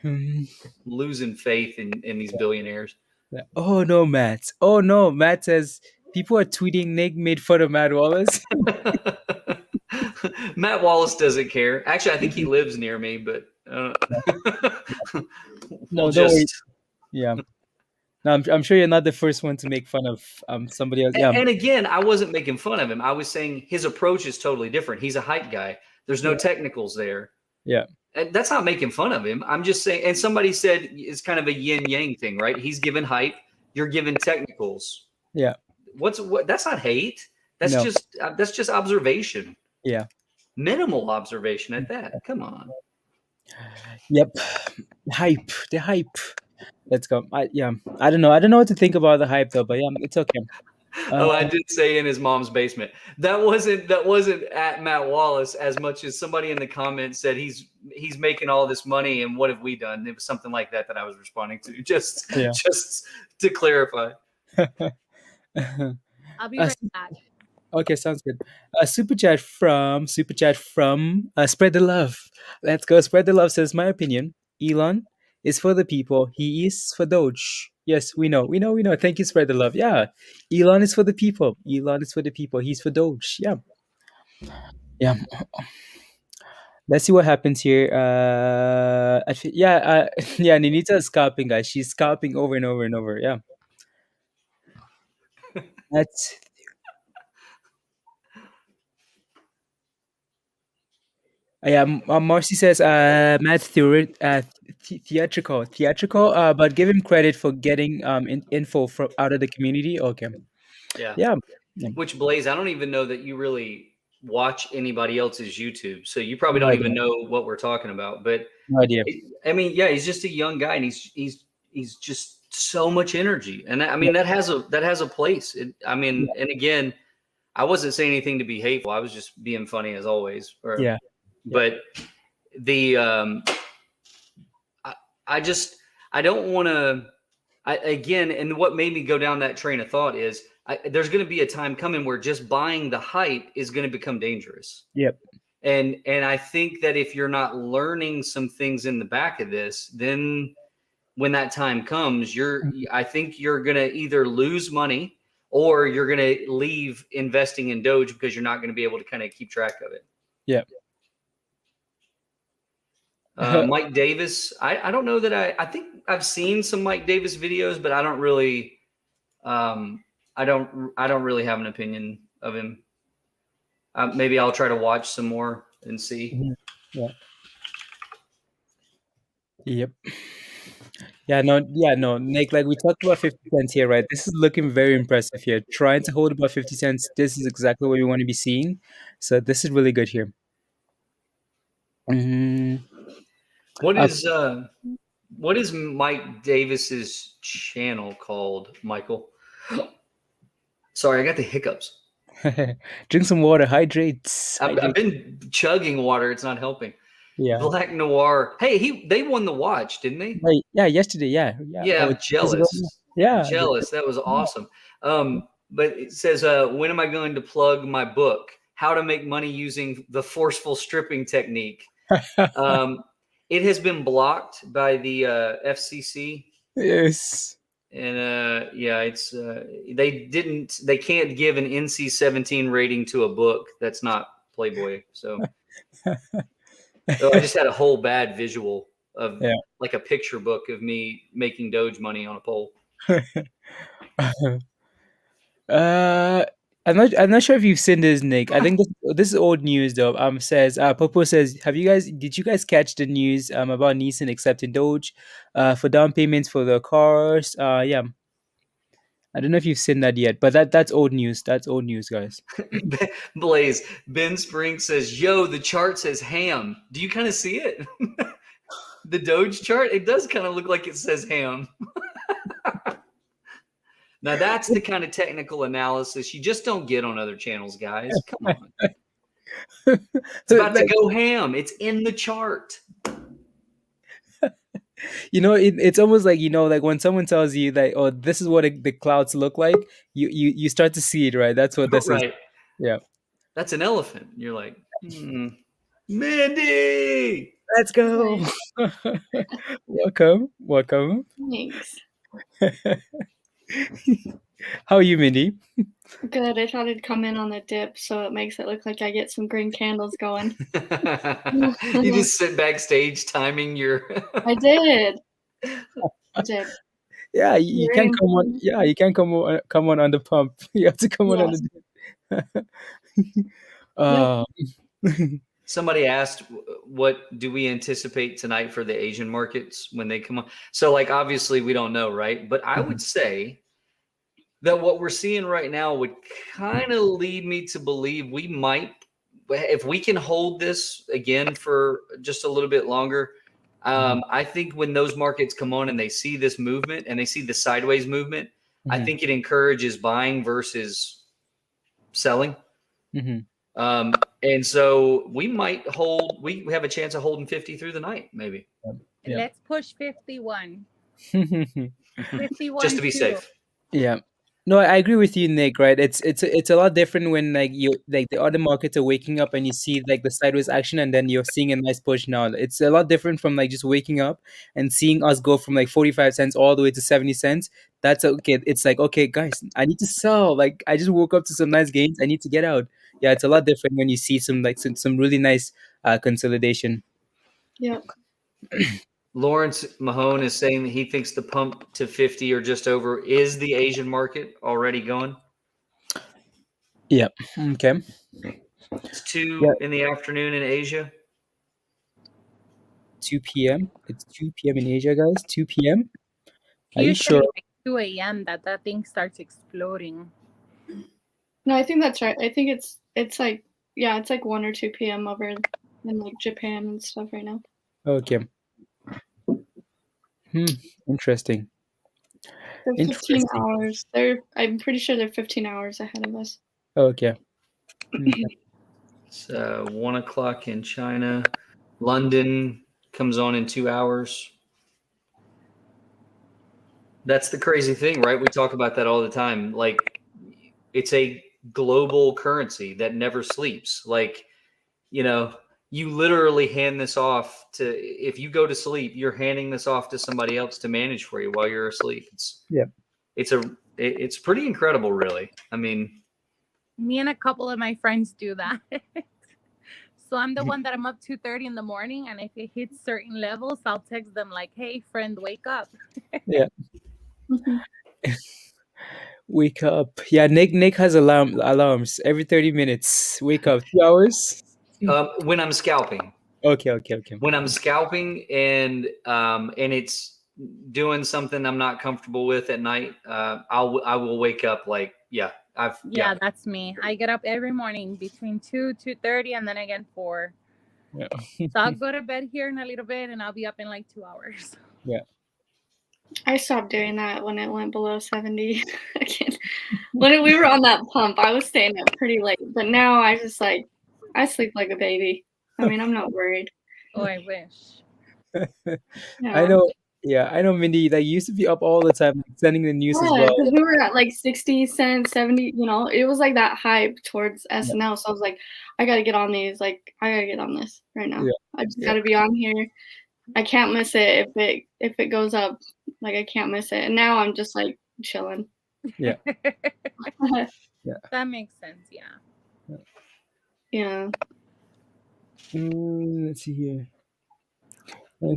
S1: Hmm.
S3: Losing faith in these billionaires.
S1: Yeah. Oh no, Matt. Oh no, Matt says people are tweeting Nick made fun of Matt Wallace.
S3: Matt Wallace doesn't care. Actually, I think he lives near me, but we'll
S1: No, don't worry.
S3: just.
S1: Yeah. No, I'm sure you're not the first one to make fun of somebody else. Yeah.
S3: And again, I wasn't making fun of him. I was saying his approach is totally different. He's a hype guy. There's no technicals there.
S1: Yeah.
S3: And that's not making fun of him. I'm just saying. And somebody said it's kind of a yin yang thing, right? He's given hype. You're given technicals.
S1: Yeah.
S3: What? That's not hate. That's
S1: No.
S3: just observation.
S1: Yeah.
S3: Minimal observation at that. Come on.
S1: Yep. Hype. The hype. Let's go. I don't know. I don't know what to think about the hype though, but yeah, it's okay.
S3: Oh, I did say in his mom's basement. That wasn't at Matt Wallace as much as somebody in the comments said he's making all this money and what have we done? It was something like that I was responding to. Just to clarify.
S4: I'll be right back.
S1: Okay, sounds good. Super chat from Spread the Love. Let's go. Spread the Love says, my opinion, Elon is for the people. He is for Doge. Yes, we know. Thank you, Spread the Love. Yeah, Elon is for the people. He's for Doge. Yeah. Let's see what happens here. Yeah, Ninita is scalping, guys. She's scalping over and over and over. Yeah. That's Marcy says, Matt's theatrical, but give him credit for getting info from out of the community. Okay.
S3: Yeah. Which, Blaise, I don't even know that you really watch anybody else's YouTube, so you probably don't even know what we're talking about. But
S1: no idea.
S3: I mean, yeah, he's just a young guy, and he's just so much energy, and I mean that has a place. And again, I wasn't saying anything to be hateful. I was just being funny as always. But I don't want to. Again, and what made me go down that train of thought is there's going to be a time coming where just buying the hype is going to become dangerous.
S1: Yep.
S3: And I think that if you're not learning some things in the back of this, then when that time comes, I think you're going to either lose money or you're going to leave investing in Doge because you're not going to be able to kind of keep track of it.
S1: Yep.
S3: Mike Davis. I don't know that I think I've seen some Mike Davis videos, but I don't really, I don't really have an opinion of him. Maybe I'll try to watch some more and see.
S1: Yeah. Yep. Yeah, no, Nick, like we talked about 50 cents here, right? This is looking very impressive here. Trying to hold about 50 cents. This is exactly what we want to be seeing. So this is really good here.
S3: What is Mike Davis's channel called, Michael? Sorry, I got the hiccups.
S1: Drink some water, hydrates.
S3: I've been chugging water. It's not helping.
S1: Yeah.
S3: Black Noir. Hey, they won the watch, didn't they?
S1: Right. Yeah, yesterday. Yeah.
S3: Yeah, I'm jealous.
S1: Yeah.
S3: Jealous. That was awesome. But it says, when am I going to plug my book? How to Make Money Using the Forceful Stripping Technique. It has been blocked by the FCC.
S1: Yes.
S3: And yeah, it's they can't give an NC-17 rating to a book that's not Playboy. So I just had a whole bad visual of like a picture book of me making Doge money on a pole.
S1: I'm not sure if you've seen this, Nick. I think this is old news though. Says Popo says, did you guys catch the news about Nissan accepting Doge for down payments for the cars? Yeah. I don't know if you've seen that yet, but that's old news. That's old news, guys.
S3: Blaise, Ben Spring says, yo, the chart says ham. Do you kind of see it? The Doge chart? It does kind of look like it says ham. Now, that's the kind of technical analysis you just don't get on other channels, guys. Come on. It's about to go ham. It's in the chart.
S1: You know, it's almost like, you know, like when someone tells you that, oh, this is what the clouds look like, you start to see it, right? That's what this is. Yeah.
S3: That's an elephant. You're like, Mandy,
S1: let's go. Welcome.
S5: Thanks.
S1: How are you, Mindy?
S5: Good. I thought I'd come in on the dip, so it makes it look like I get some green candles going.
S3: You just sit backstage timing your.
S5: I did.
S1: Yeah, you can't come on. Yeah, you can't come on the pump. You have to come on the dip.
S3: Somebody asked, what do we anticipate tonight for the Asian markets when they come on? So, like, obviously we don't know, right? But I would say that what we're seeing right now would kind of lead me to believe we might, if we can hold this again for just a little bit longer, I think when those markets come on and they see this movement and they see the sideways movement, I think it encourages buying versus selling. And so we might hold, we have a chance of holding 50 through the night, maybe.
S4: Yeah. Let's push 51. 51
S3: just to be safe.
S1: Yeah. No, I agree with you, Nick, right? It's a lot different when like the other markets are waking up and you see like the sideways action and then you're seeing a nice push now. It's a lot different from like just waking up and seeing us go from like 45 cents all the way to 70 cents. That's okay. It's like, okay, guys, I need to sell. Like I just woke up to some nice gains. I need to get out. Yeah, it's a lot different when you see some really nice consolidation.
S5: Yeah.
S3: Lawrence Mahone is saying that he thinks the pump to 50 or just over is the Asian market already going.
S1: Yeah. Okay.
S3: It's 2 in the afternoon in Asia.
S1: 2 p.m. It's 2 p.m. in Asia, guys. 2 p.m. Are you
S4: Usually
S1: sure?
S4: like 2 a.m. that thing starts exploding.
S5: No, I think that's right. I think it's like, yeah, it's like 1 or 2 p.m. over in like Japan and stuff right now.
S1: Okay. Interesting.
S5: They're 15 hours. I'm pretty sure they're 15 hours ahead of us.
S1: Okay.
S3: It's 1 o'clock in China. London comes on in 2 hours. That's the crazy thing, right? We talk about that all the time. Like, it's a global currency that never sleeps. Like, you know, you literally hand this off to, if you go to sleep, you're handing this off to somebody else to manage for you while you're asleep. It's pretty incredible, really. I mean,
S4: Me and a couple of my friends do that. So I'm the one that I'm up 2:30 in the morning, and if it hits certain levels, I'll text them like, "Hey, friend, wake up."
S1: Yeah.
S5: Mhm.
S1: Wake up. Yeah, Nick has alarms every 30 minutes. Wake up. 2 hours.
S3: when I'm scalping,
S1: Okay.
S3: when I'm scalping and it's doing something I'm not comfortable with at night, I will wake up like, yeah,
S4: Yeah, that's me. I get up every morning between 2:30, and then again 4.
S1: Yeah.
S4: So I'll go to bed here in a little bit, and I'll be up in like 2 hours.
S1: Yeah.
S5: I stopped doing that when it went below 70 again. When we were on that pump, I was staying up pretty late, but now I just like, I sleep like a baby. I mean, I'm not worried.
S4: Oh, I wish.
S1: I know. Yeah, I know, Mindy. Like, you used to be up all the time, like, sending the news as
S5: Yeah,
S1: well.
S5: because we were at like 60 cents, 70, you know, it was like that hype towards SNL. So I was like, I gotta get on these. Like, I gotta get on this right now.
S1: Yeah.
S5: I just gotta be on here. I can't miss it if it goes up. Like, I can't miss it. And now I'm just like chilling.
S1: Yeah.
S4: That makes sense. Yeah.
S5: Yeah.
S1: Let's see here.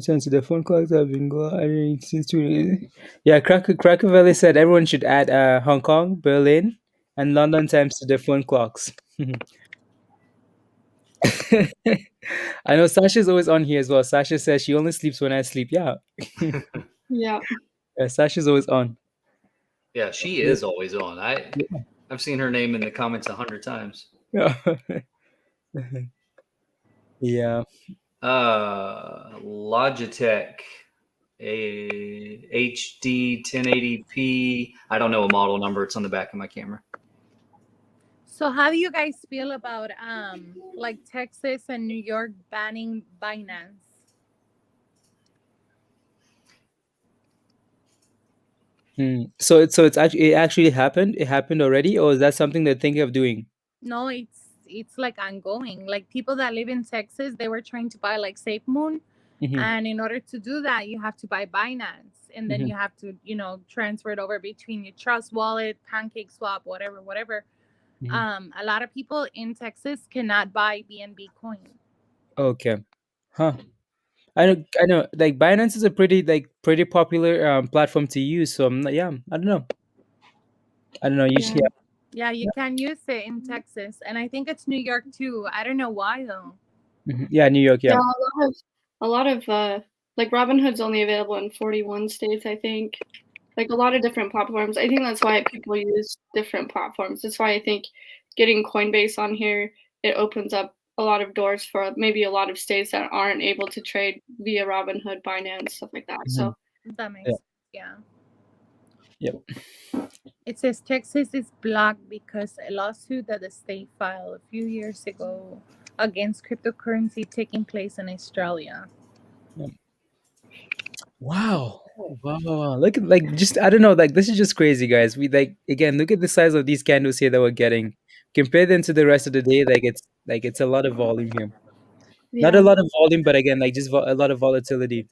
S1: Since the phone calls have been going since 2 days. Yeah, Cracker Valley said everyone should add Hong Kong, Berlin, and London times to their phone clocks. I know Sasha's always on here as well. Sasha says she only sleeps when I sleep. Yeah.
S5: Yeah.
S1: Sasha's always on.
S3: Yeah, she is always on. I've seen her name in the comments 100 times.
S1: Yeah. Yeah.
S3: Logitech, a HD 1080p. I don't know a model number. It's on the back of my camera.
S4: So how do you guys feel about like Texas and New York banning Binance?
S1: So it actually happened. It happened already, or is that something they're thinking of doing?
S4: No, it's like ongoing. Like people that live in Texas, they were trying to buy like SafeMoon,
S1: Mhm.
S4: and in order to do that, you have to buy Binance, and then
S1: Mhm.
S4: you have to, transfer it over between your Trust Wallet, Pancake Swap, whatever.
S1: Mhm.
S4: A lot of people in Texas cannot buy BNB coin.
S1: Okay. Huh. I know. Like, Binance is a pretty popular platform to use. So yeah, I don't know. Usually,
S4: Yeah, you can use it in Texas, and I think it's New York too. I don't know why though.
S1: yeah, New York. Yeah.
S5: Yeah, a lot of like Robinhood's only available in 41 states, I think. Like a lot of different platforms. I think that's why people use different platforms. That's why I think getting Coinbase on here, it opens up a lot of doors for maybe a lot of states that aren't able to trade via Robinhood, Binance, stuff like that. So
S4: That makes
S1: Yeah.
S4: sense. Yeah.
S1: Yep.
S4: It says Texas is blocked because a lawsuit that the state filed a few years ago against cryptocurrency taking place in Australia.
S1: Wow. Wow. Look at, like, just, I don't know, like, this is just crazy, guys. We, like, again, look at the size of these candles here that we're getting. Compare them to the rest of the day, it's a lot of volume here. Not a
S5: yeah.
S1: lot of volume, but again, like, just a lot of volatility.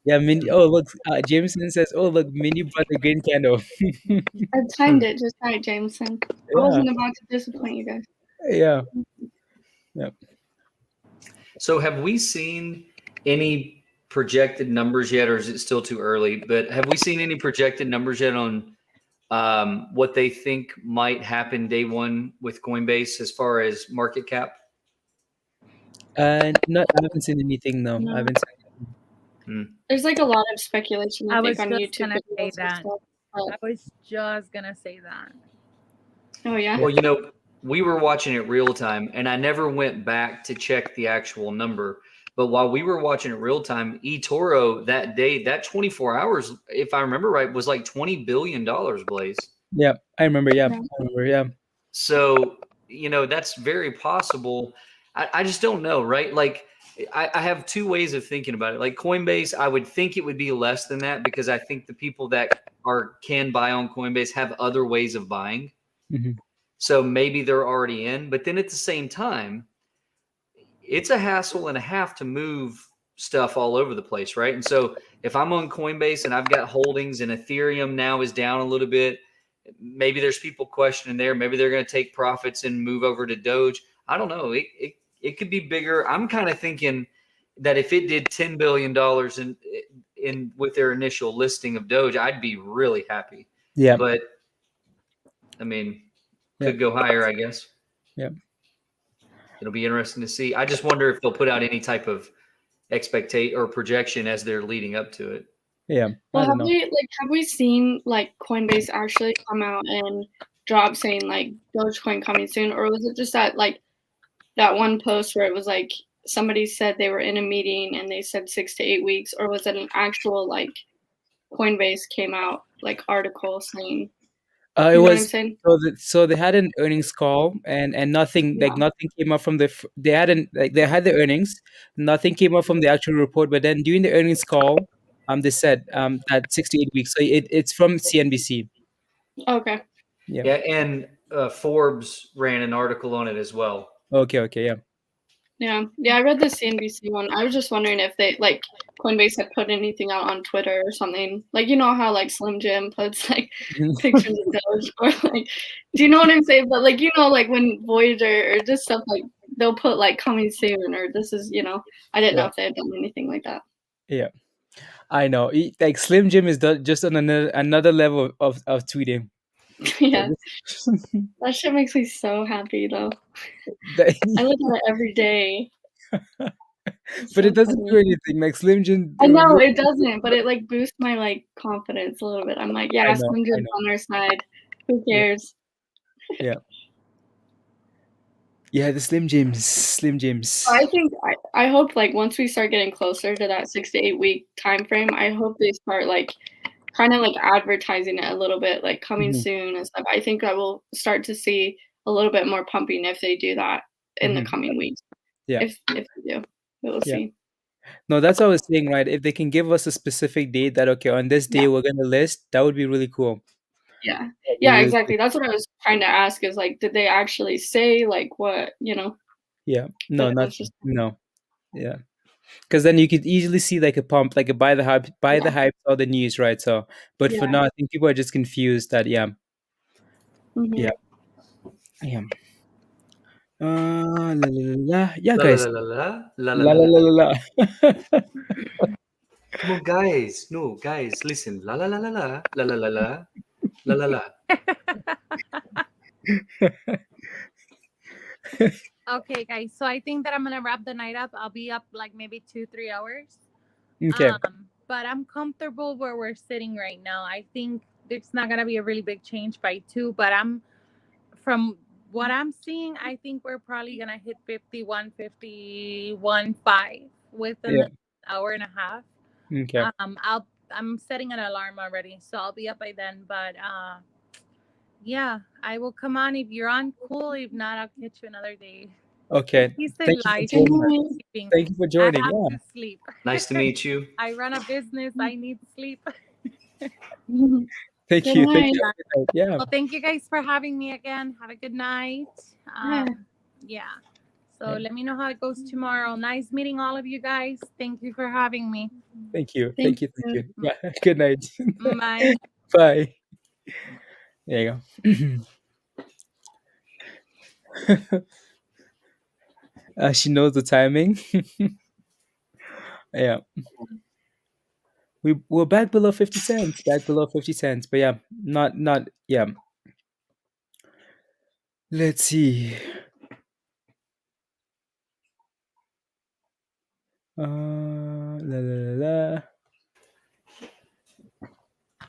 S1: Yeah, Mindy. Oh, look, Jameson says, "Oh, look, Mindy brought the green candle."
S5: I timed it just right, Jameson. I
S1: Yeah,
S5: wasn't about to disappoint you guys.
S1: yeah, yeah.
S3: So have we seen any projected numbers yet, or is it still too early? But have we seen any projected numbers yet on what they think might happen day one with Coinbase as far as market cap?
S1: Not. I haven't seen anything. No,
S5: No.
S1: I haven't seen.
S5: There's like a lot of speculation, I
S4: I
S5: think,
S4: was
S5: on
S4: just
S5: YouTube
S4: gonna say
S5: videos and
S4: that.
S5: stuff.
S4: I was just gonna say that.
S5: Oh yeah.
S3: Well, we were watching it real time, and I never went back to check the actual number. But while we were watching it real time, eToro that day, that 24 hours, if I remember right, was like $20 billion, Blaise.
S1: Yeah, I remember. Yeah,
S5: Yeah.
S1: I remember. Yeah,
S3: So, that's very possible. I just don't know, right? Like, I have two ways of thinking about it. Like Coinbase, I would think it would be less than that because I think the people that can buy on Coinbase have other ways of buying.
S1: Mhm.
S3: So maybe they're already in. But then at the same time, it's a hassle and a half to move stuff all over the place, right? And so if I'm on Coinbase and I've got holdings and Ethereum now is down a little bit, maybe there's people questioning there. Maybe they're going to take profits and move over to Doge. I don't know. It could be bigger. I'm kind of thinking that if it did $10 billion in with their initial listing of Doge, I'd be really happy.
S1: Yeah.
S3: But I mean, could go higher, I guess.
S1: Yeah.
S3: It'll be interesting to see. I just wonder if they'll put out any type of expectation or projection as they're leading up to it.
S1: Yeah.
S5: Well, have we seen like Coinbase actually come out and drop saying like Dogecoin coming soon, or was it just that like that one post where it was like somebody said they were in a meeting and they said 6 to 8 weeks, or was it an actual like Coinbase came out like article saying?
S1: It was
S5: saying?
S1: so they had an earnings call and nothing like nothing came up from they hadn't like they had the earnings, nothing came up from the actual report. But then during the earnings call, they said that 6 to 8 weeks. So it's from CNBC.
S5: Okay.
S3: Yeah, and Forbes ran an article on it as well.
S1: Okay, yeah.
S5: I read the CNBC one. I was just wondering if they like Coinbase had put anything out on Twitter or something. Like, you know how like Slim Jim puts like pictures of Doge, or like, do you know what I'm saying? But like, you know, like when Voyager or just stuff like they'll put like coming soon or this is, you know, I didn't know if they had done anything like that.
S1: Yeah, I know. Like Slim Jim is just on another level of tweeting.
S5: Yeah, that shit makes me so happy though. I look at it every day.
S1: But it doesn't do anything. Like Slim Jim.
S5: I know it doesn't, but it like boosts my like confidence a little bit. I'm like, yeah, Slim Jim's on our side. Who cares?
S1: Yeah. Yeah, the Slim Jims.
S5: I think I hope like once we start getting closer to that 6 to 8 week time frame, I hope they start like kind of like advertising it a little bit, like coming soon and stuff. I think I will start to see a little bit more pumping if they do that in the coming weeks.
S1: Yeah.
S5: If they do, we'll see.
S1: No, that's what I was saying, right? If they can give us a specific date that, okay, on this day we're going to list, that would be really cool.
S5: Yeah. Yeah, exactly. That's what I was trying to ask is like, did they actually say like what, you know?
S1: Yeah. No, no. Yeah. Because then you could easily see like a pump, like a buy the hype or the news, right? So, but for now, I think people are just confused that, yeah. Yeah. La, la, la, la. Yeah, guys.
S3: La. Come on, guys. No, guys, listen. La la la la la la la la la la la la.
S4: Okay, guys. So I think that I'm gonna wrap the night up. I'll be up like maybe 2-3 hours.
S1: Okay.
S4: But I'm comfortable where we're sitting right now. I think there's not gonna be a really big change by 2, but from what I'm seeing, I think we're probably gonna hit 51, 51.5 within an hour and a half.
S1: Okay.
S4: I'm setting an alarm already, so I'll be up by then. But yeah, I will come on if you're on. Cool. If not, I'll catch you another day.
S1: Okay. Thank you for joining.
S4: I have to sleep.
S3: Nice to meet you.
S4: I run a business. I need sleep.
S1: Thank you. Yeah.
S4: Well, thank you guys for having me again. Have a good night. So let me know how it goes tomorrow. Nice meeting all of you guys. Thank you for having me.
S1: Thank you. Yeah. Good night.
S4: Bye.
S1: Bye. There you go. She knows the timing. Yeah. We're back below 50 cents. But yeah, not yeah. Let's see.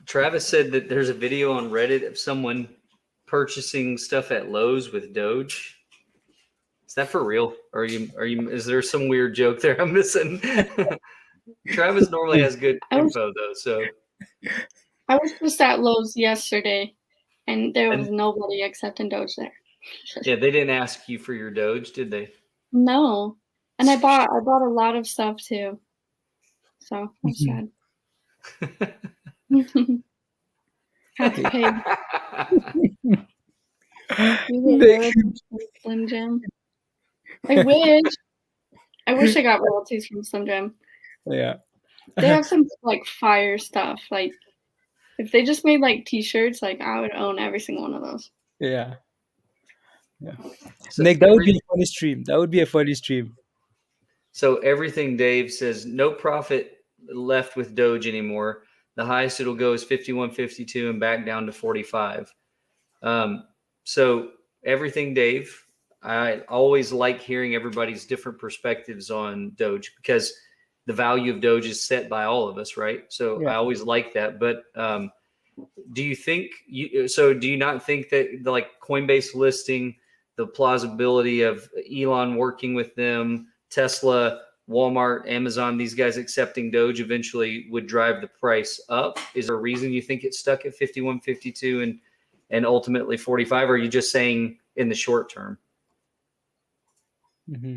S3: Travis said that there's a video on Reddit of someone purchasing stuff at Lowe's with Doge. Is that for real? Or is there some weird joke there I'm missing? Travis normally has good info though, so
S5: I was just at Lowe's yesterday and there was nobody accepting Doge there.
S3: Yeah, they didn't ask you for your Doge, did they?
S5: No. And I bought a lot of stuff too. So I'm sad. Had to pay. You get royalties from Slim Jim. I wish I got royalties from Slim Jim.
S1: Yeah.
S5: They have some like fire stuff. Like if they just made like t-shirts, like I would own every single one of those.
S1: Yeah.
S3: So
S1: Nick, that would be a funny stream. That would be a funny stream.
S3: So everything Dave says, no profit left with Doge anymore. The highest it'll go is 51.52 and back down to 45. So everything Dave, I always like hearing everybody's different perspectives on Doge because the value of Doge is set by all of us, right? So
S1: Yeah.
S3: I always like that. But do you not think that the like Coinbase listing, the plausibility of Elon working with them, Tesla, Walmart, Amazon, these guys accepting Doge eventually would drive the price up? Is there a reason you think it's stuck at 51.52 and ultimately 45? Or are you just saying in the short term?
S1: Mm-hmm.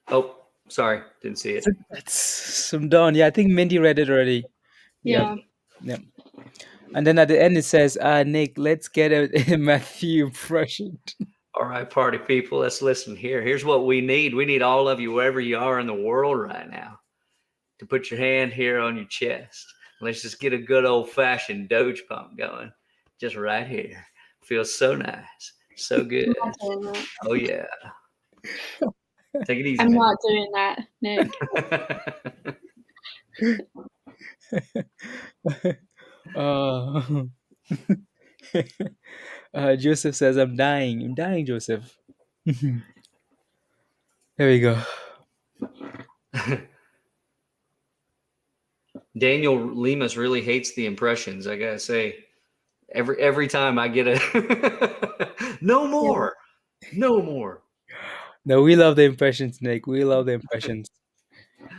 S3: Oh, sorry, didn't see it.
S1: That's some done. Yeah, I think Mindy read it already.
S5: Yeah.
S1: Yeah. And then at the end it says, Nick, let's get a Matthew impression.
S3: All right, party people, let's listen here. Here's what we need. We need all of you, wherever you are in the world right now, to put your hand here on your chest. Let's just get a good old-fashioned Doge pump going. Just right here. Feels so nice. So good.
S5: I'm not doing that.
S3: Oh, yeah. Take it easy.
S5: I'm not doing that, Nick.
S1: Joseph says, I'm dying. I'm dying, Joseph. There we go.
S3: Daniel Lemus really hates the impressions. I gotta say, every time I get a no more, no more.
S1: No, we love the impressions, Nick. We love the impressions.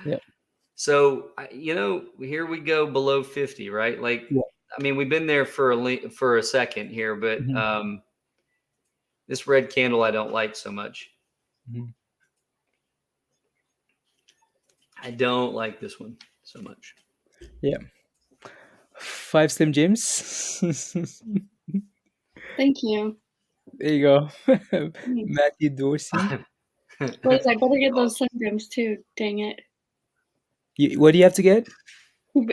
S1: Yeah.
S3: So here we go below 50, right? Like,
S1: Yeah.
S3: I mean, we've been there for a second here, but
S1: Mm-hmm.
S3: This red candle I don't like so much.
S1: Mm-hmm.
S3: I don't like this one so much.
S1: Yeah. 5 Slim Jims.
S5: Thank you.
S1: There you go. Matthew Dorsey.
S5: Blaise, I better get those Slim Jims too. Dang it.
S1: What do you have to get?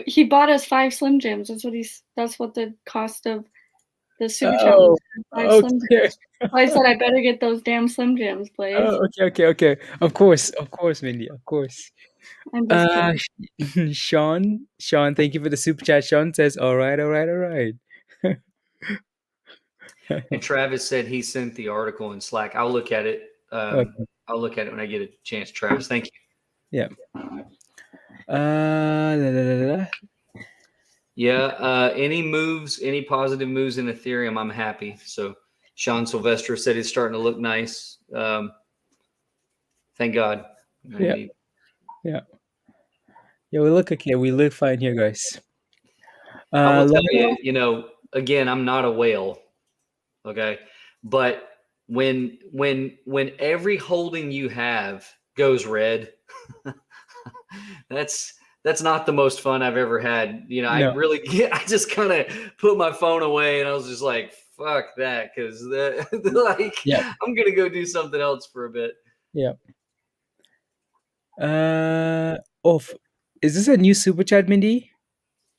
S5: He bought us 5 Slim Jims. That's what the cost of the super chat
S1: Oh,
S5: was. 5 Slim
S1: okay.
S5: Jims. I said I better get those damn Slim Jims, Blaise.
S1: Oh, okay. Of course, Mindy. Of course.
S5: I'm just kidding.
S1: Sean, thank you for the super chat. Sean says, all right.
S3: And Travis said he sent the article in Slack. I'll look at it.
S1: Okay.
S3: I'll look at it when I get a chance. Travis, thank you.
S1: Yeah.
S3: Yeah. Any positive moves in Ethereum, I'm happy. So Sean Sylvester said it's starting to look nice. Thank God.
S1: Yeah. We look okay. We look fine here, guys.
S3: I will tell you, again, I'm not a whale. Okay. But when every holding you have goes red, that's not the most fun I've ever had.
S1: No.
S3: I just kind of put my phone away and I was just like, fuck that. Cause I'm going to go do something else for a bit.
S1: Yeah. Is this a new super chat, Mindy?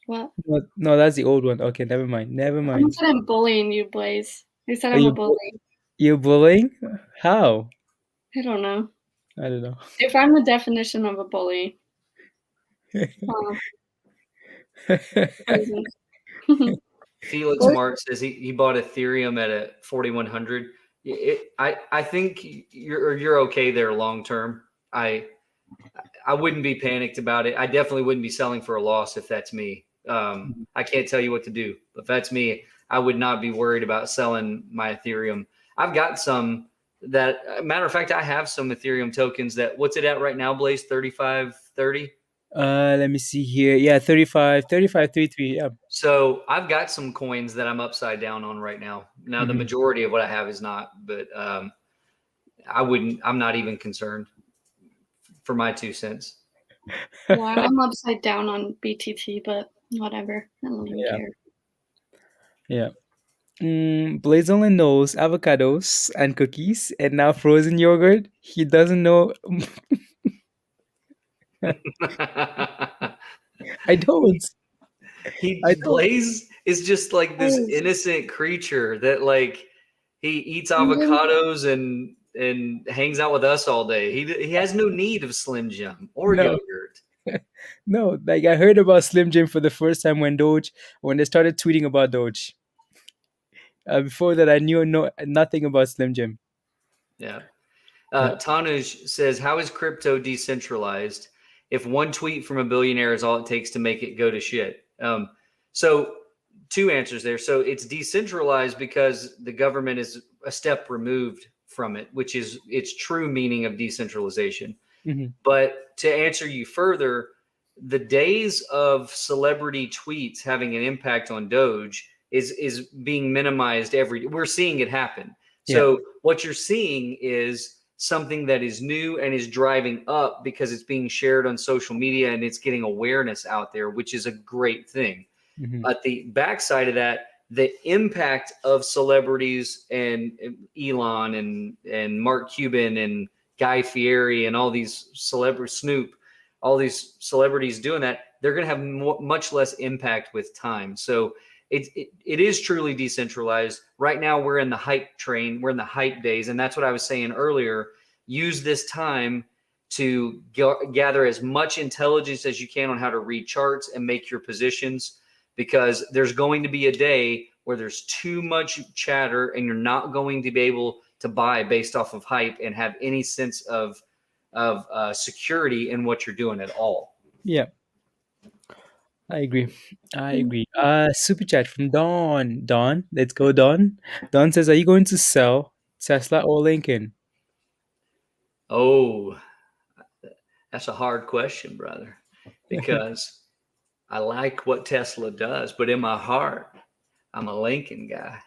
S5: What?
S1: No, that's the old one. Okay, never mind.
S5: I said I'm bullying you, Blaise. I said I'm a bully.
S1: You're bullying? How?
S5: I don't know.
S1: know.
S5: If I'm the definition of a bully.
S3: Felix Mark says he bought Ethereum at a 4,100. I think you're okay there long term. I wouldn't be panicked about it. I definitely wouldn't be selling for a loss if that's me. I can't tell you what to do. If that's me, I would not be worried about selling my Ethereum. I've got some that, matter of fact, I have some Ethereum tokens that, what's it at right now, Blaise? 35.30?
S1: Let me see here. Yeah, 35.33. Yeah.
S3: So I've got some coins that I'm upside down on right now. Now, the majority of what I have is not, but I'm not even concerned. for my 2 cents.
S5: Yeah, I'm upside down on BTT, but whatever. I don't even care.
S1: Yeah. Blaze only knows avocados and cookies, and now frozen yogurt. He doesn't know. I don't.
S3: Blaze is just like this innocent creature that like he eats avocados and hangs out with us all day. He has no need of Slim Jim or yogurt.
S1: No, like I heard about Slim Jim for the first time when they started tweeting about Doge. Before that, I knew nothing about Slim Jim.
S3: Yeah. Tanuj says, how is crypto decentralized if one tweet from a billionaire is all it takes to make it go to shit? So 2 answers there. So it's decentralized because the government is a step removed from it, which is its true meaning of decentralization.
S1: Mm-hmm.
S3: But to answer you further, the days of celebrity tweets having an impact on Doge is being minimized we're seeing it happen. So what you're seeing is something that is new and is driving up because it's being shared on social media and it's getting awareness out there, which is a great thing.
S1: Mm-hmm.
S3: At the backside of that, the impact of celebrities and Elon and Mark Cuban and Guy Fieri and all these Snoop, all these celebrities doing that, they're going to have much less impact with time. So it is truly decentralized. Right now, we're in the hype train. We're in the hype days. And that's what I was saying earlier. Use this time to gather as much intelligence as you can on how to read charts and make your positions, because there's going to be a day where there's too much chatter and you're not going to be able to buy based off of hype and have any sense of security in what you're doing at all.
S1: Yeah. I agree. Super chat from Dawn. Dawn, let's go, Dawn. Dawn says, are you going to sell Tesla or Lincoln?
S3: Oh, that's a hard question, brother, because I like what Tesla does, but in my heart, I'm a Lincoln guy.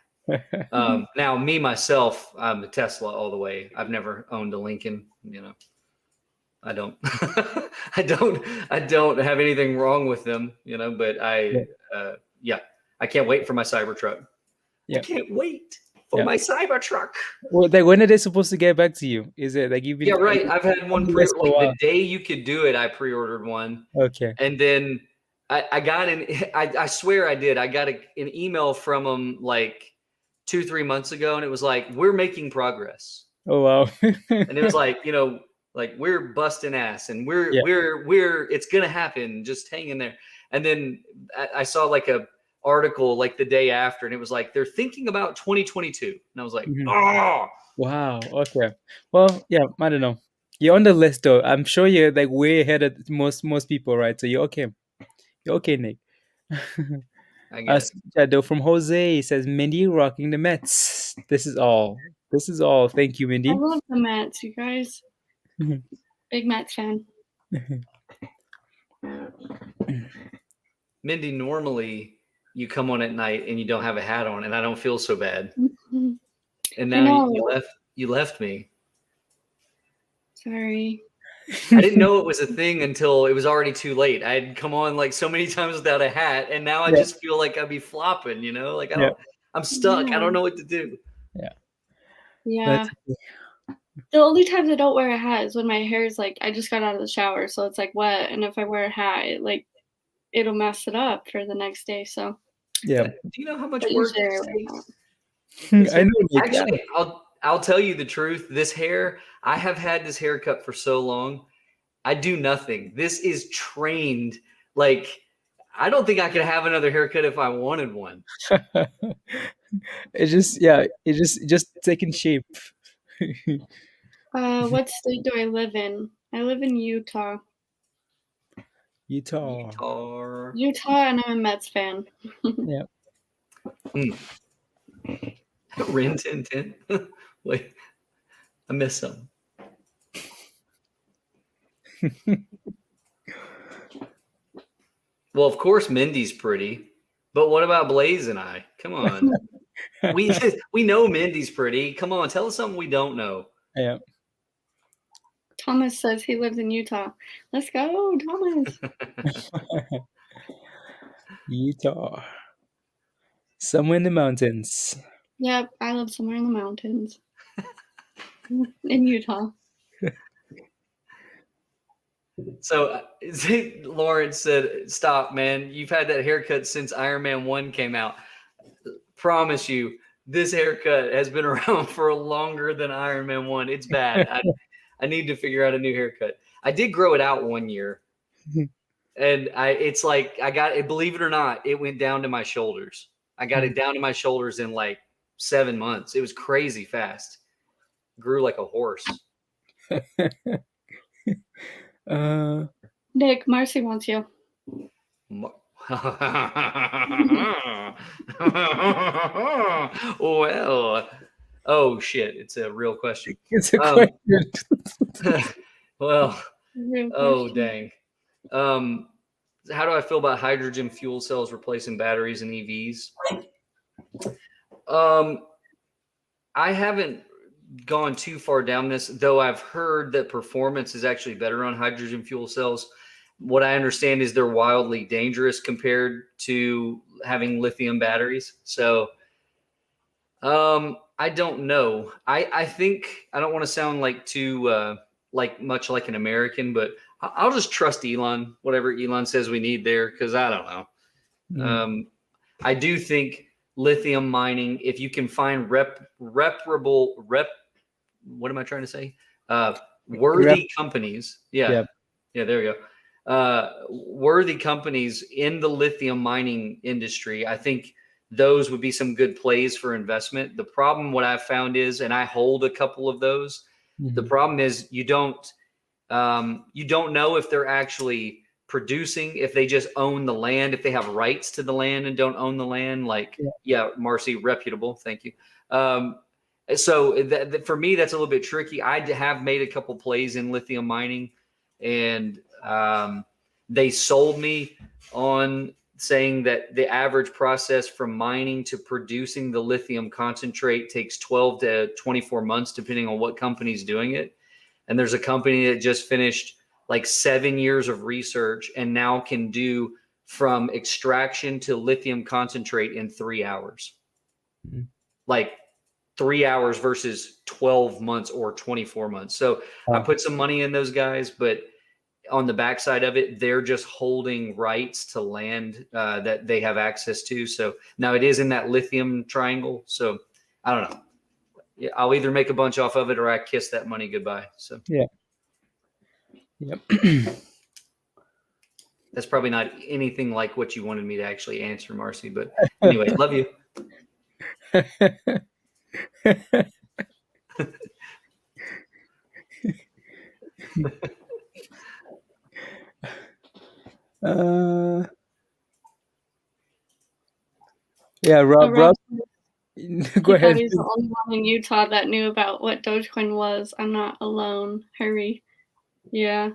S3: Now, myself, I'm a Tesla all the way. I've never owned a Lincoln, I don't, I don't have anything wrong with them, but I can't wait for my Cybertruck. I can't wait for my Cybertruck.
S1: Well, like, when are they supposed to get back to you? Is it like you've been?
S3: Yeah, right. I've had one the day you could do it. I pre-ordered one.
S1: Okay.
S3: And then I got I swear I did. I got an email from them like 2-3 months ago, and it was like, we're making progress.
S1: Oh wow.
S3: And it was like, like we're busting ass and we're it's gonna happen, just hang in there. And then I saw like a article like the day after, and it was like they're thinking about 2022, and I was like, oh
S1: wow, okay. Well, yeah, I don't know, you're on the list though. I'm sure you're like way ahead of most people, right? So you're okay, Nick.
S3: I guess.
S1: Though from Jose, he says, Mindy rocking the Mets. This is all. Thank you, Mindy.
S5: I love the Mets, you guys. Big Mets fan.
S3: Mindy, normally you come on at night and you don't have a hat on, and I don't feel so bad. And now you left me.
S5: Sorry.
S3: I didn't know it was a thing until it was already too late. I had come on like so many times without a hat, and now I just feel like I'd be flopping, like I'm stuck. I don't know what to do.
S5: Yeah. The only times I don't wear a hat is when my hair is like, I just got out of the shower, so it's like wet, and if I wear a hat, it'll mess it up for the next day. So
S1: yeah.
S3: Do you know how much work this
S1: takes? I know.
S3: Actually, I'll tell you the truth. This hair, I have had this haircut for so long. I do nothing. This is trained. Like, I don't think I could have another haircut if I wanted one.
S1: It's just taking shape.
S5: What state do I live in? I live in Utah.
S1: Utah,
S5: and I'm a Mets fan.
S1: Yeah.
S3: Rin Tin Tin. Wait, I missed something. Well, of course, Mindy's pretty, but what about Blaise and I? Come on, we know Mindy's pretty. Come on, tell us something we don't know.
S1: Yeah.
S5: Thomas says he lives in Utah. Let's go, Thomas.
S1: Utah. Somewhere in the mountains.
S5: Yep, I live somewhere in the mountains. In Utah.
S3: So Lawrence said, "Stop, man! You've had that haircut since Iron Man 1 came out. Promise you, this haircut has been around for longer than Iron Man 1. It's bad. I need to figure out a new haircut. I did grow it out one year, and it's like I got it. Believe it or not, it went down to my shoulders. I got it down to my shoulders in like 7 months. It was crazy fast. Grew like a horse."
S5: Nick, Marcy wants you.
S3: Well, oh shit, it's a real question.
S1: It's a question.
S3: Well,
S5: Real
S3: oh
S5: question.
S3: dang. How do I feel about hydrogen fuel cells replacing batteries in EVs? I haven't gone too far down this, though I've heard that performance is actually better on hydrogen fuel cells. What I understand is they're wildly dangerous compared to having lithium batteries. So I don't know. I think I don't want to sound like too much like an American, but I'll just trust Elon, whatever Elon says we need there, because I don't know. I do think lithium mining, if you can find what am I trying to say? Worthy companies. Yeah, there we go. Worthy companies in the lithium mining industry. I think those would be some good plays for investment. The problem, what I've found is, and I hold a couple of those, the problem is you don't know if they're actually producing, if they just own the land, if they have rights to the land and don't own the land. Like, yeah, Marcy, reputable. Thank you. So for me, that's a little bit tricky. I have made a couple plays in lithium mining, and they sold me on saying that the average process from mining to producing the lithium concentrate takes 12 to 24 months, depending on what company's doing it. And there's a company that just finished like 7 years of research and now can do from extraction to lithium concentrate in 3 hours. Like 3 hours versus 12 months or 24 months. So I put some money in those guys, but on the backside of it, they're just holding rights to land that they have access to. So now it is in that lithium triangle. So I don't know. Yeah, I'll either make a bunch off of it or I kiss that money goodbye. So
S1: yeah. Yep.
S3: That's probably not anything like what you wanted me to actually answer, Marcy. But anyway, love you.
S1: Yeah, Rob. Go ahead.
S5: He's the only one in Utah that knew about what Dogecoin was. I'm not alone. Hurry. Yeah.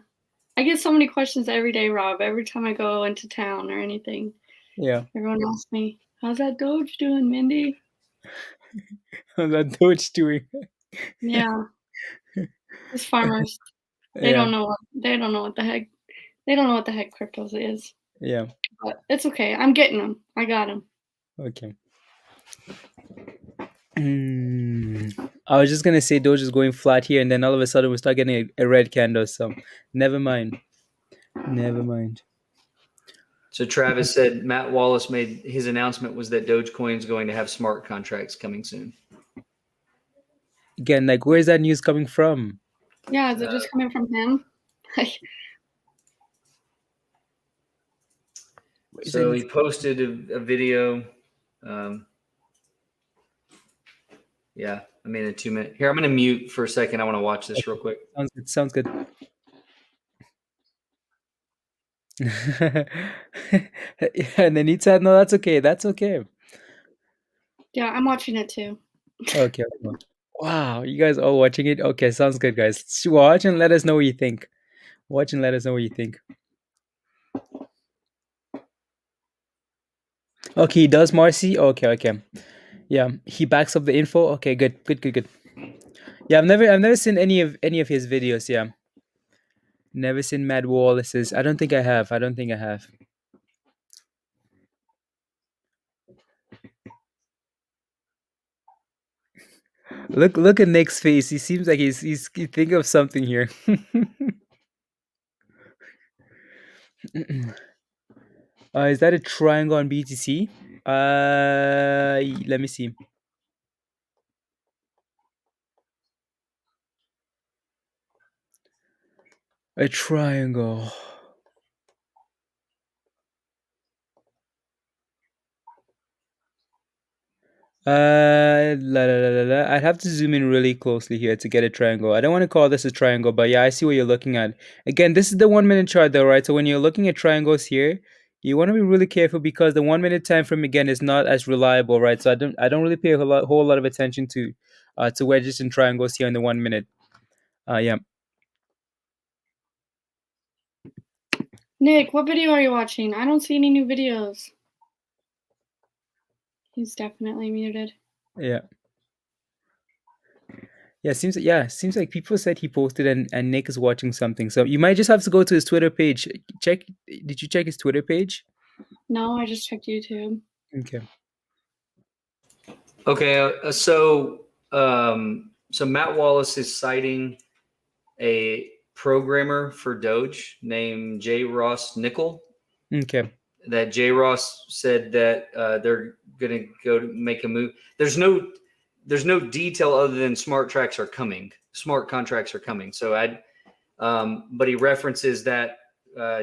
S5: I get so many questions every day, Rob, every time I go into town or anything.
S1: Yeah.
S5: Everyone asks me, how's that Doge doing, Mindy?
S1: How's that Doge doing?
S5: Yeah. These farmers. They don't know what the heck. They don't know what the heck cryptos is.
S1: Yeah.
S5: But it's okay. I'm getting them. I got them.
S1: Okay. I was just gonna say Doge is going flat here, and then all of a sudden we start getting a red candle. So never mind.
S3: So Travis said Matt Wallace made his announcement was that Dogecoin is going to have smart contracts coming soon.
S1: Again, like, where's that news coming from?
S5: Yeah, is it just coming from him?
S3: So he posted a video. Yeah, I mean, a 2 minute. Here, I'm going to mute for a second. I want to watch this real quick.
S1: Sounds good. And then he said, no, that's okay.
S5: Yeah, I'm watching it too.
S1: Okay. Wow, you guys all watching it? Okay, sounds good, guys. Watch and let us know what you think. Okay, he does, Marcy? Okay. Yeah, he backs up the info. Okay, good. Yeah, I've never seen any of his videos, yeah. Never seen Matt Wallace's. I don't think I have. I don't think I have. Look at Nick's face. He seems like he's thinking of something here. Is that a triangle on BTC? Let me see. A triangle. I'd have to zoom in really closely here to get a triangle. I don't want to call this a triangle, but yeah, I see what you're looking at. Again, this is the 1 minute chart though, right? So when you're looking at triangles here, you want to be really careful because the 1 minute time frame again is not as reliable, right? So I don't really pay a whole lot of attention to wedges and triangles here in the 1 minute. Yeah.
S5: Nick, what video are you watching? I don't see any new videos. He's definitely muted.
S1: Yeah. Yeah, seems like people said he posted and Nick is watching something. So you might just have to go to his Twitter page. Did you check his Twitter page?
S5: No, I just checked YouTube.
S1: Okay.
S3: Okay, so Matt Wallace is citing a programmer for Doge named J. Ross Nickel.
S1: Okay.
S3: That J. Ross said that they're going to go to make a move. There's no detail other than smart contracts are coming. So but he references that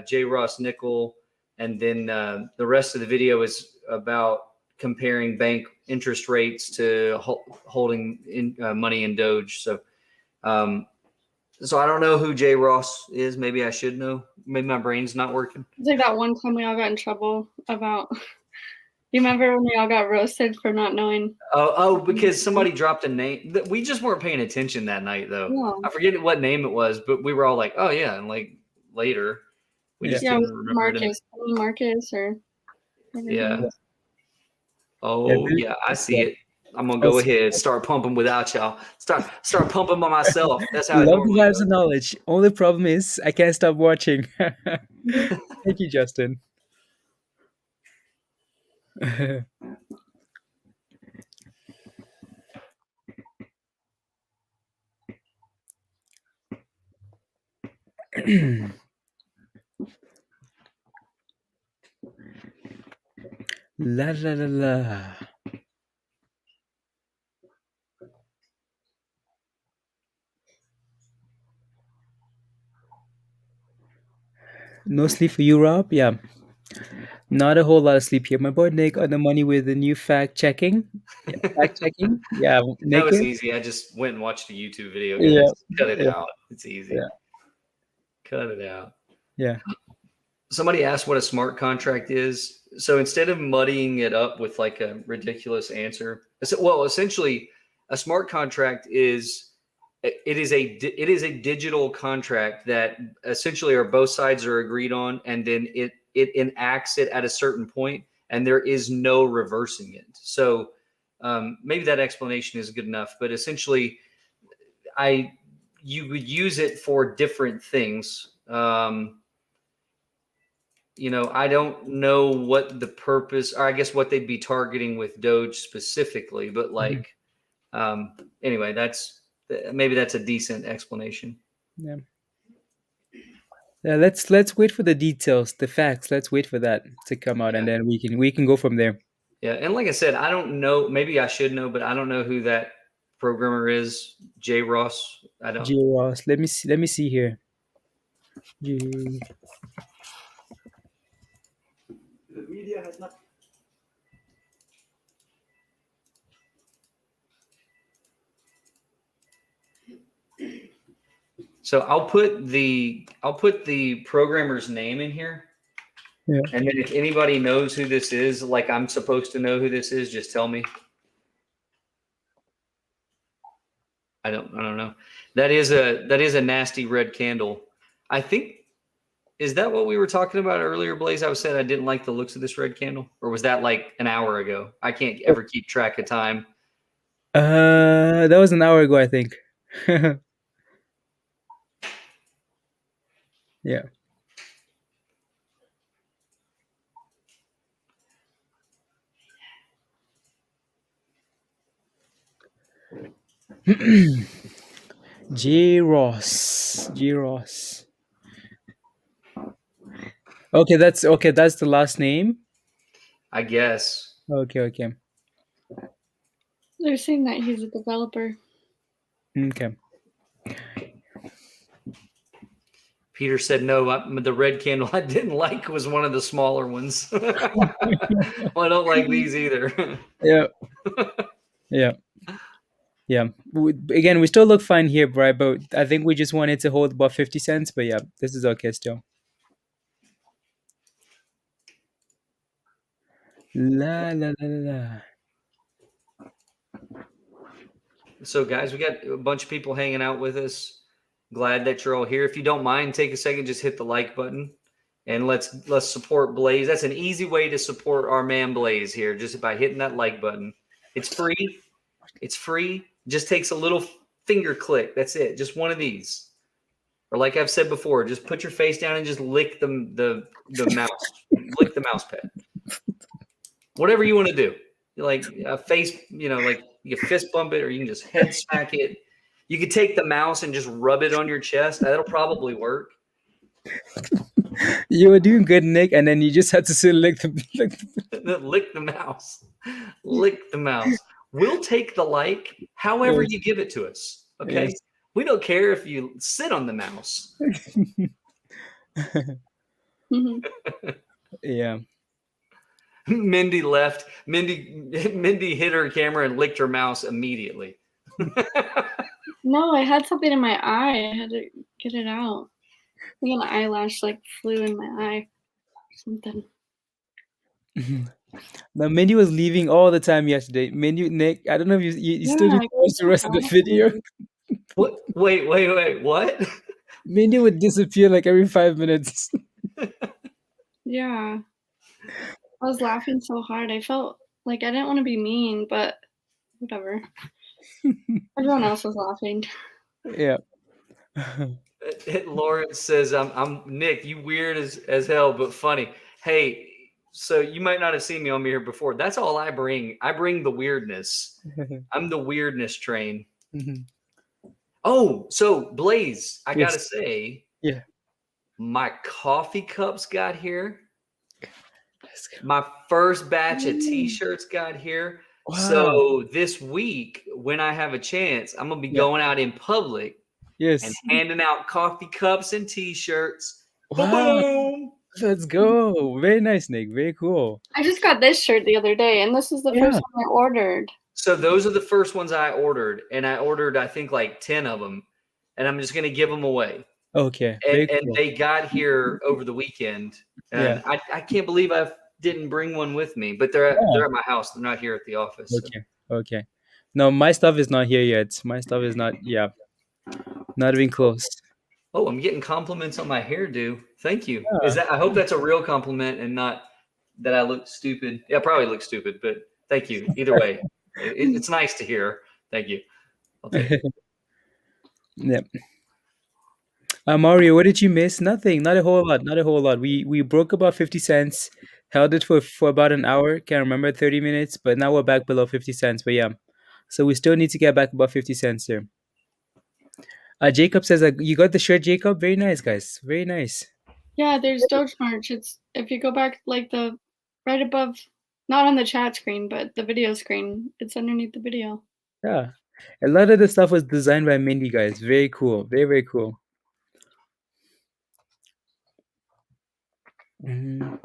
S3: J. Ross Nickel, and then the rest of the video is about comparing bank interest rates to holding money in Doge. So I don't know who J. Ross is. Maybe I should know. Maybe my brain's not working.
S5: It's like that one time we all got in trouble about. You remember when we all got roasted for not knowing?
S3: Oh, because somebody dropped a name. We just weren't paying attention that night, though.
S5: No.
S3: I forget what name it was, but we were all like, "Oh yeah," and like later, we just didn't remember
S5: Marcus or.
S3: Yeah. Oh yeah, I see it. I'm gonna go ahead, start pumping without y'all. Start pumping by myself. That's how.
S1: Love the vibes of knowledge. Only problem is I can't stop watching. Thank you, Justin. La la la la. No sleep for you, Rob? Yeah. Not a whole lot of sleep here. My boy Nick on the money with the new fact checking. Yeah, Nick.
S3: That was easy. I just went and watched a YouTube video. Guys.
S1: Yeah.
S3: Cut it out. It's easy.
S1: Yeah.
S3: Cut it out.
S1: Yeah.
S3: Somebody asked what a smart contract is. So instead of muddying it up with like a ridiculous answer, well, essentially, a smart contract is a digital contract that essentially both sides are agreed on, and then it enacts it at a certain point, and there is no reversing it. So maybe that explanation is good enough, but essentially, you would use it for different things. I don't know what the purpose, or I guess what they'd be targeting with Doge specifically, but like, anyway, maybe that's a decent explanation.
S1: Yeah. Yeah, let's wait for the details, the facts. Let's wait for that to come out, and then we can go from there.
S3: Yeah, and like I said, I don't know. Maybe I should know, but I don't know who that programmer is. J. Ross. I don't.
S1: J. Ross. Let me see here. The
S3: media has not. So I'll put the programmer's name in here.
S1: Yeah.
S3: And then if anybody knows who this is, like I'm supposed to know who this is, just tell me. I don't know. That is a nasty red candle. I think, is that what we were talking about earlier, Blaise? I was saying I didn't like the looks of this red candle, or was that like an hour ago? I can't ever keep track of time.
S1: That was an hour ago, I think. Yeah. J Ross. J Ross. Okay, that's the last name.
S3: I guess.
S1: Okay.
S5: They're saying that he's a developer.
S1: Okay.
S3: Peter said no. The red candle I didn't like was one of the smaller ones. Well, I don't like these either.
S1: Yeah. Yeah. Yeah. Again, we still look fine here, right? But I think we just wanted to hold about 50 cents. But yeah, this is okay still. La la la la la.
S3: So, guys, we got a bunch of people hanging out with us. Glad that you're all here. If you don't mind, take a second, just hit the like button, and let's support Blaise. That's an easy way to support our man Blaise here, just by hitting that like button. It's free. It's free. Just takes a little finger click. That's it. Just one of these. Or like I've said before, just put your face down and just lick the mouse. Lick the mouse pad. Whatever you want to do. Like a face, like you fist bump it, or you can just head smack it. You could take the mouse and just rub it on your chest. That'll probably work.
S1: You were doing good, Nick, and then you just had to say lick the
S3: Lick the mouse. Lick the mouse. We'll take the like, however you give it to us. Okay.
S1: Yes.
S3: We don't care if you sit on the mouse.
S1: Yeah.
S3: Mindy left. Mindy hit her camera and licked her mouse immediately.
S5: No, I had something in my eye. I had to get it out. I think an eyelash like flew in my eye. Something.
S1: Now, Mindy was leaving all the time yesterday. Mindy, Nick, I don't know if you still
S5: Yeah,
S1: need to watch the rest of the video.
S3: What? Wait. What?
S1: Mindy would disappear like every 5 minutes.
S5: Yeah. I was laughing so hard. I felt like I didn't want to be mean, but whatever. Everyone else was laughing.
S1: Yeah.
S3: Lawrence says, I'm Nick, you weird as hell, but funny. Hey, so you might not have seen me on here before. That's all I bring. I bring the weirdness. I'm the weirdness train. Oh, so Blaise, I gotta say,
S1: Yeah.
S3: my coffee cups got here. My first batch of t-shirts got here.
S1: Wow.
S3: So this week, when I have a chance, I'm gonna be going out in public and handing out coffee cups and t-shirts.
S1: Wow.
S3: Boom!
S1: Let's go. Very nice, Nick. Very cool.
S5: I just got this shirt the other day, and this is the first one I ordered.
S3: So those are the first ones I ordered, and I ordered, I think, like 10 of them, and I'm just gonna give them away.
S1: Okay.
S3: And they got here over the weekend, and I can't believe I didn't bring one with me, but they're at my house. They're not here at the office.
S1: Okay. No, my stuff is not here yet. My stuff is not. Yeah. Not even close.
S3: Oh, I'm getting compliments on my hairdo. Thank you. I hope that's a real compliment and not that I look stupid. Yeah, I probably look stupid, but thank you. Either way, it's nice to hear. Thank you. I'll take it.
S1: Yep. Mario, what did you miss? Nothing. Not a whole lot. Not a whole lot. We broke about 50 cents, held it for about an hour. Can't remember, 30 minutes, but now we're back below 50 cents. But yeah, so we still need to get back about 50 cents there. Jacob says, you got the shirt, Jacob? Very nice, guys. Very nice.
S5: Yeah, there's Doge merch. It's if you go back like the right above, not on the chat screen, but the video screen. It's underneath the video.
S1: Yeah. A lot of the stuff was designed by Mindy, guys. Very cool. Very, very cool.
S3: I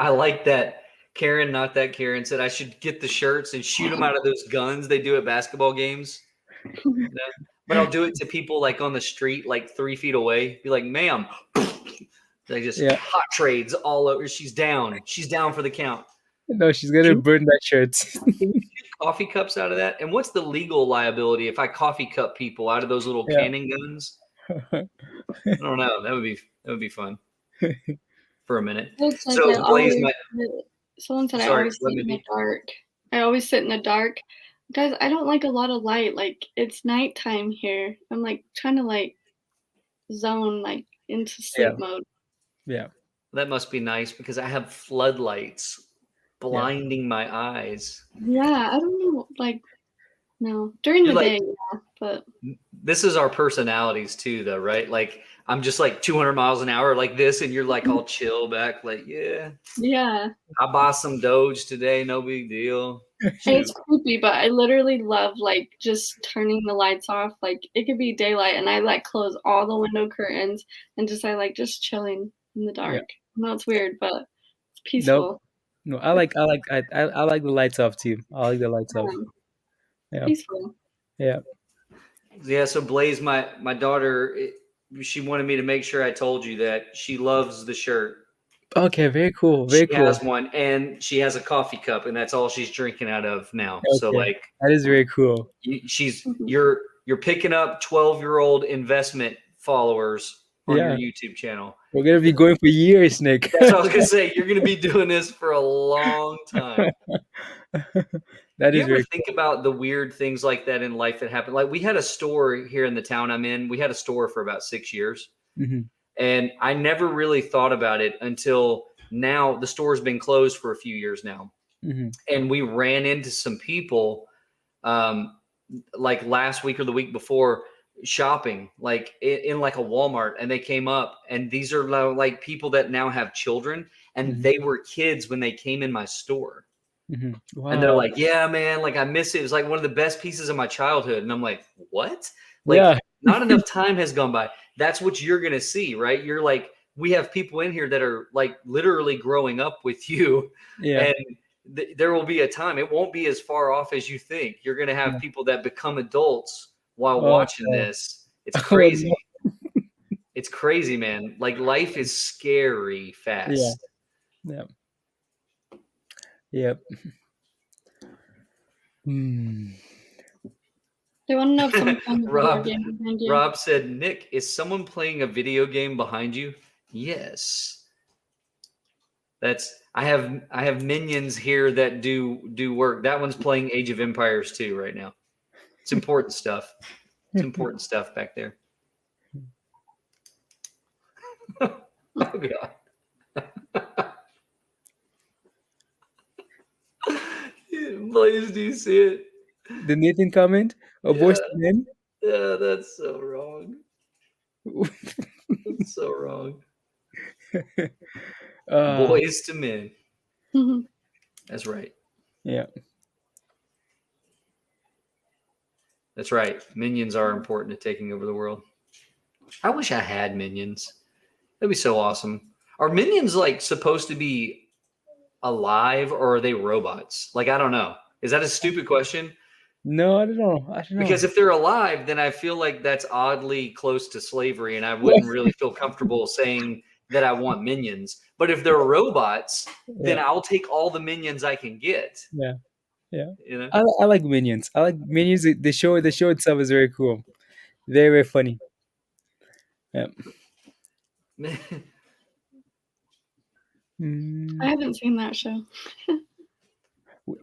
S3: like that. Karen, not that Karen, said I should get the shirts and shoot them out of those guns they do at basketball games. But I'll do it to people like on the street, like 3 feet away. Be like, ma'am. They just hot trades all over. She's down. She's down for the count.
S1: No, she's going to burn that shirt.
S3: Can you shoot coffee cups out of that? And what's the legal liability if I coffee cup people out of those little cannon guns? I don't know. That would be fun for a minute. So Blaise,
S5: someone said I always sit in the dark. I always sit in the dark. Guys, I don't like a lot of light. Like it's nighttime here. I'm like trying to like zone, like into sleep mode.
S1: Yeah.
S3: That must be nice because I have floodlights blinding my eyes.
S5: Yeah, I don't know. Like, no, during the day, yeah, but
S3: this is our personalities too, though, right? Like, I'm just like 200 miles an hour like this, and you're like all chill back, like, yeah, I bought some Doge today, no big deal.
S5: It's creepy, but I literally love like just turning the lights off. Like, it could be daylight, and I like close all the window curtains and I like just chilling in the dark. I know it's weird, but it's peaceful.
S1: No, I like the lights off too. I like the lights off. Yeah.
S5: Peaceful.
S1: Yeah.
S3: Yeah. So Blaise, my daughter, she wanted me to make sure I told you that she loves the shirt.
S1: Okay, very cool. Very
S3: she
S1: cool.
S3: has one, and she has a coffee cup, and that's all she's drinking out of now.
S1: Okay.
S3: So like,
S1: that is very cool.
S3: You're picking up 12-year-old investment followers on your YouTube channel.
S1: We're gonna be going for years, Nick.
S3: That's what I was gonna say. You're gonna be doing this for a long time.
S1: That is
S3: you ever think about the weird things like that in life that happen? Like, we had a store here in the town I'm in. We had a store for about 6 years.
S1: Mm-hmm.
S3: And I never really thought about it until now. The store's been closed for a few years now.
S1: Mm-hmm.
S3: And we ran into some people like last week or the week before, shopping like in like a Walmart, and they came up, and these are like people that now have children, and they were kids when they came in my store. Wow. And they're like, yeah, man, like I miss it. It was like one of the best pieces of my childhood. And I'm like, what? Like, not enough time has gone by. That's what you're going to see, right? You're like, we have people in here that are like literally growing up with you. And there will be a time, it won't be as far off as you think. You're going to have people that become adults while watching this. It's crazy. It's crazy, man. Like, life is scary fast.
S1: Yeah. Yep.
S5: They want to know if someone's playing a video game behind you.
S3: Rob said, Nick, is someone playing a video game behind you? Yes. I have minions here that do work. That one's playing Age of Empires 2 right now. It's important stuff. It's important stuff back there. Oh God. Blaise, do you see it?
S1: The Nathan comment? Voice to men?
S3: Yeah, that's so wrong. That's so wrong. Boys to men. That's right.
S1: Yeah.
S3: That's right. Minions are important to taking over the world. I wish I had minions. That'd be so awesome. Are minions like supposed to be alive, or are they robots? Like, I don't know. Is that a stupid question?
S1: No, I don't know.
S3: Because if they're alive, then I feel like that's oddly close to slavery, and I wouldn't really feel comfortable saying that I want minions. But if they're robots, then I'll take all the minions I can get.
S1: Yeah.
S3: You know?
S1: I like minions. I like minions. The show itself is very cool. Very, very funny. Yeah.
S5: I haven't seen that show.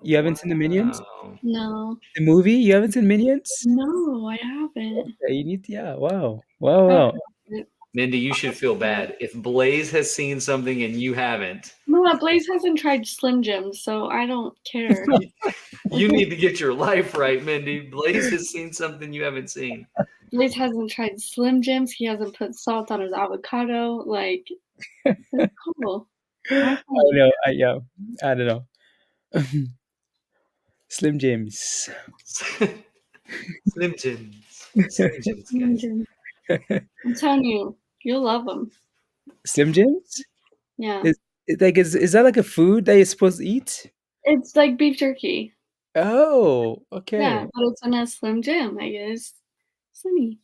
S1: You haven't seen the Minions?
S5: No.
S1: The movie? You haven't seen Minions?
S5: No, I haven't.
S1: Okay, you need to, wow.
S3: Mindy, you should feel bad if Blaise has seen something and you haven't.
S5: No, Blaise hasn't tried Slim Jims, so I don't care.
S3: You need to get your life right, Mindy. Blaise has seen something you haven't seen.
S5: Blaise hasn't tried Slim Jims. He hasn't put salt on his avocado. Like, that's cool.
S1: I know. I don't know. Slim Jims.
S3: Slim Jims. Slim Jims, guys.
S5: I'm telling you, you'll love them.
S1: Slim Jims?
S5: Yeah.
S1: Is that like a food that you're supposed to eat?
S5: It's like beef jerky.
S1: Oh, okay.
S5: Yeah, but it's in a Slim Jim. I guess. Slimmy.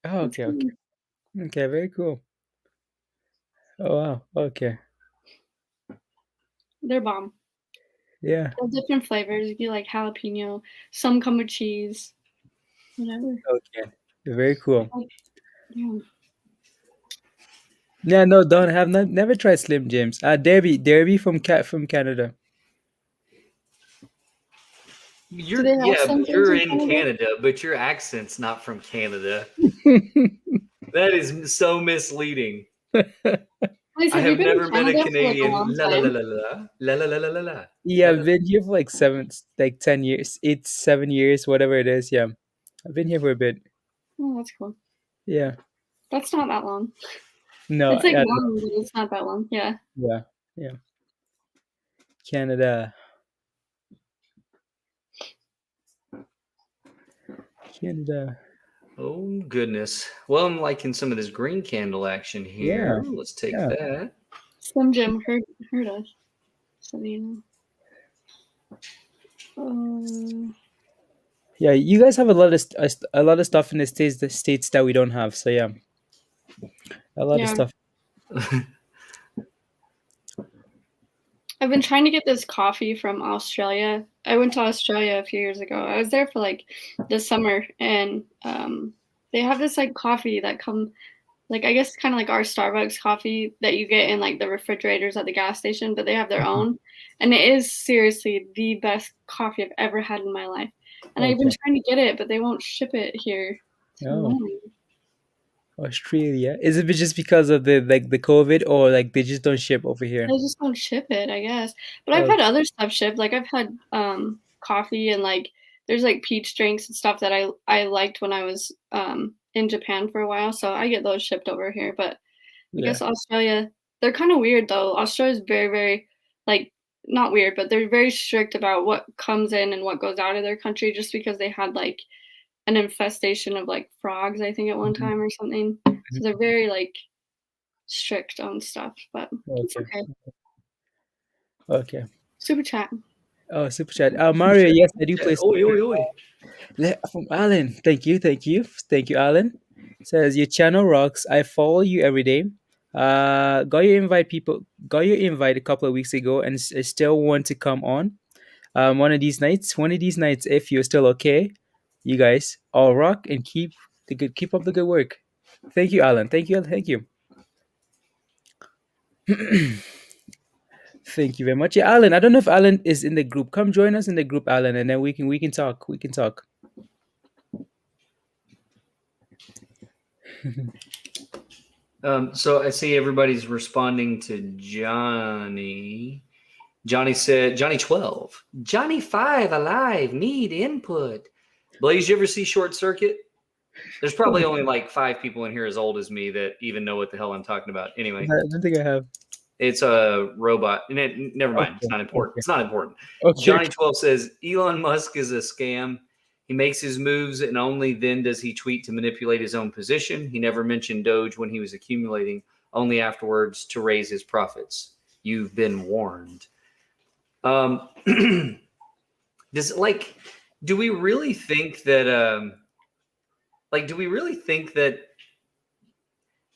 S1: Oh, okay. Okay, very cool. Oh, wow. Okay.
S5: They're bomb.
S1: Yeah.
S5: All different flavors. You get like jalapeno. Some come with cheese. Whatever.
S1: Okay. Very cool.
S5: Yeah.
S1: Yeah, no, don't have never tried Slim Jims. Derby from Canada.
S3: You're
S5: they have
S3: yeah,
S5: some
S3: but you're
S5: things in
S3: in
S5: Canada?
S3: Canada, but your accent's not from Canada. That is so misleading.
S5: Blaise,
S3: I
S5: have you
S3: have
S5: been in
S3: never met a
S5: Canada for like a
S3: Canadian
S5: long
S3: la la la
S5: time?
S3: la la la la la la la la.
S1: Yeah, I've been here for like 10 years. It's 7 years, whatever it is. Yeah, I've been here for a bit.
S5: Oh, that's cool.
S1: Yeah.
S5: That's not that long.
S1: No,
S5: It's like
S1: I don't
S5: long, but it's not that long. Yeah.
S1: know. Yeah. Canada.
S3: Oh goodness. Well, I'm liking some of this green candle action here.
S1: Yeah.
S3: Let's take
S1: Yeah.
S3: that.
S5: Slim Jim heard us. So you know.
S1: Yeah, you guys have a lot of stuff in the states that we don't have. So yeah, a lot of
S5: Yeah.
S1: stuff.
S5: I've been trying to get this coffee from Australia. I went to Australia a few years ago. I was there for like the summer, and they have this like coffee that like I guess kind of like our Starbucks coffee that you get in like the refrigerators at the gas station, but they have their own, and it is seriously the best coffee I've ever had in my life. And I've been
S1: Okay.
S5: trying to get it, but they won't ship it here. It's
S1: Oh,
S5: annoying.
S1: Australia. Is it just because of the COVID, or like they just don't ship over here?
S5: They just don't ship it, I guess. But I've
S1: Oh.
S5: had other stuff shipped. Like I've had coffee and like there's like peach drinks and stuff that I liked when I was in Japan for a while. So I get those shipped over here. But I
S1: Yeah.
S5: guess Australia, they're kind of weird though. Australia's very, very like not weird, but they're very strict about what comes in and what goes out of their country just because they had like an infestation of like frogs, I think, at one time or something. So they're very like strict on stuff, but it's
S1: Okay.
S5: okay.
S1: Okay.
S5: Super chat.
S1: Oh, super chat. Mario, yes, I do play.
S3: Oi, oi, oi.
S1: From Alan. Thank you, Alan. Says your channel rocks. I follow you every day. Got your invite a couple of weeks ago, and I still want to come on. One of these nights, if you're still okay, you guys all rock and keep up the good work. Thank you, Alan. Thank you. Thank you very much. Yeah, Alan. I don't know if Alan is in the group. Come join us in the group, Alan, and then we can talk.
S3: So I see everybody's responding to Johnny. Johnny said, Johnny 12, Johnny 5 alive, need input. Blaise, you ever see Short Circuit? There's probably only like 5 people in here as old as me that even know what the hell I'm talking about. Anyway,
S1: I don't think I have.
S3: It's a robot. Never mind. It's not important.
S1: Okay.
S3: It's not important.
S1: Okay.
S3: Johnny 12 says, Elon Musk is a scam. He makes his moves and only then does he tweet to manipulate his own position. He never mentioned Doge when he was accumulating, only afterwards to raise his profits. You've been warned. Do we really think that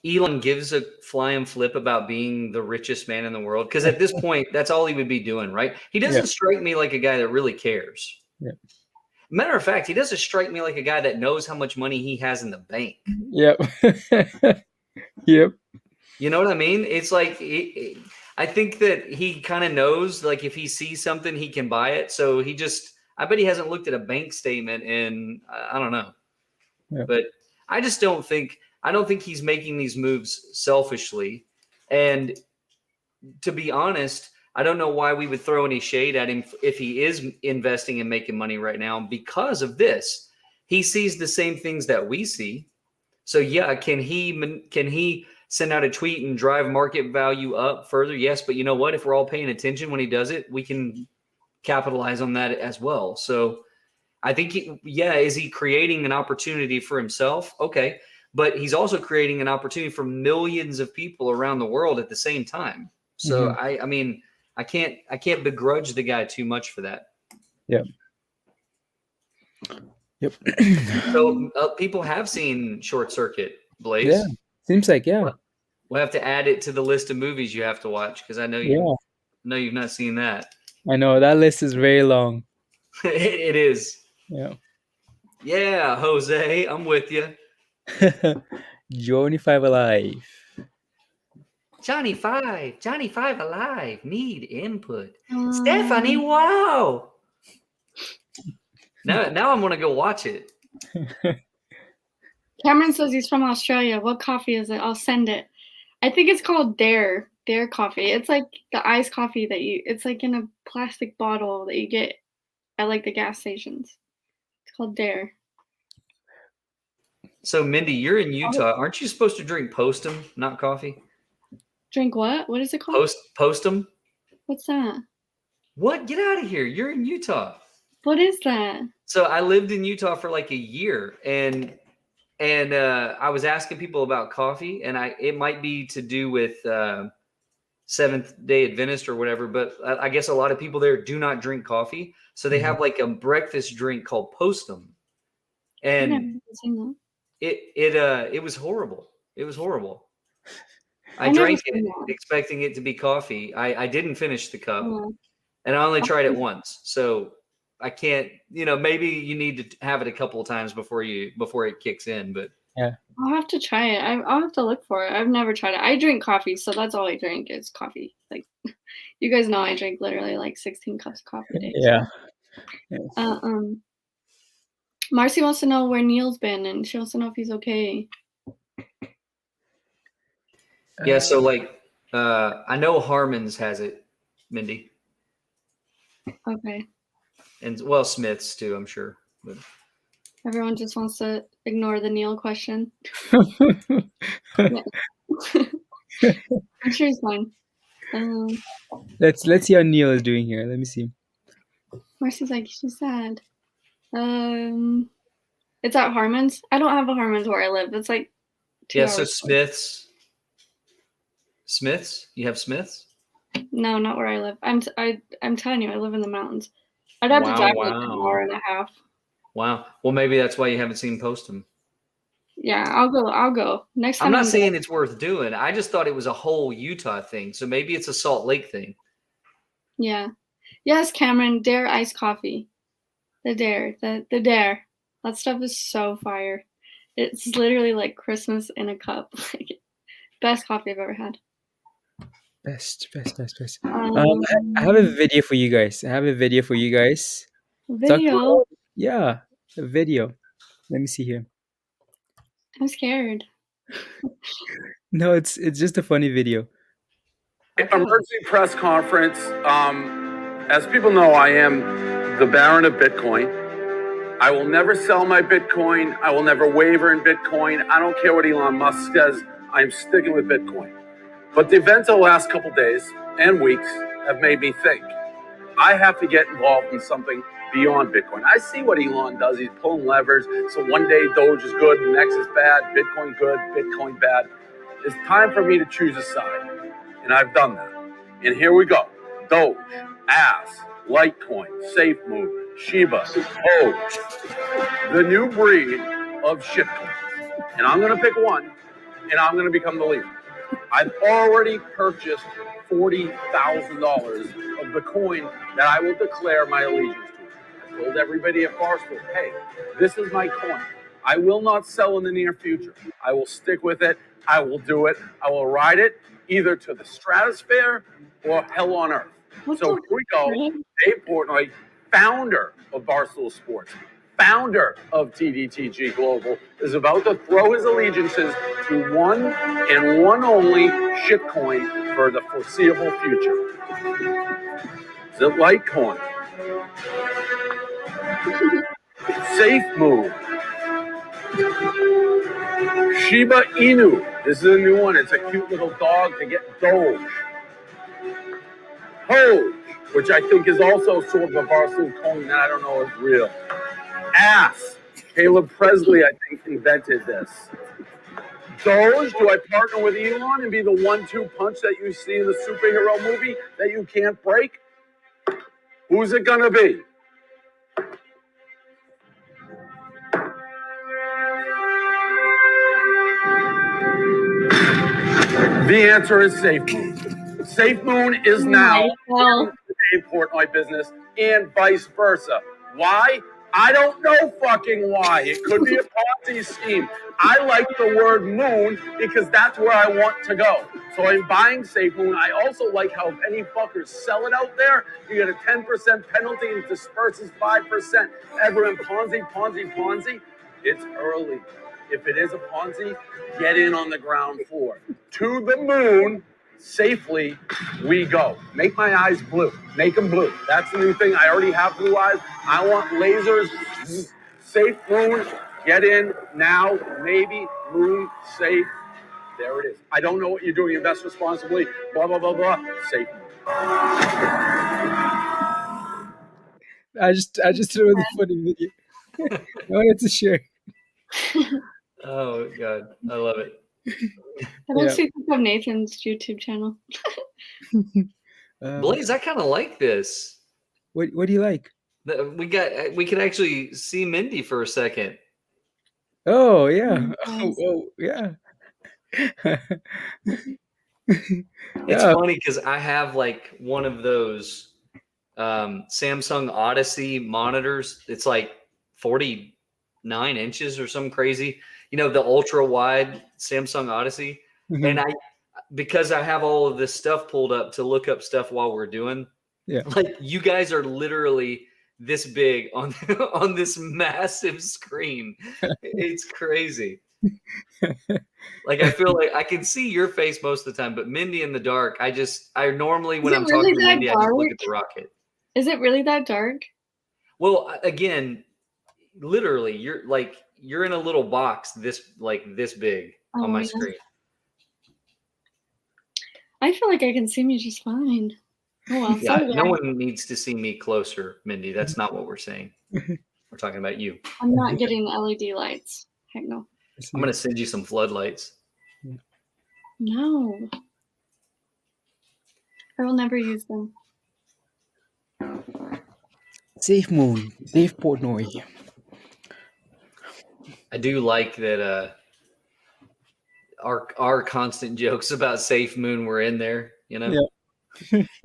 S3: Elon gives a flying flip about being the richest man in the world? Because at this point, that's all he would be doing, right? He doesn't strike me like a guy that really cares.
S1: Yeah.
S3: Matter of fact, he doesn't strike me like a guy that knows how much money he has in the bank.
S1: Yep. Yep.
S3: You know what I mean? It's like I think that he kind of knows, like, if he sees something, he can buy it. So I bet he hasn't looked at a bank statement in, I don't know.
S1: Yeah.
S3: But I don't think he's making these moves selfishly. And to be honest, I don't know why we would throw any shade at him if he is investing and making money right now because of this. He sees the same things that we see. So yeah, can he send out a tweet and drive market value up further? Yes, but you know what? If we're all paying attention when he does it, we can capitalize on that as well. So I think, is he creating an opportunity for himself? Okay, but he's also creating an opportunity for millions of people around the world at the same time. So I mean, I can't begrudge the guy too much for that.
S1: Yep.
S3: So people have seen Short Circuit, Blaise.
S1: Yeah. Seems like, yeah.
S3: We'll have to add it to the list of movies you have to watch because I know you've not seen that.
S1: I know that list is very long.
S3: It is.
S1: Yeah.
S3: Yeah, Jose, I'm with you.
S1: Johnny 5 alive.
S3: Johnny 5 alive. Need input. Stephanie, wow. Now I'm gonna go watch it.
S5: Cameron says he's from Australia. What coffee is it? I'll send it. I think it's called Dare coffee. It's like the iced coffee it's like in a plastic bottle that you get at like the gas stations. It's called Dare.
S3: So Mindy, you're in Utah. Aren't you supposed to drink Postum, not coffee?
S5: Drink what? What is it called?
S3: Postum?
S5: What's that?
S3: What? Get out of here. You're in Utah.
S5: What is that?
S3: So I lived in Utah for like a year, and I was asking people about coffee, and it might be to do with Seventh-day Adventist or whatever, but I guess a lot of people there do not drink coffee, so they have like a breakfast drink called Postum, and it was horrible. It was horrible. I drank it expecting it to be coffee. I didn't finish the cup, and I only tried it once, so I can't. Maybe you need to have it a couple of times before it kicks in. But
S1: yeah,
S5: I'll have to try it. I'll have to look for it. I've never tried it. I drink coffee, so that's all I drink is coffee. Like, you guys know, I drink literally like 16 cups of coffee a day.
S1: Yeah.
S5: So. Marcy wants to know where Neil's been, and she wants to know if he's okay.
S3: Yeah, so like I know Harmon's has it, Mindy.
S5: Okay.
S3: And well, Smith's too, I'm sure. But
S5: everyone just wants to ignore the Neil question. I'm sure he's fine.
S1: Let's see how Neil is doing here. Let me see.
S5: Marcy's like, she's sad. It's at Harmon's. I don't have a Harmon's where I live. It's like 2 hours.
S3: So Smith's? You have Smith's?
S5: No, not where I live. I'm telling you, I live in the mountains. I'd have to drive like an hour and a half.
S3: Wow. Well, maybe that's why you haven't seen Postum.
S5: Yeah, I'll go. Next time.
S3: I'm not saying it's worth doing. I just thought it was a whole Utah thing. So maybe it's a Salt Lake thing.
S5: Yeah. Yes, Cameron, Dare iced coffee. The Dare. The Dare. That stuff is so fire. It's literally like Christmas in a cup. Best coffee I've ever had.
S1: Best. I have a video for you guys.
S5: Video?
S1: Yeah, a video. Let me see here.
S5: I'm scared.
S1: No, it's just a funny video.
S6: Emergency press conference. As people know, I am the Baron of Bitcoin. I will never sell my Bitcoin. I will never waver in Bitcoin. I don't care what Elon Musk says. I'm sticking with Bitcoin. But the events of the last couple days and weeks have made me think I have to get involved in something beyond Bitcoin. I see what Elon does. He's pulling levers. So one day Doge is good, the next is bad, Bitcoin good, Bitcoin bad. It's time for me to choose a side. And I've done that. And here we go. Doge, Ass, Litecoin, SafeMove, Shiba, Doge. The new breed of shitcoins. And I'm going to pick one, and I'm going to become the leader. I've already purchased $40,000 of the coin that I will declare my allegiance to. I told everybody at Barstool, hey, this is my coin. I will not sell in the near future. I will stick with it. I will do it. I will ride it either to the stratosphere or hell on earth. So here we go. Dave Portnoy, founder of Barstool Sports, founder of TDTG Global, is about to throw his allegiances to one and one only shitcoin for the foreseeable future. Is it Litecoin? SafeMove. Shiba Inu. This is a new one. It's a cute little dog to get Doge. Doge, which I think is also sort of a Barstool coin that I don't know is real. Ass. Caleb Presley, I think, invented this. Doge, do I partner with Elon and be the 1-2 punch that you see in the superhero movie that you can't break? Who's it gonna be? The answer is SafeMoon. SafeMoon is now the Dave Portnoy business and vice versa. Why? I don't know fucking why. It could be a Ponzi scheme. I like the word moon because that's where I want to go. So I'm buying Safe Moon. I also like how if any fuckers sell it out there, you get a 10% penalty and it disperses 5%. Everyone Ponzi. It's early. If it is a Ponzi, get in on the ground floor. To the moon, safely we go. Make my eyes blue. Make them blue. That's the new thing. I already have blue eyes. I want lasers. Safe Moon. Get in now. Maybe moon safe. There it is. I don't know what you're doing. Invest responsibly. Blah, blah, blah, blah. Safe Moon.
S1: I just thought it was a funny video. I wanted to share.
S3: Oh God, I love it.
S5: That makes me think of Nathan's YouTube channel.
S3: Blaise, I kind of like this.
S1: What do you like?
S3: We could actually see Mindy for a second.
S1: Oh yeah. Oh yeah.
S3: It's funny because I have like one of those Samsung Odyssey monitors. It's like 49 inches or something crazy. You know, the ultra wide Samsung Odyssey. And because I have all of this stuff pulled up to look up stuff while we're doing, like you guys are literally this big on on this massive screen. It's crazy. Like I feel like I can see your face most of the time, but Mindy in the dark, I normally when I'm talking to Mindy, I just look at the rocket.
S5: Is it really that dark?
S3: Well, again, literally, you're in a little box this big on my screen.
S5: I feel like I can see me just fine. Oh, well,
S3: yeah, no one needs to see me closer, Mindy. That's not what we're saying. We're talking about you.
S5: I'm not getting LED lights. Heck no.
S3: I'm going to send you some floodlights.
S5: No. I will never use them.
S1: Safe Moon, Dave Portnoy.
S3: I do like that our constant jokes about Safe Moon were in there, you know? Yeah.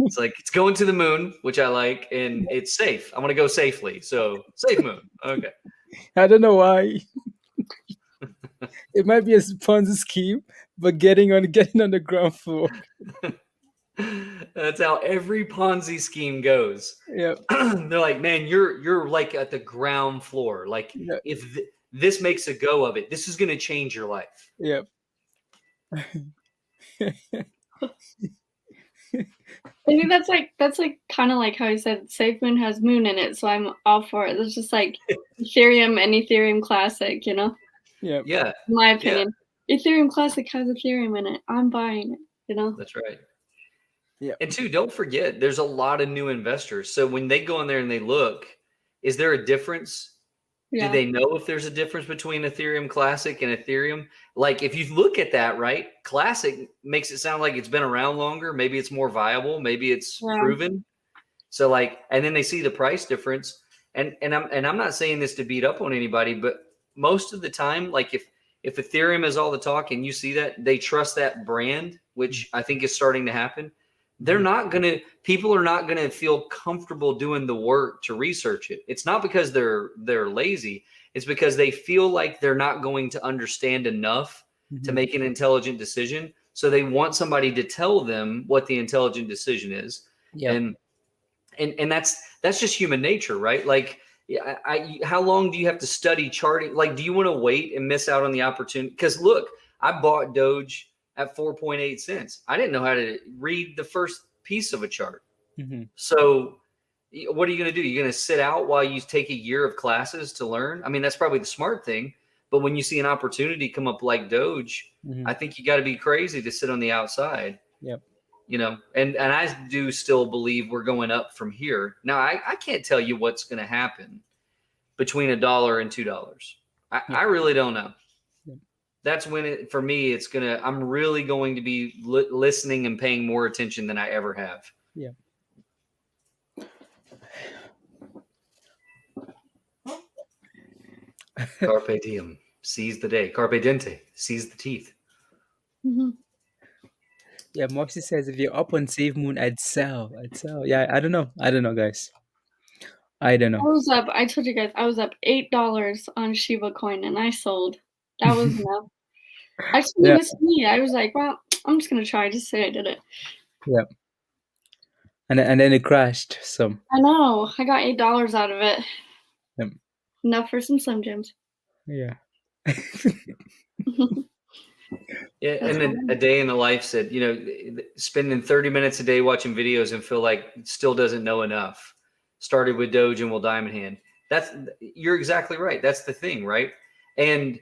S3: It's like, it's going to the moon, which I like, and it's safe. I want to go safely. So, Safe Moon. Okay.
S1: I don't know why. It might be a Ponzi scheme, but getting on the ground floor.
S3: That's how every Ponzi scheme goes.
S1: Yeah.
S3: They're like, man, you're like at the ground floor. Like if this makes a go of it, this is going to change your life.
S1: Yep.
S5: I think that's like kind of like how he said Safe Moon has moon in it, so I'm all for it. It's just like Ethereum and Ethereum Classic, you know?
S1: Yeah.
S3: Yeah.
S5: In my opinion. Yeah. Ethereum Classic has Ethereum in it. I'm buying it, you know?
S3: That's right.
S1: Yeah.
S3: And two, don't forget, there's a lot of new investors. So when they go in there and they look, is there a difference? Yeah. Do they know if there's a difference between Ethereum Classic and Ethereum? Like if you look at that, right, Classic makes it sound like it's been around longer. Maybe it's more viable. Maybe it's proven. So like, and then they see the price difference. And I'm not saying this to beat up on anybody, but most of the time, like if Ethereum is all the talk and you see that, they trust that brand, which I think is starting to happen. People are not going to feel comfortable doing the work to research it. It's not because they're lazy. It's because they feel like they're not going to understand enough to make an intelligent decision. So they want somebody to tell them what the intelligent decision is. Yeah. And that's just human nature, right? Like, how long do you have to study charting? Like, do you want to wait and miss out on the opportunity? Because look, I bought Doge at 4.8 cents. I didn't know how to read the first piece of a chart. So what are you going to do? You're going to sit out while you take a year of classes to learn? I mean, that's probably the smart thing. But when you see an opportunity come up like Doge, I think you got to be crazy to sit on the outside.
S1: Yep.
S3: You know, and I do still believe we're going up from here. Now, I can't tell you what's going to happen between $1 and $2. I really don't know. That's when for me, I'm really going to be listening and paying more attention than I ever have.
S1: Yeah.
S3: Carpe diem, seize the day. Carpe dente, seize the teeth.
S1: Yeah, Moxie says if you're up on Safe Moon, I'd sell. Yeah, I don't know, guys. I don't
S5: I
S1: know.
S5: was up. I told you guys I was up $8 on Shiba coin, and I sold. That was enough. Actually,
S1: Yeah.
S5: it was me. I was like, well, I'm just gonna try. Just say I did it.
S1: Yeah. And then it crashed. So
S5: I know. I got $8 out of it.
S1: Yep.
S5: Enough for some Slim Jims.
S1: yeah.
S3: Yeah,
S5: That's
S3: and then
S5: funny.
S3: a day in the life said, you know, spending 30 minutes a day watching videos and feel like still doesn't know enough. Started with Doge and will diamond hand. You're exactly right. That's the thing, right? And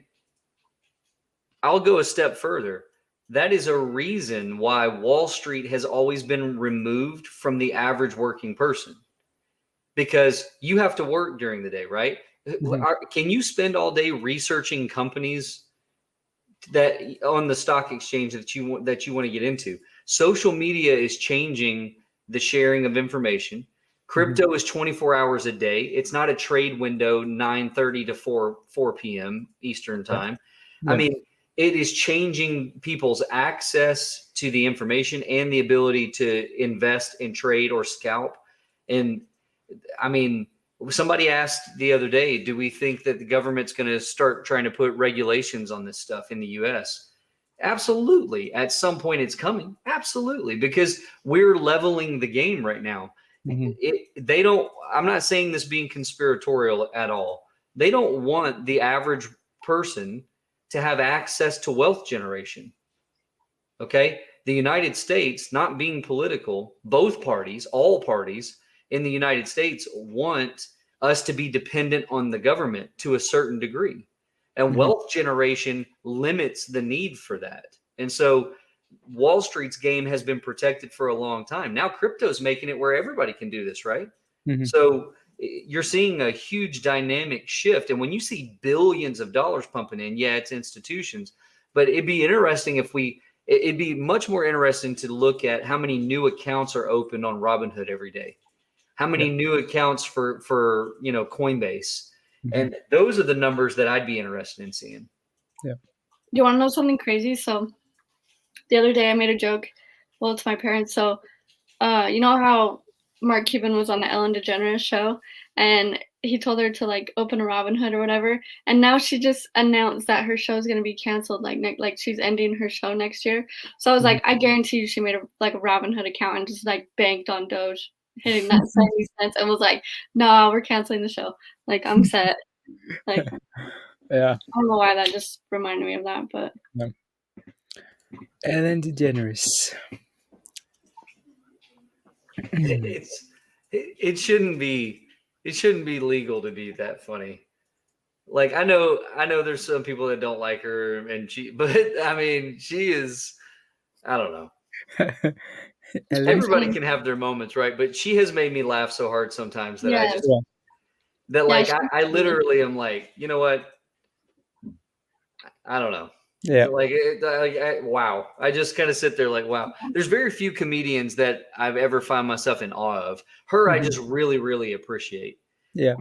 S3: I'll go a step further. That is a reason why Wall Street has always been removed from the average working person, because you have to work during the day, right?
S1: Mhm.
S3: Can you spend all day researching companies that on the stock exchange that you want to get into? Social media is changing the sharing of information. Crypto is 24 hours a day. It's not a trade window 9:30 to 4 p.m. Eastern time. I
S1: Yeah.
S3: mean, it is changing people's access to the information and the ability to invest and trade or scalp. And I mean, somebody asked the other day, do we think that the government's going to start trying to put regulations on this stuff in the US? Absolutely. At some point it's coming. Absolutely. Because we're leveling the game right now.
S1: Mhm.
S3: They don't, I'm not saying this being conspiratorial at all. They don't want the average person to have access to wealth generation. Okay. The United States, not being political, both parties, all parties in the United States want us to be dependent on the government to a certain degree. And
S1: Mhm.
S3: wealth generation limits the need for that. And so Wall Street's game has been protected for a long time. Now crypto's making it where everybody can do this, right?
S1: Mhm.
S3: So you're seeing a huge dynamic shift. And when you see billions of dollars pumping in, yeah, it's institutions, but it'd be interesting if it'd be much more interesting to look at how many new accounts are opened on Robinhood every day. How many new accounts for Coinbase.
S1: Mhm.
S3: And those are the numbers that I'd be interested in seeing.
S1: Yeah.
S5: You want to know something crazy? So the other day I made a joke. Well, it's my parents. So, you know how Mark Cuban was on the Ellen DeGeneres show, and he told her to like open a Robinhood or whatever. And now she just announced that her show is gonna be canceled. Like she's ending her show next year. So I was like, I guarantee you, she made a Robinhood account and just like banked on Doge hitting that 70 cents and was like, "No, we're canceling the show. Like I'm set." Like
S1: Yeah.
S5: I don't know why that just reminded me of that, but
S1: Yeah. Ellen DeGeneres.
S3: It shouldn't be legal to be that funny. Like I know there's some people that don't like her, but I mean she is, I don't know. Everybody can have their moments, right? But she has made me laugh so hard sometimes that
S5: yeah,
S3: I literally am like, you know what? I don't know.
S1: Yeah.
S3: Wow. I just kind of sit there like, wow. There's very few comedians that I've ever found myself in awe of. Her, I just really, really appreciate.
S1: Yeah.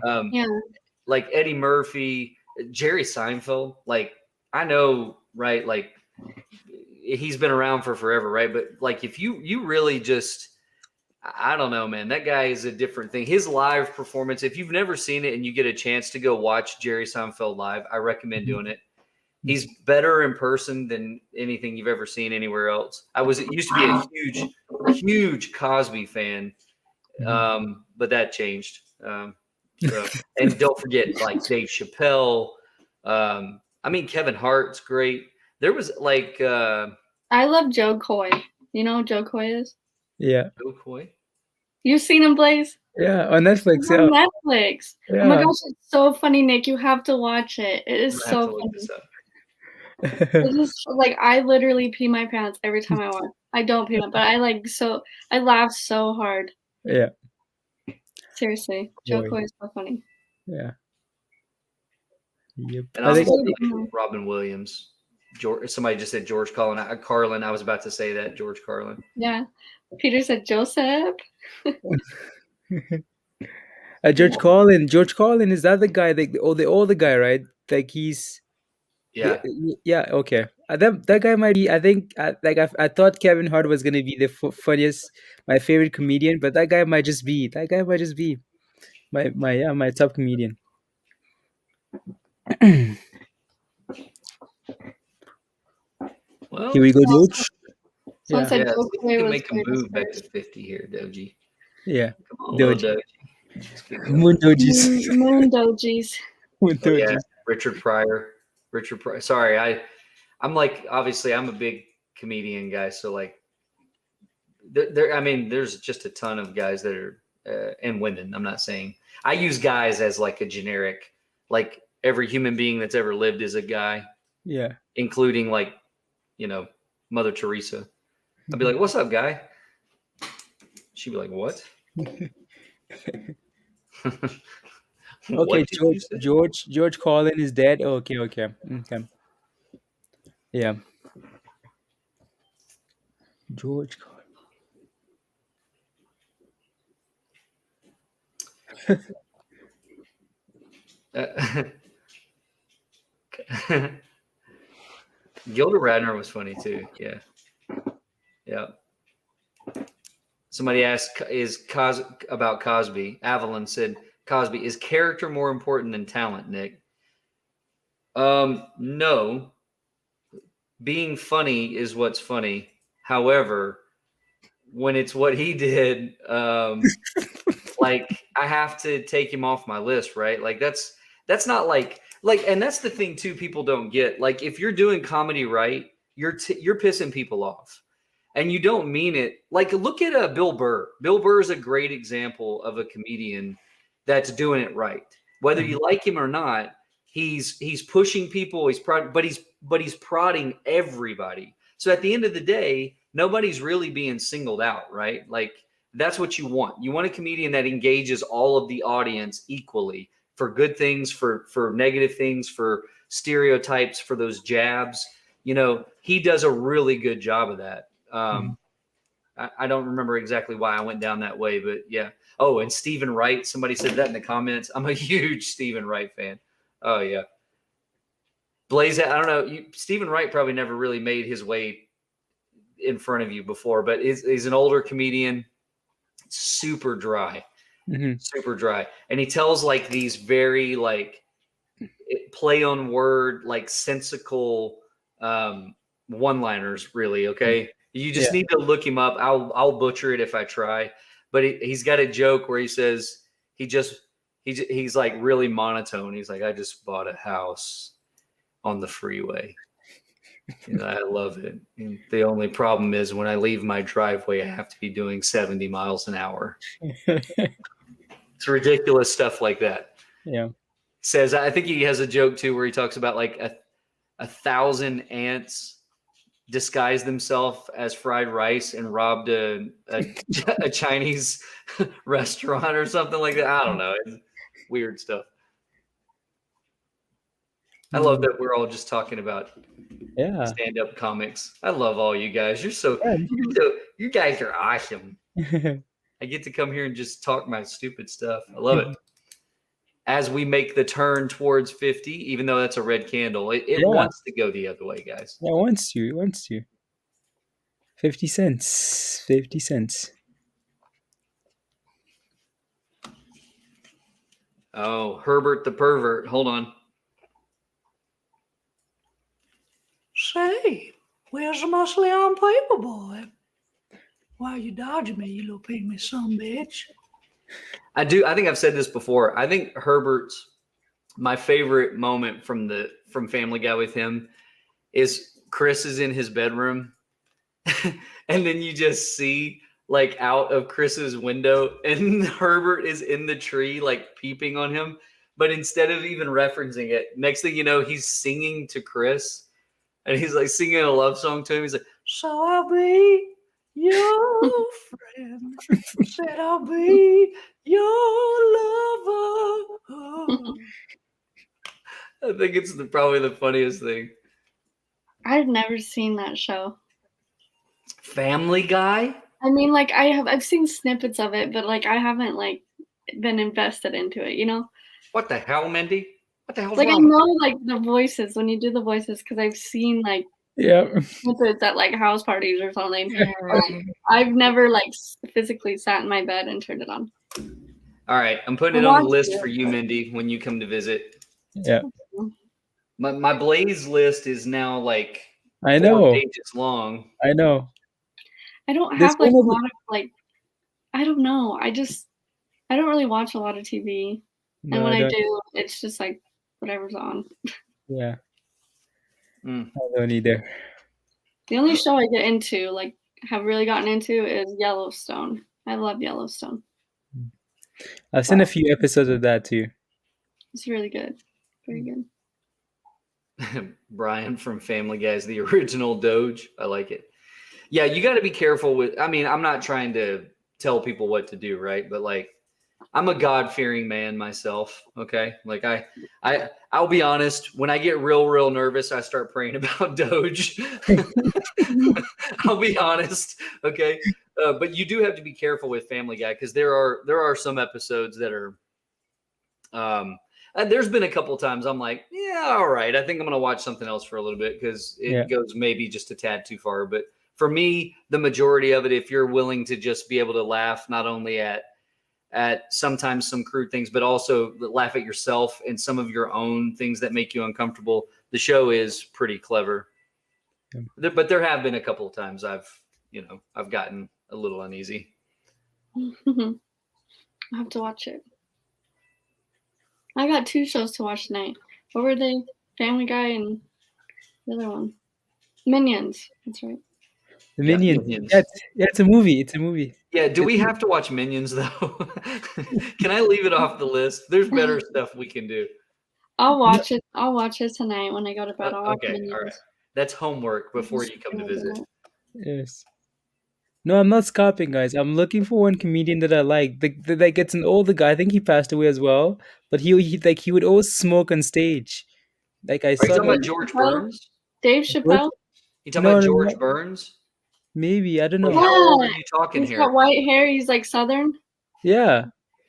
S3: Like Eddie Murphy, Jerry Seinfeld. Like I know, right? Like he's been around for forever, right? But like if you really just, I don't know, man. That guy is a different thing. His live performance, if you've never seen it and you get a chance to go watch Jerry Seinfeld live, I recommend doing it. He's better in person than anything you've ever seen anywhere else. Used to be a huge Cosby fan, but that changed. And don't forget, like Dave Chappelle. I mean, Kevin Hart's great. There was like
S5: I love Joe Coy. You know who Joe Coy is?
S1: Yeah.
S3: Joe Coy.
S5: You've seen him, Blaise?
S1: Yeah, on Netflix.
S5: It's on Netflix.
S1: Yeah.
S5: Oh my gosh, it's so funny, Nick. You have to watch it. It is
S3: I'm gonna have
S5: so
S3: to look
S5: funny.
S3: this up.
S5: It is like I literally pee my pants every time I watch. I don't pee my, but I laugh so hard.
S1: Yeah.
S5: Seriously, Joe Coy is so funny.
S1: Yeah. Yep.
S3: And obviously Robin Williams. Somebody just said George Carlin. I was about to say that, George Carlin.
S5: Yeah. Peter said Joseph.
S1: George Carlin. George Carlin, is that the guy? The older guy, right? Like he's.
S3: Yeah.
S1: Yeah. Okay. That guy might be. I think. I thought Kevin Hart was gonna be the funniest, my favorite comedian, but that guy might just be. my top comedian.
S3: Well,
S1: Here we go, Doge.
S5: Someone said
S3: yeah,
S5: Doge
S3: see if you can
S5: was
S3: make a
S5: great
S3: move
S5: as
S3: back to
S5: first.
S3: 50 here, Doji.
S1: Yeah,
S3: Come on,
S1: Doge.
S3: little Doji. Let's keep going.
S1: Moon Doges.
S5: Moon Doges.
S1: Moon
S3: Oh, yeah,
S1: Doges.
S3: Richard Pryor. Sorry, I'm like, obviously I'm a big comedian guy, so like I mean, there's just a ton of guys that are and women. I'm not saying I use guys as like a generic, like every human being that's ever lived is a guy,
S1: Yeah.
S3: including like, you know, Mother Teresa. I'd be like, "What's up, guy?" She'd be like, "What?"
S1: Okay,
S3: What did you say?
S1: George Carlin is dead. Okay. Yeah. George Carlin.
S3: Gilda Radner was funny too. Yeah. Somebody asked, about Cosby. Avalon said, Cosby, is character more important than talent, Nick? No. Being funny is what's funny. However, when it's what he did, like I have to take him off my list, right? Like that's not like, and that's the thing too, people don't get. Like if you're doing comedy right, you're pissing people off. And you don't mean it. Like, look at Bill Burr. Bill Burr is a great example of a comedian that's doing it right. Whether you like him or not, he's pushing people. But he's prodding everybody. So at the end of the day, nobody's really being singled out, right? Like that's what you want. You want a comedian that engages all of the audience equally for good things, for negative things, for stereotypes, for those jabs. You know, he does a really good job of that. I don't remember exactly why I went down that way, but yeah. Oh, and Stephen Wright. Somebody said that in the comments. I'm a huge Stephen Wright fan. Oh yeah. Blaise, I don't know. Stephen Wright probably never really made his way in front of you before, but he's an older comedian, super dry, super dry, and he tells like these very like play on word, like sensical one-liners. Really, okay. You just need to look him up. I'll butcher it if I try, but he's got a joke where he says he's like really monotone. He's like, I just bought a house on the freeway. And I love it. And the only problem is when I leave my driveway, I have to be doing 70 miles an hour. It's ridiculous stuff like that.
S1: Yeah.
S3: Says, I think he has a joke too, where he talks about like 1,000 ants disguised themselves as fried rice and robbed a Chinese restaurant or something like that. I don't know. It's weird stuff. I love that we're all just talking about stand-up comics. I love all you guys. You guys are awesome. I get to come here and just talk my stupid stuff. I love it. As we make the turn towards 50, even though that's a red candle, it wants to go the other way, guys.
S1: Yeah, it wants to. 50 cents. 50 cents.
S3: Oh, Herbert the pervert. Hold on.
S7: Say, where's the muscly on paper, boy? Why are you dodging me, you little pygmy son bitch?
S3: I think I've said this before. I think Herbert's my favorite moment from Family Guy with him is Chris is in his bedroom and then you just see like out of Chris's window and Herbert is in the tree like peeping on him. But instead of even referencing it, next thing you know, he's singing to Chris and he's like singing a love song to him. He's like,
S7: so I'll be your friend. Said I'll be your lover. Oh.
S3: I think it's probably the funniest thing.
S5: I've never seen that show.
S3: Family Guy?
S5: I mean, like I've seen snippets of it, but like I haven't like been invested into it, you know?
S3: What the hell, Mindy? What the hell's
S5: like
S3: wrong?
S5: I know like the voices when you do the voices because I've seen like snippets at like house parties or something. I've never like physically sat in my bed and turned it on.
S3: All right, I'm putting it on the list for you, Mindy, when you come to visit.
S1: Yeah.
S3: My Blaise list is now like
S1: I
S3: 4
S1: know.
S3: pages long.
S1: I know.
S5: I don't
S1: This
S5: have like a
S1: one of
S5: lot of like. I don't know. I don't really watch a lot of TV,
S1: No,
S5: and when
S1: I
S5: I
S1: don't.
S5: do, it's just like whatever's on.
S1: Yeah.
S3: Mm.
S1: I don't either.
S5: The only show I get into, like, have really gotten into, is Yellowstone. I love Yellowstone.
S1: I've seen a few episodes of that too.
S5: It's really good. Very good.
S3: Brian from Family Guy is the original Doge. I like it. Yeah, you got to be careful with. I mean, I'm not trying to tell people what to do, right? But like, I'm a God-fearing man myself. Okay, like I'll be honest. When I get real nervous, I start praying about Doge. I'll be honest. Okay, but you do have to be careful with Family Guy because there are some episodes that are. There's been a couple of times I'm like, yeah, all right. I think I'm going to watch something else for a little bit because it goes maybe just a tad too far. But for me, the majority of it, if you're willing to just be able to laugh, not only at sometimes some crude things, but also laugh at yourself and some of your own things that make you uncomfortable, the show is pretty clever. But there have been a couple of times I've gotten a little uneasy.
S5: I'll have to watch it. I got 2 shows to watch tonight. What were they? Family Guy and the other one. Minions. That's right.
S1: The Minions.
S3: Minions.
S1: Yeah, it's a movie. It's a movie.
S3: Yeah, do we have to watch Minions though? Can I leave it off the list? There's better stuff we can do.
S5: I'll watch it. I'll watch it tonight when I go to bed. I'll watch Minions.
S3: All right. That's homework before you come to visit.
S1: Yes. No, I'm not scarping, guys. I'm looking for one comedian that I like. Like it's an older guy. I think he passed away as well. But he would always smoke on stage. Like I
S3: Are you
S1: saw
S3: talking
S1: that.
S3: about George Burns?
S5: Dave Chappelle?
S3: You talking about George Burns?
S1: Maybe, I don't know.
S3: How old are you talking
S5: He's
S3: here?
S5: got white hair. He's like Southern.
S1: Yeah.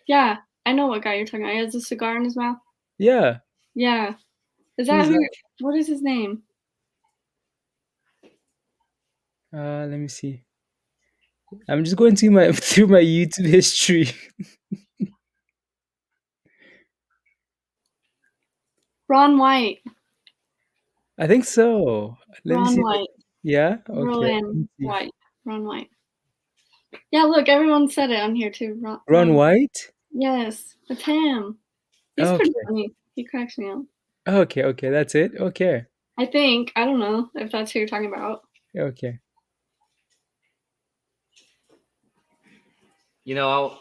S5: Yeah, I know what guy you're talking about. He has a cigar in his mouth.
S1: Yeah.
S5: Yeah. Is that
S1: Who's
S5: who? What is his name?
S1: Let me see. I'm just going through my YouTube history.
S5: Ron White.
S1: I think so. Let me
S5: Ron
S1: see.
S5: White.
S1: Yeah. Okay.
S5: Rowan White. Ron White. Yeah, look, everyone said it on here too.
S1: Ron White?
S5: Yes, it's him. He's pretty funny. He cracks me up.
S1: Okay, okay, that's it. Okay.
S5: I think. I don't know if that's who you're talking about.
S1: Okay.
S3: You know,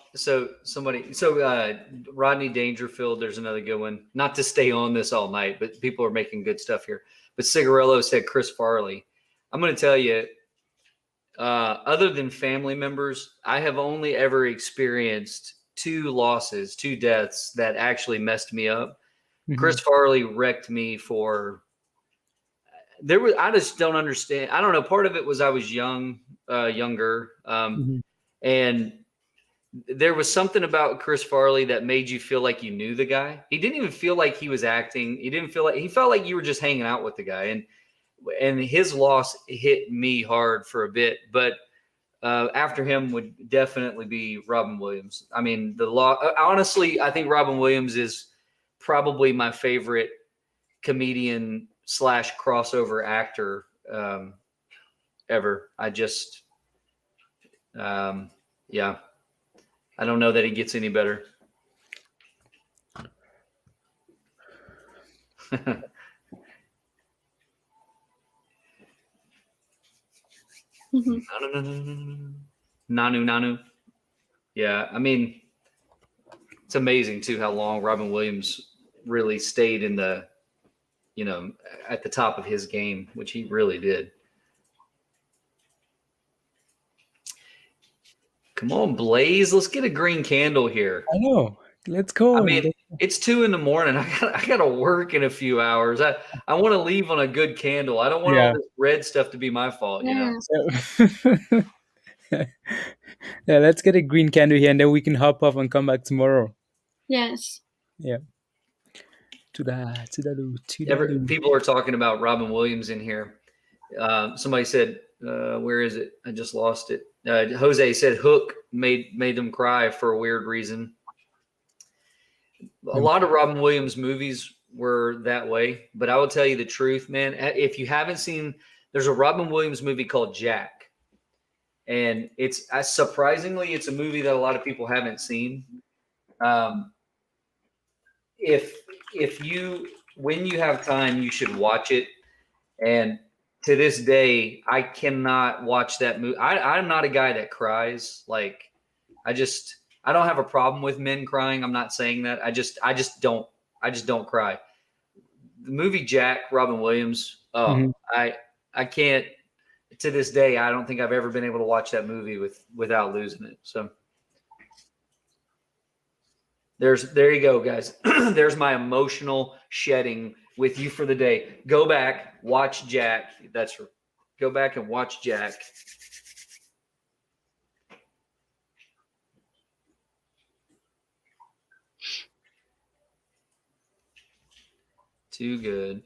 S3: Rodney Dangerfield, there's another good one. Not to stay on this all night, but people are making good stuff here. But Cigarello said Chris Farley. I'm going to tell you, other than family members, I have only ever experienced 2 deaths that actually messed me up. Mm-hmm. Chris Farley wrecked me for. I just don't understand. I don't know. Part of it was I was younger, and there was something about Chris Farley that made you feel like you knew the guy. He didn't even feel like he was acting. He felt like you were just hanging out with the guy. And his loss hit me hard for a bit, but after him would definitely be Robin Williams. I mean, honestly, I think Robin Williams is probably my favorite comedian / crossover actor ever. I just, yeah. I don't know that he gets any better. Nanu. Yeah, I mean, it's amazing too how long Robin Williams really stayed in the, at the top of his game, which he really did. Come on, Blaise. Let's get a green candle here.
S1: I know. Let's go.
S3: I mean, it's 2 a.m. I gotta work in a few hours. I want to leave on a good candle. I don't want all this red stuff to be my fault, you know.
S1: Yeah, let's get a green candle here, and then we can hop off and come back tomorrow.
S5: Yes.
S1: Yeah.
S3: People are talking about Robin Williams in here. Somebody said, "Where is it? I just lost it." Jose said Hook made them cry for a weird reason. A lot of Robin Williams movies were that way, but I will tell you the truth, man. If you haven't seen, there's a Robin Williams movie called Jack, and it's surprisingly, it's a movie that a lot of people haven't seen. If you, when you have time, you should watch it. And to this day, I cannot watch that movie. I'm not a guy that cries. Like, I don't have a problem with men crying. I'm not saying that. I just don't cry. The movie Jack, Robin Williams.
S1: Mhm.
S3: I can't. To this day, I don't think I've ever been able to watch that movie without losing it. So there you go, guys. There's my emotional shedding with you for the day. Go back, watch Jack. Go back and watch Jack. Too good.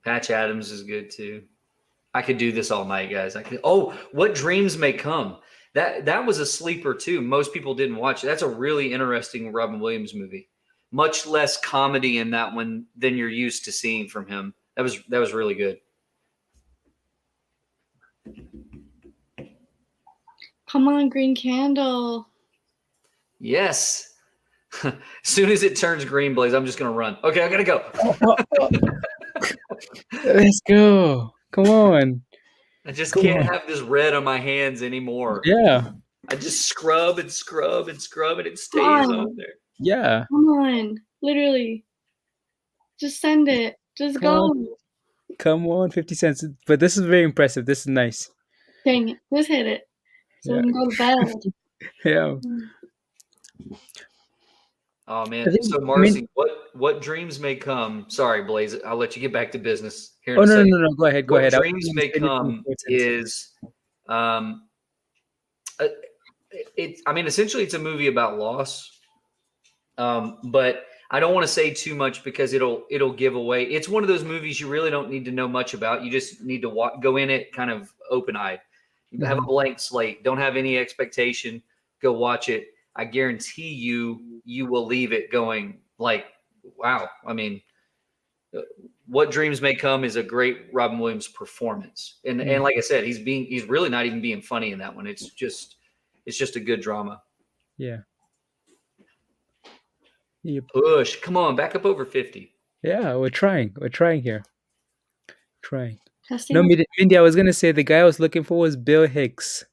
S3: Patch Adams is good too. I could do this all night, guys. What Dreams May Come. That was a sleeper too. Most people didn't watch it. That's a really interesting Robin Williams movie. Much less comedy in that one than you're used to seeing from him. That was really good.
S5: Come on, green candle.
S3: Yes. As soon as it turns green, Blaise, I'm just gonna run. Okay, I gotta go.
S1: Let's go. Come on.
S3: I just can't have this red on my hands anymore.
S1: Yeah.
S3: I just scrub and scrub and scrub and it stays on there.
S1: Yeah.
S5: Come on. Literally. Just send it. Just go.
S1: Come on, 50 cents. But this is very impressive. This is nice.
S5: Dang it. Just hit it. So we can go to bed.
S1: Yeah.
S3: Oh man. So Marcy, what dreams may come? Sorry, Blaise. I'll let you get back to business here in a second.
S1: No. Go ahead. Go ahead.
S3: Dreams may come is essentially it's a movie about loss. But I don't want to say too much because it'll give away. It's one of those movies you really don't need to know much about. You just need to go in it kind of open-eyed. You have a blank slate. Don't have any expectation. Go watch it. I guarantee you will leave it going like, wow. I mean, What Dreams May Come is a great Robin Williams performance. And like I said, he's really not even being funny in that one. It's just a good drama.
S1: Yeah.
S3: Push. Come on, back up over 50.
S1: Yeah, we're trying. We're trying here. Trying.
S5: Testing.
S1: No, Mindy, I was going to say the guy I was looking for was Bill Hicks.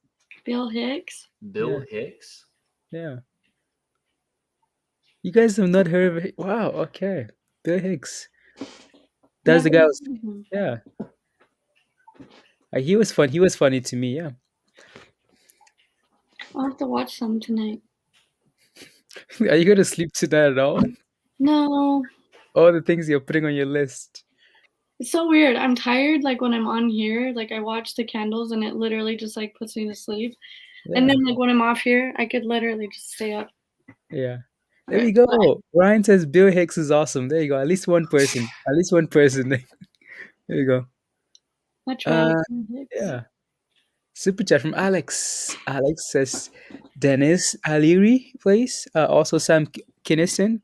S5: Bill Hicks?
S3: Bill Hicks?
S1: Yeah. You guys have not heard of it? Wow, okay. Bill Hicks. That's the guy. Yeah. He was fun. He was funny to me, yeah.
S5: I'll have to watch some tonight.
S1: Are you going to sleep tonight at all?
S5: No.
S1: All the things you're putting on your list.
S5: It's so weird. I'm tired, like, when I'm on here. Like, I watch the candles, and it literally just, like, puts me to sleep. Yeah. And then, like, when I'm off here, I could literally just stay up.
S1: Yeah. There you go. Ryan says Bill Hicks is awesome. There you go. At least one person. At least one person. There you go.
S5: Much better.
S1: Yeah. Super chat from Alex. Alex says Dennis Aliri, please. Also Sam Kinnison,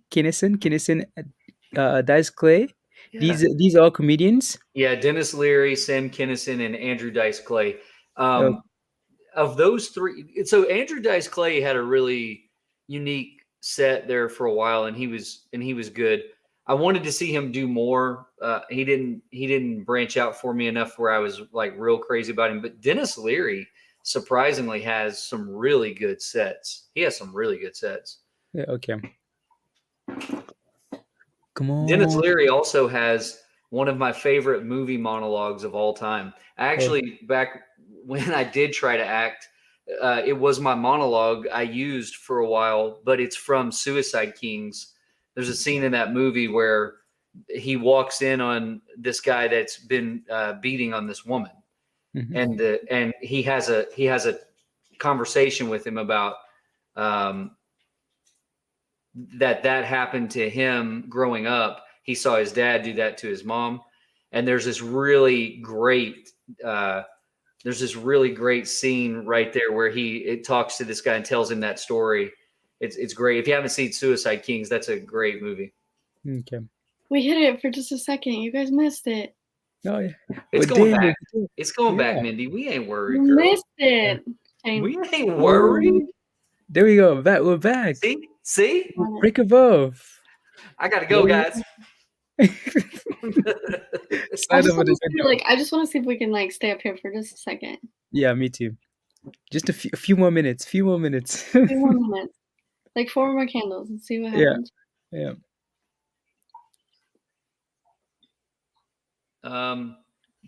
S1: Dice Clay. Yeah. These are all comedians.
S3: Yeah, Dennis Leary, Sam Kinison, and Andrew Dice Clay. Of those three, so Andrew Dice Clay had a really unique set there for a while, and he was good. I wanted to see him do more. He didn't branch out for me enough where I was like real crazy about him. But Dennis Leary surprisingly has some really good sets. He has some really good sets.
S1: Yeah. Okay. Come on.
S3: Dennis Leary also has one of my favorite movie monologues of all time. Actually, back when I did try to act, it was my monologue I used for a while, but it's from Suicide Kings. There's a scene in that movie where he walks in on this guy that's been beating on this woman, and he has a conversation with him about that happened to him growing up. He saw his dad do that to his mom, and there's this really great scene right there where it talks to this guy and tells him that story. It's great. If you haven't seen Suicide Kings, that's a great movie.
S1: Okay.
S5: We hit it for just a second. You guys missed it.
S1: Oh yeah.
S3: It's
S1: Well,
S3: going
S1: damn,
S3: back. It's going back,
S1: Yeah.
S3: Mindy. We ain't worried,
S5: You
S3: girl.
S5: missed it. Shane.
S3: We ain't worried.
S1: There we go. We're back.
S3: See?
S1: Break above.
S3: I gotta go, guys.
S5: I
S1: Slide
S5: just
S1: over
S5: want
S1: the
S5: to see, I just want to see if we can stay up here for just a second.
S1: Yeah, me too. Just a few more minutes. Few more minutes.
S5: 2 more minutes. 4 more candles and see what happens.
S1: Yeah.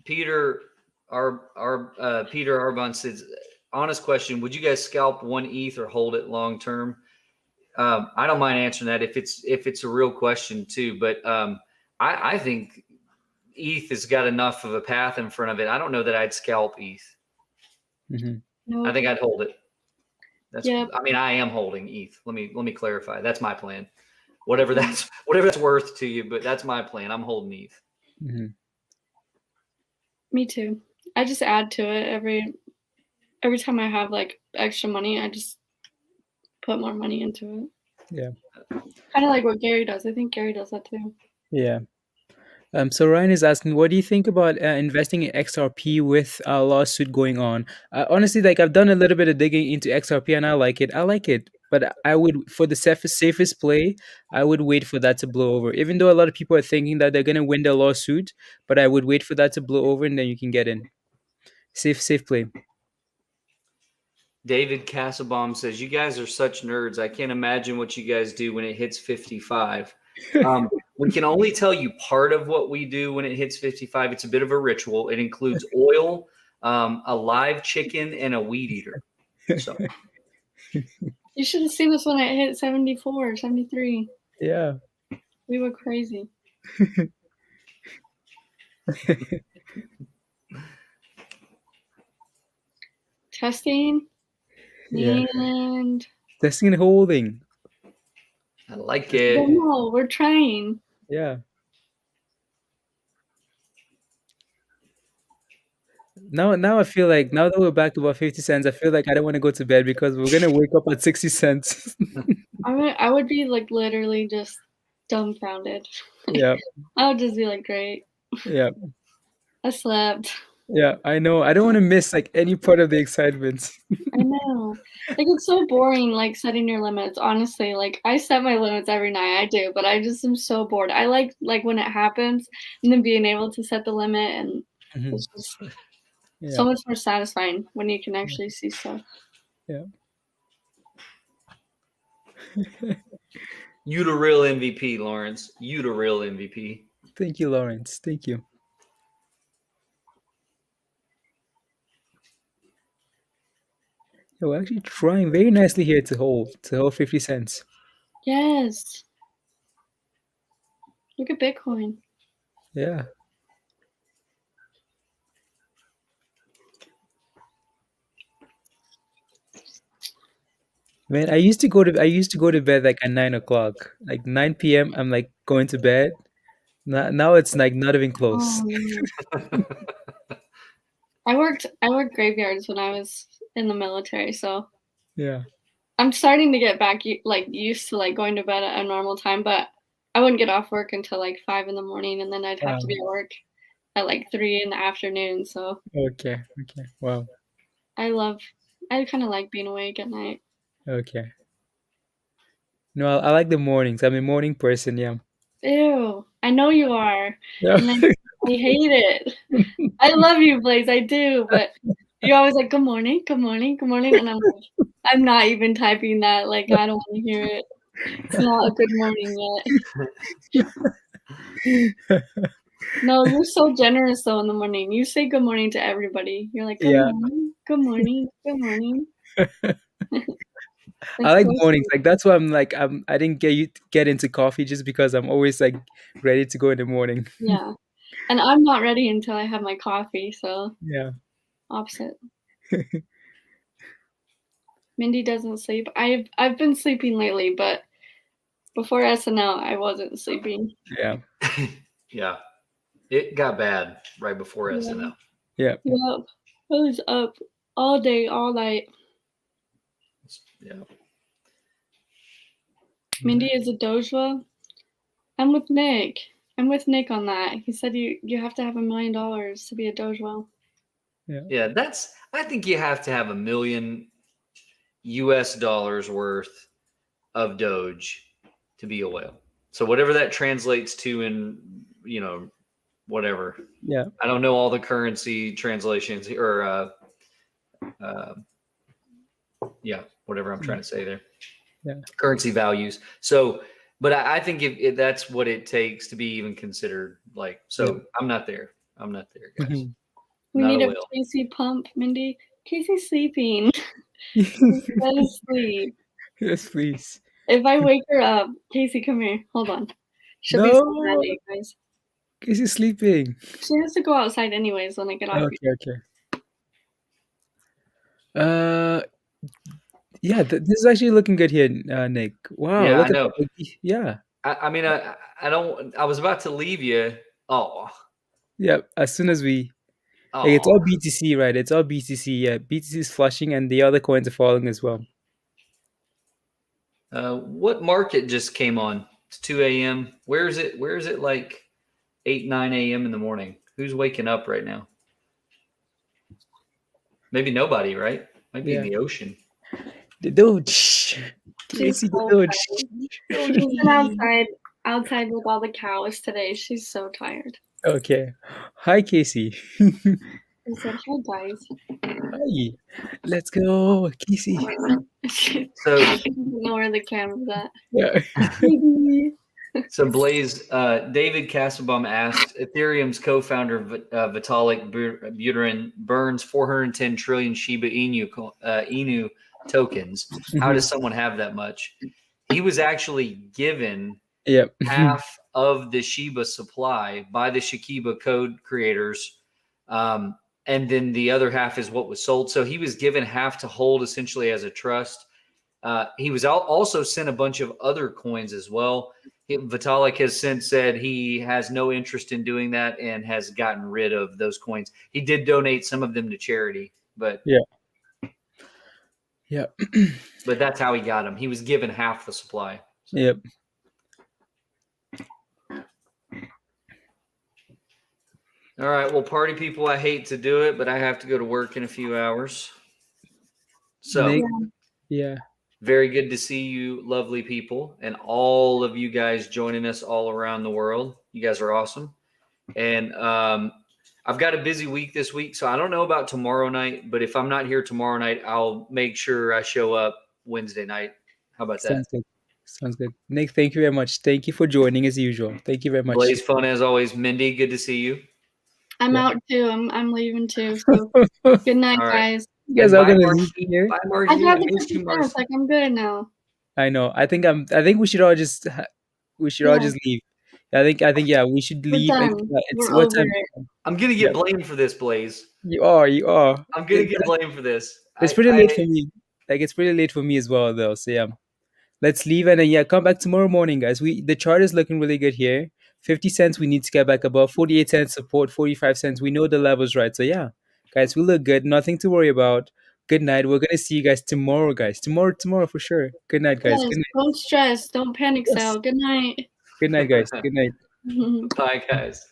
S3: Peter Arbon says, honest question, would you guys scalp 1 ETH or hold it long term? I don't mind answering that if it's a real question too, but I think ETH has got enough of a path in front of it. I don't know that I'd scalp ETH.
S1: Mm-hmm.
S5: No.
S3: I think I'd hold it.
S5: Yep.
S3: I mean, I am holding ETH. Let me clarify. That's my plan. Whatever that's worth to you, but that's my plan. I'm holding ETH.
S1: Mm-hmm.
S5: Me too. I just add to it every time I have extra money. I just put more money into it.
S1: Yeah.
S5: Kind of like what Gary does. I think Gary does that too.
S1: Yeah. So Ryan is asking, what do you think about investing in XRP with a lawsuit going on? Honestly, I've done a little bit of digging into XRP and I like it. But I would, for the safest play, I would wait for that to blow over. Even though a lot of people are thinking that they're going to win the lawsuit, but I would wait for that to blow over and then you can get in. Safe play.
S3: David Castlebaum says, you guys are such nerds. I can't imagine what you guys do when it hits 55. We can only tell you part of what we do when it hits 55. It's a bit of a ritual. It includes oil, a live chicken, and a weed eater. So
S5: you should have seen us when it hit 74, 73.
S1: Yeah.
S5: We were crazy. Testing.
S1: Yeah.
S5: And
S1: testing and holding.
S3: I like it.
S5: No, we're trying.
S1: Yeah. Now I feel like now that we're back to about 50 cents, I feel like I don't want to go to bed because we're gonna wake up at 60 cents.
S5: I would be literally just dumbfounded.
S1: Yeah.
S5: I would just be great.
S1: Yeah.
S5: I slept.
S1: Yeah, I know. I don't want to miss any part of the excitement.
S5: I know. It's so boring setting your limits. Honestly, I set my limits every night. I do, but I just am so bored. I like when it happens and then being able to set the limit, and it's just so much more satisfying when you can actually see stuff.
S1: Yeah.
S3: You the real MVP, Lawrence. You the real MVP.
S1: Thank you, Lawrence. Thank you. We're actually trying very nicely here to hold 50 cents.
S5: Yes. Look at Bitcoin.
S1: Yeah. Man, I used to go to bed at 9 o'clock. 9 p.m. I'm going to bed. Now it's not even close.
S5: Oh, I worked graveyards when I was in the military, so
S1: yeah.
S5: I'm starting to get back used to going to bed at a normal time, but I wouldn't get off work until 5 in the morning, and then I'd have to be at work at 3 in the afternoon. So
S1: Okay. Wow.
S5: I kind of like being awake at night.
S1: Okay. No, I like the mornings. I'm a morning person. Yeah.
S5: Ew, I know you are.
S1: Yeah.
S5: And I hate it. I love you, Blaise. I do, but you're always good morning, good morning, good morning, and I'm not even typing that. I don't want to hear it. It's not a good morning yet. No, you're so generous though in the morning. You say good morning to everybody. You're good morning, good morning, good morning.
S1: I like mornings. That's why I didn't get into coffee just because I'm always ready to go in the morning.
S5: Yeah. And I'm not ready until I have my coffee, so
S1: yeah.
S5: Opposite. Mindy doesn't sleep. I've been sleeping lately, but before SNL I wasn't sleeping.
S1: Yeah.
S3: Yeah. It got bad right before SNL.
S1: Yeah.
S5: Yep. I was up all day, all night.
S3: Yeah.
S5: Mindy, is it Dogecoin? I'm with Nick. I'm with Nick on that. He said you have to have $1 million to be a Dogecoin.
S3: Yeah, I think you have to have $1 million US worth of Doge to be a whale. So whatever that translates to in, whatever.
S1: Yeah.
S3: I don't know all the currency translations or whatever I'm trying to say there.
S1: Yeah.
S3: Currency values. So, but I think if that's what it takes to be even considered, like, so I'm not there. I'm not there, guys.
S5: We
S3: Not
S5: need
S3: a
S5: a
S3: whale.
S5: Casey pump, Mindy. Casey's sleeping. Let us sleep.
S1: Yes, please.
S5: If I wake her up, Casey, come here. Hold on. She'll be
S1: No.
S5: so mad at you guys.
S1: Casey's sleeping.
S5: She has to go outside anyways when I get off.
S1: Okay. Yeah, this is actually looking good here, Nick. Wow,
S3: Yeah,
S1: look
S3: I
S1: at
S3: know.
S1: that. Yeah.
S3: I mean, I don't. I was about to leave you. Oh,
S1: Yeah. As soon as we, like, it's all BTC, right? It's all BTC. Yeah, BTC is flushing, and the other coins are falling as well.
S3: What market just came on? It's 2 a.m. Where is it? Where is it? Like 8, 9 a.m. in the morning. Who's waking up right now? Maybe nobody, right? Might be in the ocean.
S1: The Doge. Casey, the Doge.
S5: She's been outside with all the cows today. She's so tired.
S1: Okay. Hi, Casey.
S5: I said, hi, guys.
S1: Hi. Let's go, Casey.
S3: So
S5: I don't know where the camera's at.
S1: Yeah.
S3: So Blaise, David Kasselbaum asked, Ethereum's co-founder Vitalik Buterin burns 410 trillion Shiba Inu tokens. How does someone have that much? He was actually given half of the Shiba supply by the Shiba code creators, and then the other half is what was sold. So he was given half to hold essentially as a trust. He was also sent a bunch of other coins as well. Vitalik has since said he has no interest in doing that and has gotten rid of those coins. He did donate some of them to charity, but but that's how he got them. He was given half the supply. So.
S1: Yep.
S3: All right. Well, party people, I hate to do it, but I have to go to work in a few hours. So,
S1: Nick,
S3: very good to see you, lovely people, and all of you guys joining us all around the world. You guys are awesome. And I've got a busy week this week, so I don't know about tomorrow night, but if I'm not here tomorrow night, I'll make sure I show up Wednesday night. How about that?
S1: Sounds good. Nick, thank you very much. Thank you for joining as usual. Thank you very much.
S3: Blaise, fun as always. Mindy, good to see you.
S5: I'm out too. I'm leaving too. So good night, guys.
S1: You guys are gonna leave here.
S3: Bye,
S5: I
S3: Margie.
S5: got the 50 like I'm good now.
S1: I know. I think we should all just leave. I think we should leave.
S5: We're what time?
S3: I'm gonna get blamed for this, Blaise.
S1: You are.
S3: I'm gonna get blamed for this.
S1: It's pretty late for me. Like, it's pretty late for me as well, though. So yeah, let's leave and then come back tomorrow morning, guys. The chart is looking really good here. 50 cents. We need to get back above 48 cents support. 45 cents. We know the levels, right? So yeah, guys, we look good. Nothing to worry about. Good night. We're gonna see you guys tomorrow, guys. Tomorrow for sure. Good night, guys.
S5: Yes,
S1: Good night.
S5: don't stress. Don't panic, Sal. Good night.
S1: Good night, guys. Good night.
S3: Bye, guys.